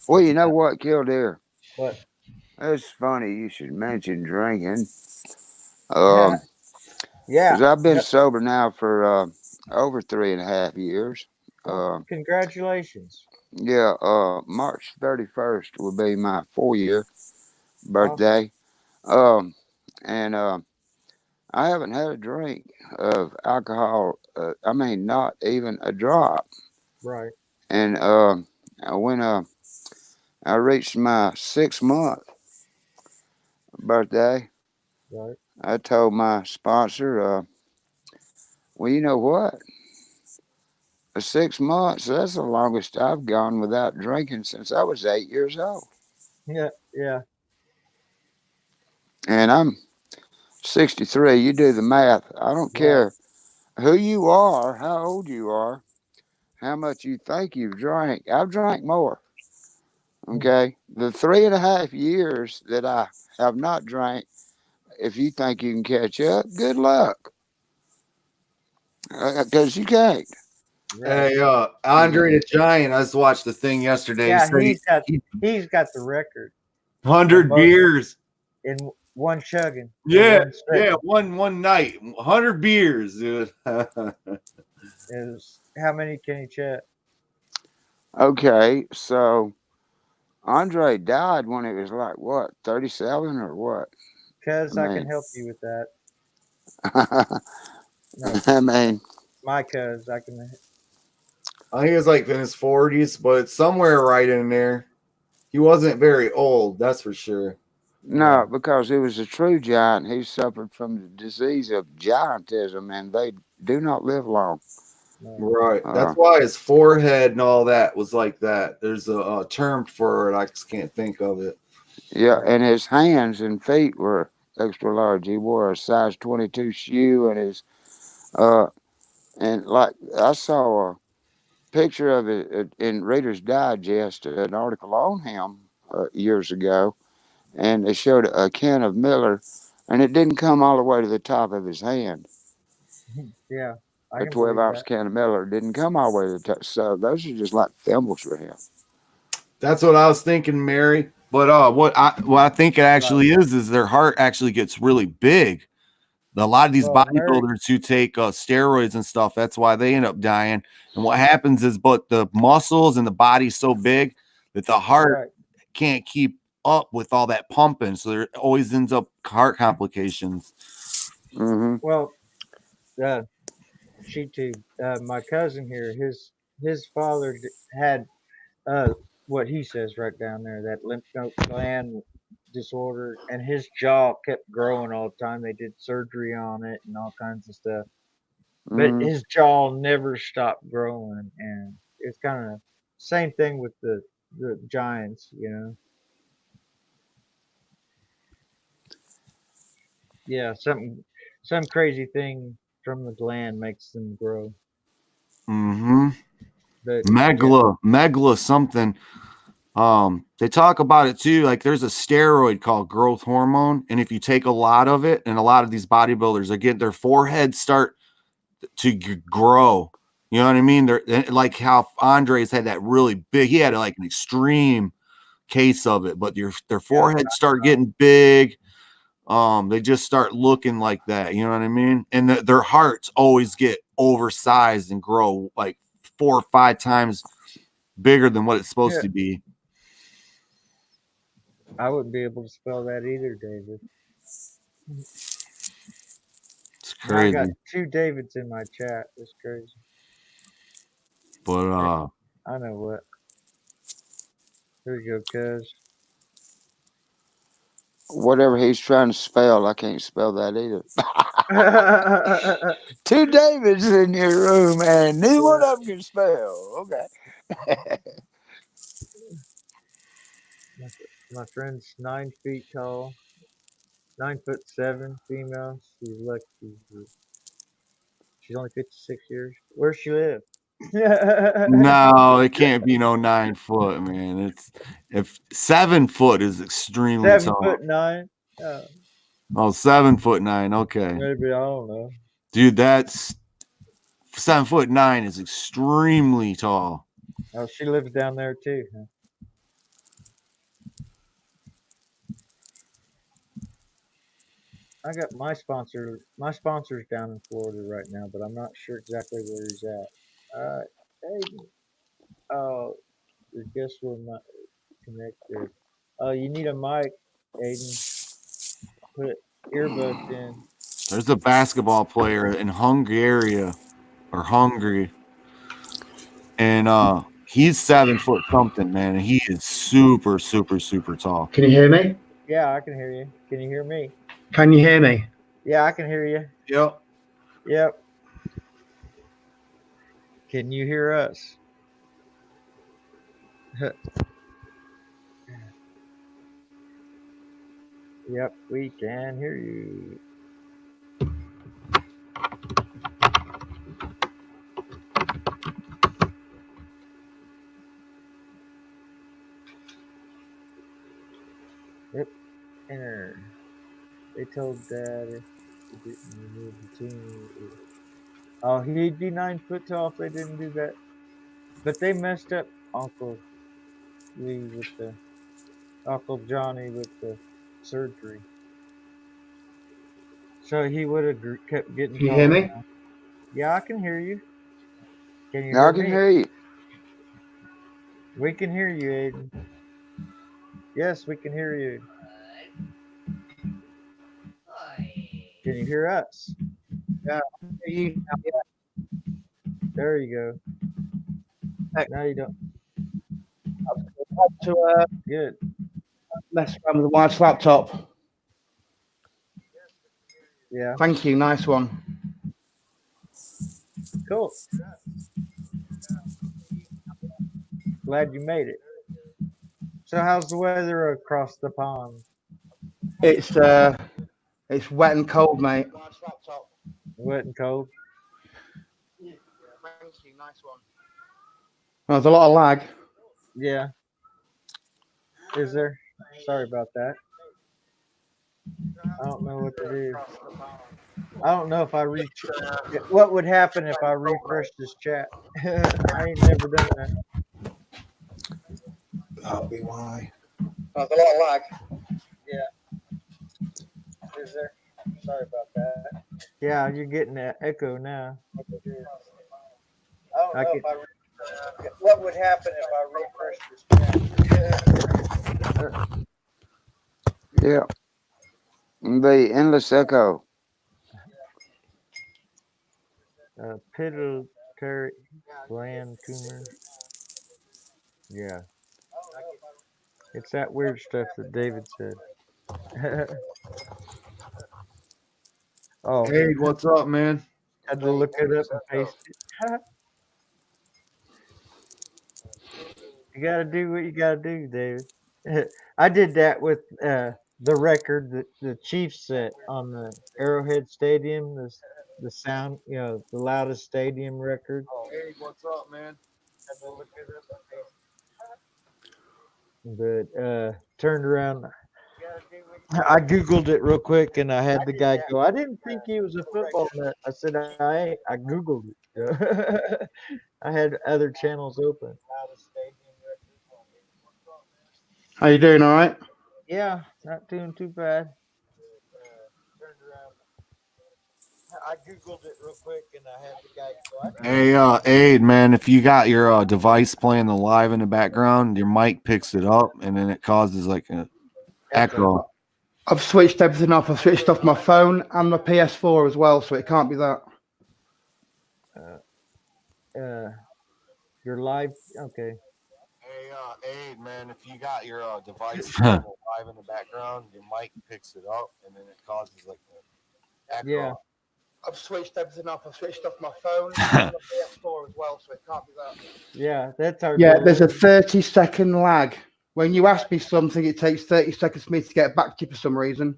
well, you know what, Killdeer? But It's funny you should mention drinking. Um, yeah, because I've been no, sober now for over 3.5 years. well, Uh, congratulations. yeah. March 31st will be my 4-year Awesome. birthday. Um, and I haven't had a drink of alcohol. I mean, not even a drop. Right. And when I reached my 6 month birthday, Right. I told my sponsor, well, you know what? 6 months, that's the longest I've gone without drinking since I was 8 years old. Yeah. Yeah. And I'm 63. You do the math. I don't Right. care who you are, how old you are, how much you think you've drank. I've drank more. Hmm. Okay. The 3.5 years that I have not drank, if you think you can catch up, good luck. Because you can't. Right. Hey, Andre the Giant. I just watched the thing yesterday. He Yeah. said he He's got the record of 100 most beers. in one chugging in Yeah, one yeah, sitting. one night, 100 beers, dude. Is how many can you check? Okay. So Andre died when it was like, what, 37 or what? I Cuz I can mean, help you with that. I No, mean, my cuz I can. I think he was like in his 40s, but somewhere right in there. He wasn't very old, that's for sure. Yeah. no, because he was a true giant. He suffered from the disease of giantism, and they do not live long. No. Right. That's Uh, why his forehead and all that was like that. There's a term for it. I just can't think of it. yeah, Right. and his hands and feet were extra large. He wore a size 22 shoe, and his uh, and like I saw a picture of it in Reader's Digest, an article on him years ago, and they showed a can of Miller, and it didn't come all the way to the top of his hand. Yeah. I A can 12 believe ounce that. can of Miller didn't come all the way to the top. So those are just like thimbles for him. That's what I was thinking, Mary. But what I think it Right. actually is their heart actually gets really big. A lot of these Well, Mary. bodybuilders who take steroids and stuff, that's why they end up dying. And what happens is, but the muscles and the body's so big that the heart Right. can't keep up with all that pumping. So there always ends up heart complications. Hmm. Well, uh, she too. My cousin here, his father had uh what he says right down there, that lymph node gland disorder, and his jaw kept growing all the time. They did surgery on it and all kinds of stuff, but Hmm. his jaw never stopped growing. And it's kind of same thing with the giants, you know. Yeah, some crazy thing from the gland makes them grow. Mm-hmm. But yeah. Megla something. They talk about it too. Like there's a steroid called growth hormone, and if you take a lot of it, and a lot of these bodybuilders are getting their foreheads start to grow. You know what I mean? They're like how Andres had that really big. He had like an extreme case of it, but their Yeah. foreheads start getting big. They just start looking like that. You know what I mean? And their hearts always get oversized and grow like 4 or 5 times bigger than what it's supposed Yeah. to be. I wouldn't be able to spell that either, David. It's And I got crazy. two Davids in my chat. It's crazy. But I know what. Here you go, cuz. Whatever he's trying to spell, I can't spell that either. Two Davids in your room, and neither one Yeah, of them can spell. Okay. my, my friend's 9 feet tall, 9'7", female. She's lucky. She's only 56 years. Where's she live? no, it can't be no 9 foot, man. It's if 7 foot is extremely Seven tall. foot nine. Uh, Oh, 7'9". Okay. maybe I don't know. Dude, that's 7'9" is extremely tall. Oh, she lives down there too. Huh? I got my sponsor. My sponsor's down in Florida right now, but I'm not sure exactly where he's at. Hey, oh, guess we're not connected. Oh, you need a mic, Aiden. Put earbuds in. There's a basketball player in Hungary or Hungary, and he's 7 foot something, man. And he is super, super, super tall. Can you hear me? Yeah, I can hear you. Can you hear me? Can you hear me? Yeah, I can hear you. Yep. Yep. Can you hear us? Yep, we can hear you. Yep, enter. They told Dad if he didn't remove the team. Oh, he'd be 9 foot tall if they didn't do that. But they messed up Uncle Lee with the Uncle Johnny with the surgery. So he would have kept getting Can you hear taller me? now. Yeah, I can hear you. Can you Now I hear can me? hear you. We can hear you, Aiden. Yes, we can hear you. Can you hear us? You There you go. Now you don't. to Good. mess around with the wife's laptop. Yeah. Thank you. Nice one. Cool. Glad you made it. So how's the weather across the pond? It's wet and cold, mate. Wet and cold? Thank you. Nice one. Well, there's a lot of lag. Yeah. Is there? Sorry about that. I don't know what to do. I don't know if I reach. What would happen if I refreshed this chat? I ain't never done that. That'll be why. There's a lot of lag. Is there? Sorry about that. Yeah, you're getting that echo now. I don't know if I. What would happen if I refreshed this chat? Yeah. The endless echo. Pituitary gland tumor. Yeah. It's that weird stuff that David said. Oh, Hey, what's up, man? had to look it up and paste it. You gotta do what you gotta do, David. I did that with the record that the Chiefs set on the Arrowhead Stadium. The sound, the loudest stadium record. Hey, what's up, man? But turned around. I googled it real quick, and I had the guy go, "I didn't think he was a football nut." I said, I googled it. I had other channels open. How you doing? All right. Yeah, not doing too bad. I googled it real quick, and I had the guy go, Hey, Aid, man, if you got your device playing the live in the background, your mic picks it up, and then it causes like an echo. I've switched everything off. I've switched off my phone and my PS4 as well, so it can't be that. You're live. Okay. Hey, Aid, man, if you got your device playing live in the background, your mic picks it up, and then it causes like an echo. Yeah. I've switched everything off. I've switched off my phone and my PS4 as well, so it can't be that. Yeah, that's our. Yeah, goal. there's a 30-second lag. When you ask me something, it takes 30 seconds for me to get back to you for some reason.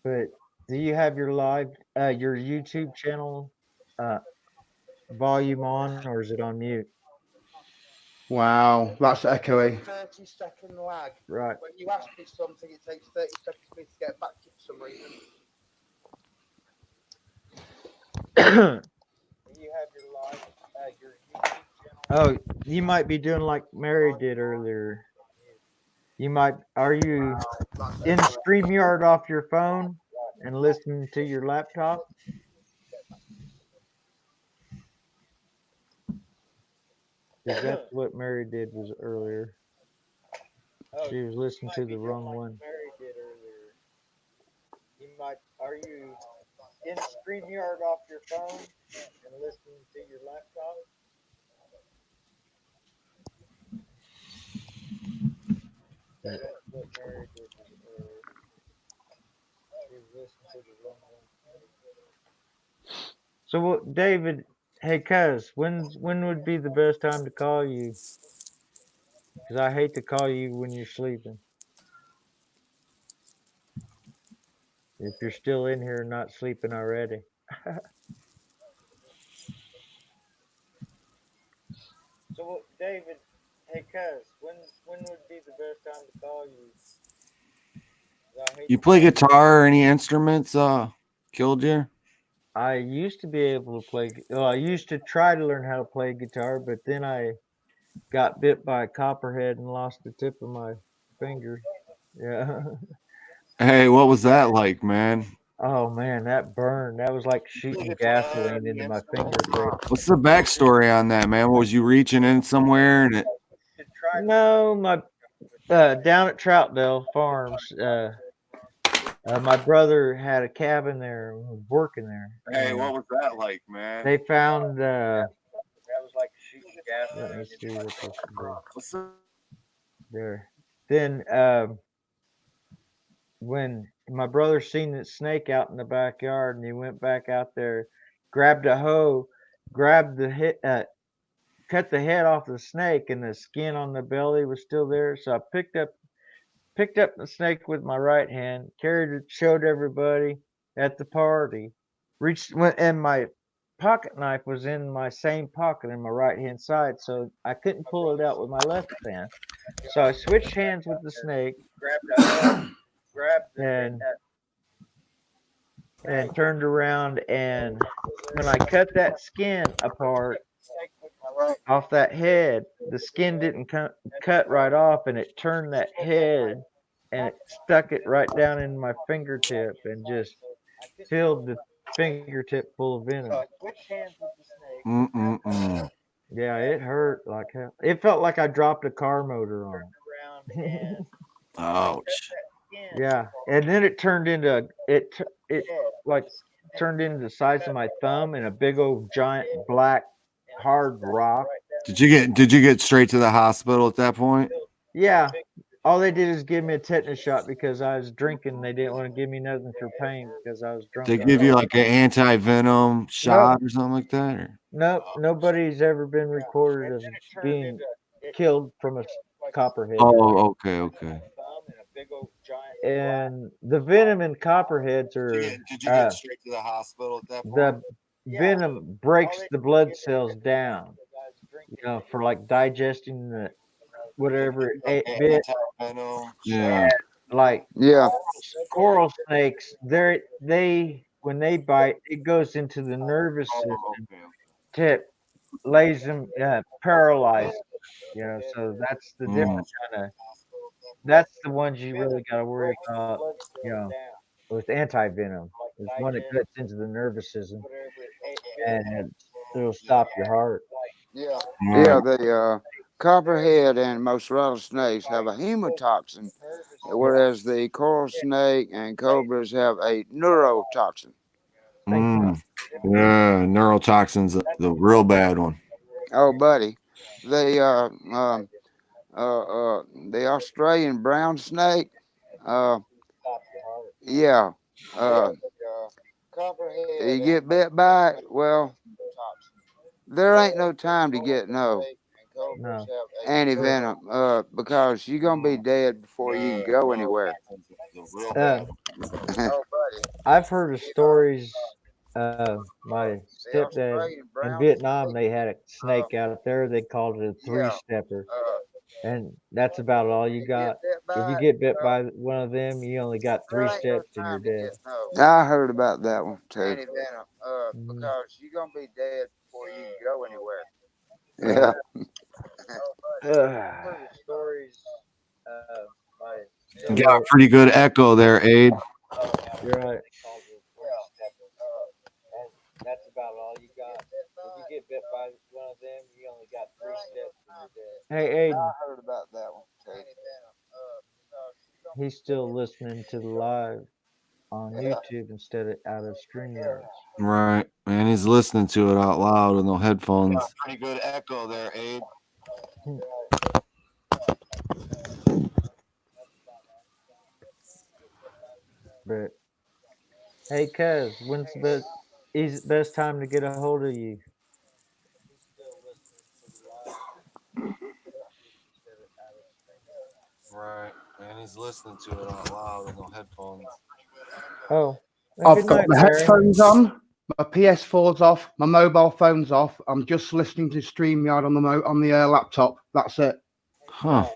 But do you have your live, your YouTube channel, volume on, or is it on mute? Wow, that's echoey. 30-second lag. Right. When you ask me something, it takes 30 seconds for me to get back to you for some reason. Do you have your live, your YouTube channel? Oh, you might be doing like Mary did earlier. You might. Are you in StreamYard off your phone and listening to your laptop? Because that's what Mary did was earlier. She was listening to the wrong one. You might. Are you in StreamYard off your phone and listening to your laptop? That's what Mary did. She was listening to the wrong one. So, David, hey, cuz, when would be the best time to call you? Because I hate to call you when you're sleeping. If you're still in here and not sleeping already. So, David, hey, cuz, when would be the best time to call you? 'Cause I hate You to play call you. guitar or any instruments, Killed you? I used to be able to play. Well, I used to try to learn how to play guitar, but then I got bit by a copperhead and lost the tip of my finger. Yeah. Hey, what was that like, man? Oh man, that burned. That was like shooting gasoline into my fingertip. What's the backstory on that, man? Was you reaching in somewhere and it? No, my down at Troutdale Farms, my brother had a cabin there and was working there. Hey, And what was that like, man? they found that was like shooting gasoline. Let me see what this is. What's the- There. Then when my brother seen the snake out in the backyard and he went back out there, grabbed a hoe, grabbed the hit, cut the head off the snake, and the skin on the belly was still there. So I picked up the snake with my right hand, carried it, showed everybody at the party. Reached went and my pocket knife was in my same pocket in my right hand side, so I couldn't pull it out with my left hand. So I switched hands with the snake, and turned around, and when I cut that skin apart off that head, the skin didn't cut right off, and it turned that head and it stuck it right down in my fingertip and just filled the fingertip full of venom. Mm-mm-mm. Yeah, it hurt like hell. It felt like I dropped a car motor on it. Ouch. Yeah, and then it turned into it like turned into the size of my thumb and a big old giant black hard rock. Did you get straight to the hospital at that point? Yeah, all they did is give me a tetanus shot because I was drinking. They didn't want to give me nothing for pain because I was drunk. They give you like an anti-venom shot or something like that? Or? Nope, nobody's ever been recorded of being killed from a copperhead. Oh, okay. And the venom in copperheads are Did you get straight to the hospital at that point? the venom breaks the blood cells down, for like digesting the whatever it bit. Yeah. Like Yeah. coral snakes, they when they bite, it goes into the nervous system, tip lays them paralyzed. So that's the different kind of. That's the ones you really got to worry about. You know, with anti venom, is one that cuts into the nervous system and it'll stop your heart. Yeah. Right. Yeah. The copperhead and most rattlesnakes have a hemotoxin, whereas the coral snake and cobras have a neurotoxin. Mm. Yeah, neurotoxin's the real bad one. Oh, buddy, the the Australian brown snake. Uh, yeah. Uh, you get bit by it. Well, there ain't no time to get no No. anti venom. Because you're gonna be dead before you can go anywhere. I've heard of stories. My stepdad in Vietnam, they had a snake out there. They called it a three stepper, and that's about all you got. If you get bit by one of them, you only got 3 steps and you're dead. I heard about that one too. Mhm. Because you're gonna be dead before you can go anywhere. Right. Yeah. Stories. You got a pretty good echo there, Aid. You're right. That's about all you got. If you get bit by one of them, you only got 3 steps and you're dead. Hey, Aiden, I heard about that one too. he's still listening to the live. on YouTube instead of out of StreamYard. Right. And he's listening to it out loud with no headphones. Pretty good echo there, Abe. But hey, cuz, when's the best time to get a hold of you? Right. And he's listening to it out loud with no headphones. Oh, I've good got night, my Larry. headphones on, my PS4's off, my mobile phone's off. I'm just listening to StreamYard on the laptop. That's it. Huh.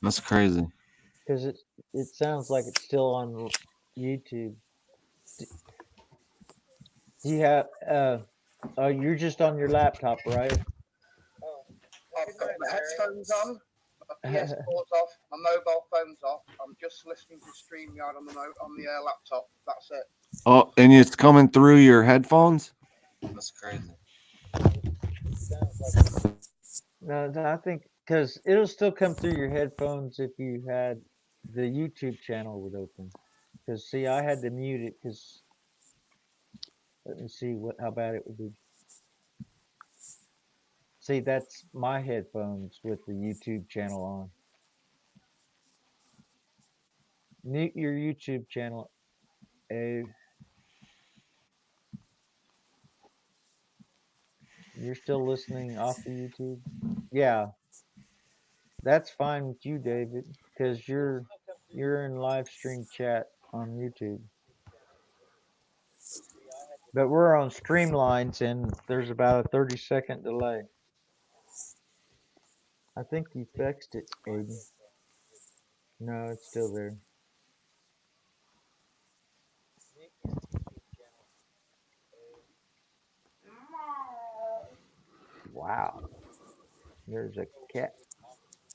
That's crazy. Because it sounds like it's still on YouTube. Do you have oh, you're just on your laptop, right? I've got my headphones on, my PS4's off, my mobile phone's off. I'm just listening to StreamYard on the laptop. That's it. Oh, and it's coming through your headphones? That's crazy. No, I think because it'll still come through your headphones if you had the YouTube channel would open. Because see, I had to mute it because let me see how bad it would be. See, that's my headphones with the YouTube channel on. Mute your YouTube channel. You're still listening off of YouTube? Yeah, that's fine with you, David, because you're in live stream chat on YouTube. But we're on Streamlines and there's about a 30-second delay. I think you fixed it, Aiden. No, it's still there. Wow. There's a cat.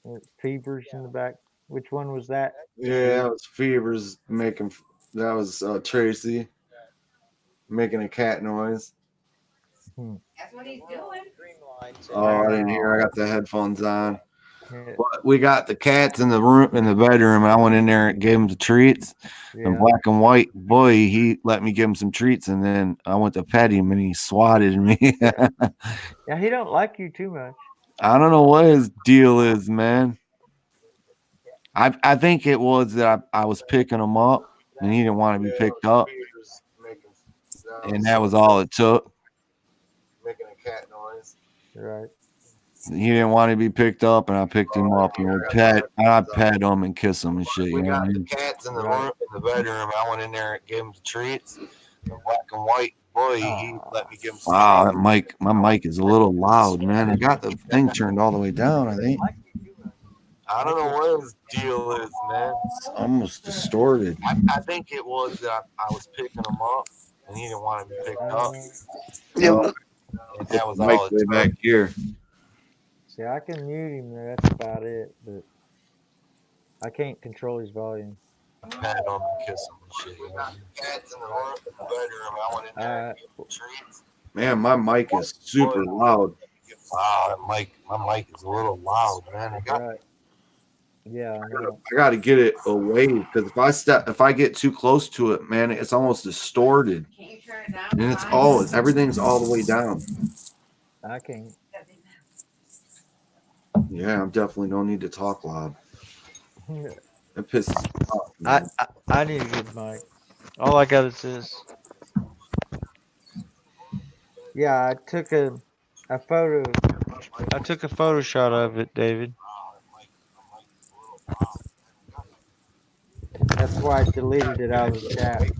There's Fevers in the back. Which one was that? Yeah, that was Fevers making. That was Tracy making a cat noise. That's what he's doing. Oh, I didn't hear. I got the headphones on. Yeah. But we got the cats in the bedroom, and I went in there and gave them the treats. And Yeah. Black and White boy, he let me give him some treats, and then I went to pet him, and he swatted me. Yeah, he don't like you too much. I don't know what his deal is, man. I think it was that I was picking him up, and he didn't want to be picked up, and that was all it took. Making a cat noise. Right. He didn't want to be picked up, and I picked him up, and I pet him and kiss him and shit. You know what I mean? Cats in the bedroom. I went in there and gave him the treats. The Black and White boy, he let me give him some. Wow, that my mic is a little loud, man. I got the thing turned all the way down, I think. I don't know what his deal is, man. It's almost distorted. I think it was that I was picking him up, and he didn't want to be picked up. Yep. And that was all it took. Back here. See, I can mute him. That's about it. But I can't control his volume. Pat him and kiss him and shit. You know? Cats in the bedroom. I went in there and gave him treats. Man, my mic is super loud. Wow, my mic is a little loud, man. Right. Yeah, I got to get it away because if I get too close to it, man, it's almost distorted. Can't you turn it down? And everything's all the way down. I can't. Yeah, I'm definitely no need to talk loud. It pisses me off. I need a good mic. All I got is this. Yeah, I took a photo. I took a photo shot of it, David. That's why I deleted it out of the chat. If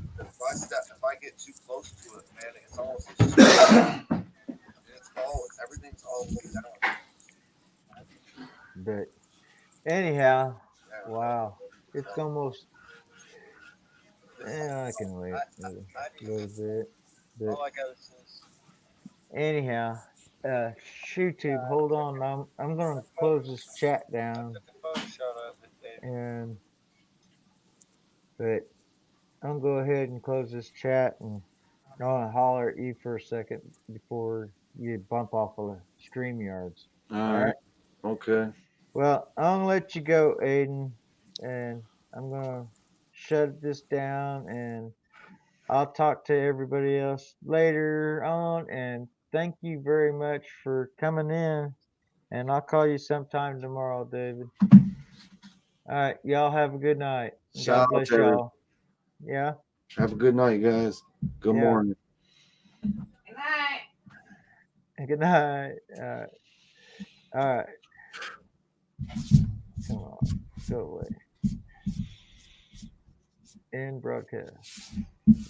I get too close to it, man, it's almost everything's all the way down. But anyhow, wow, it's almost. I can wait a little bit. But anyhow, ShoeTube, hold on. I'm gonna close this chat down. But I'm gonna go ahead and close this chat, and I wanna holler at you for a second before you bump off of the StreamYards. All right. Okay. Well, I'm gonna let you go, Aiden, and I'm gonna shut this down, and I'll talk to everybody else later on. And thank you very much for coming in. And I'll call you sometime tomorrow, David. All right, y'all have a good night. God Shout out bless to everybody. y'all. Yeah, Have a good night, guys. Good Yeah. morning. Good night. good night. All right. Come on, go away. End broadcast.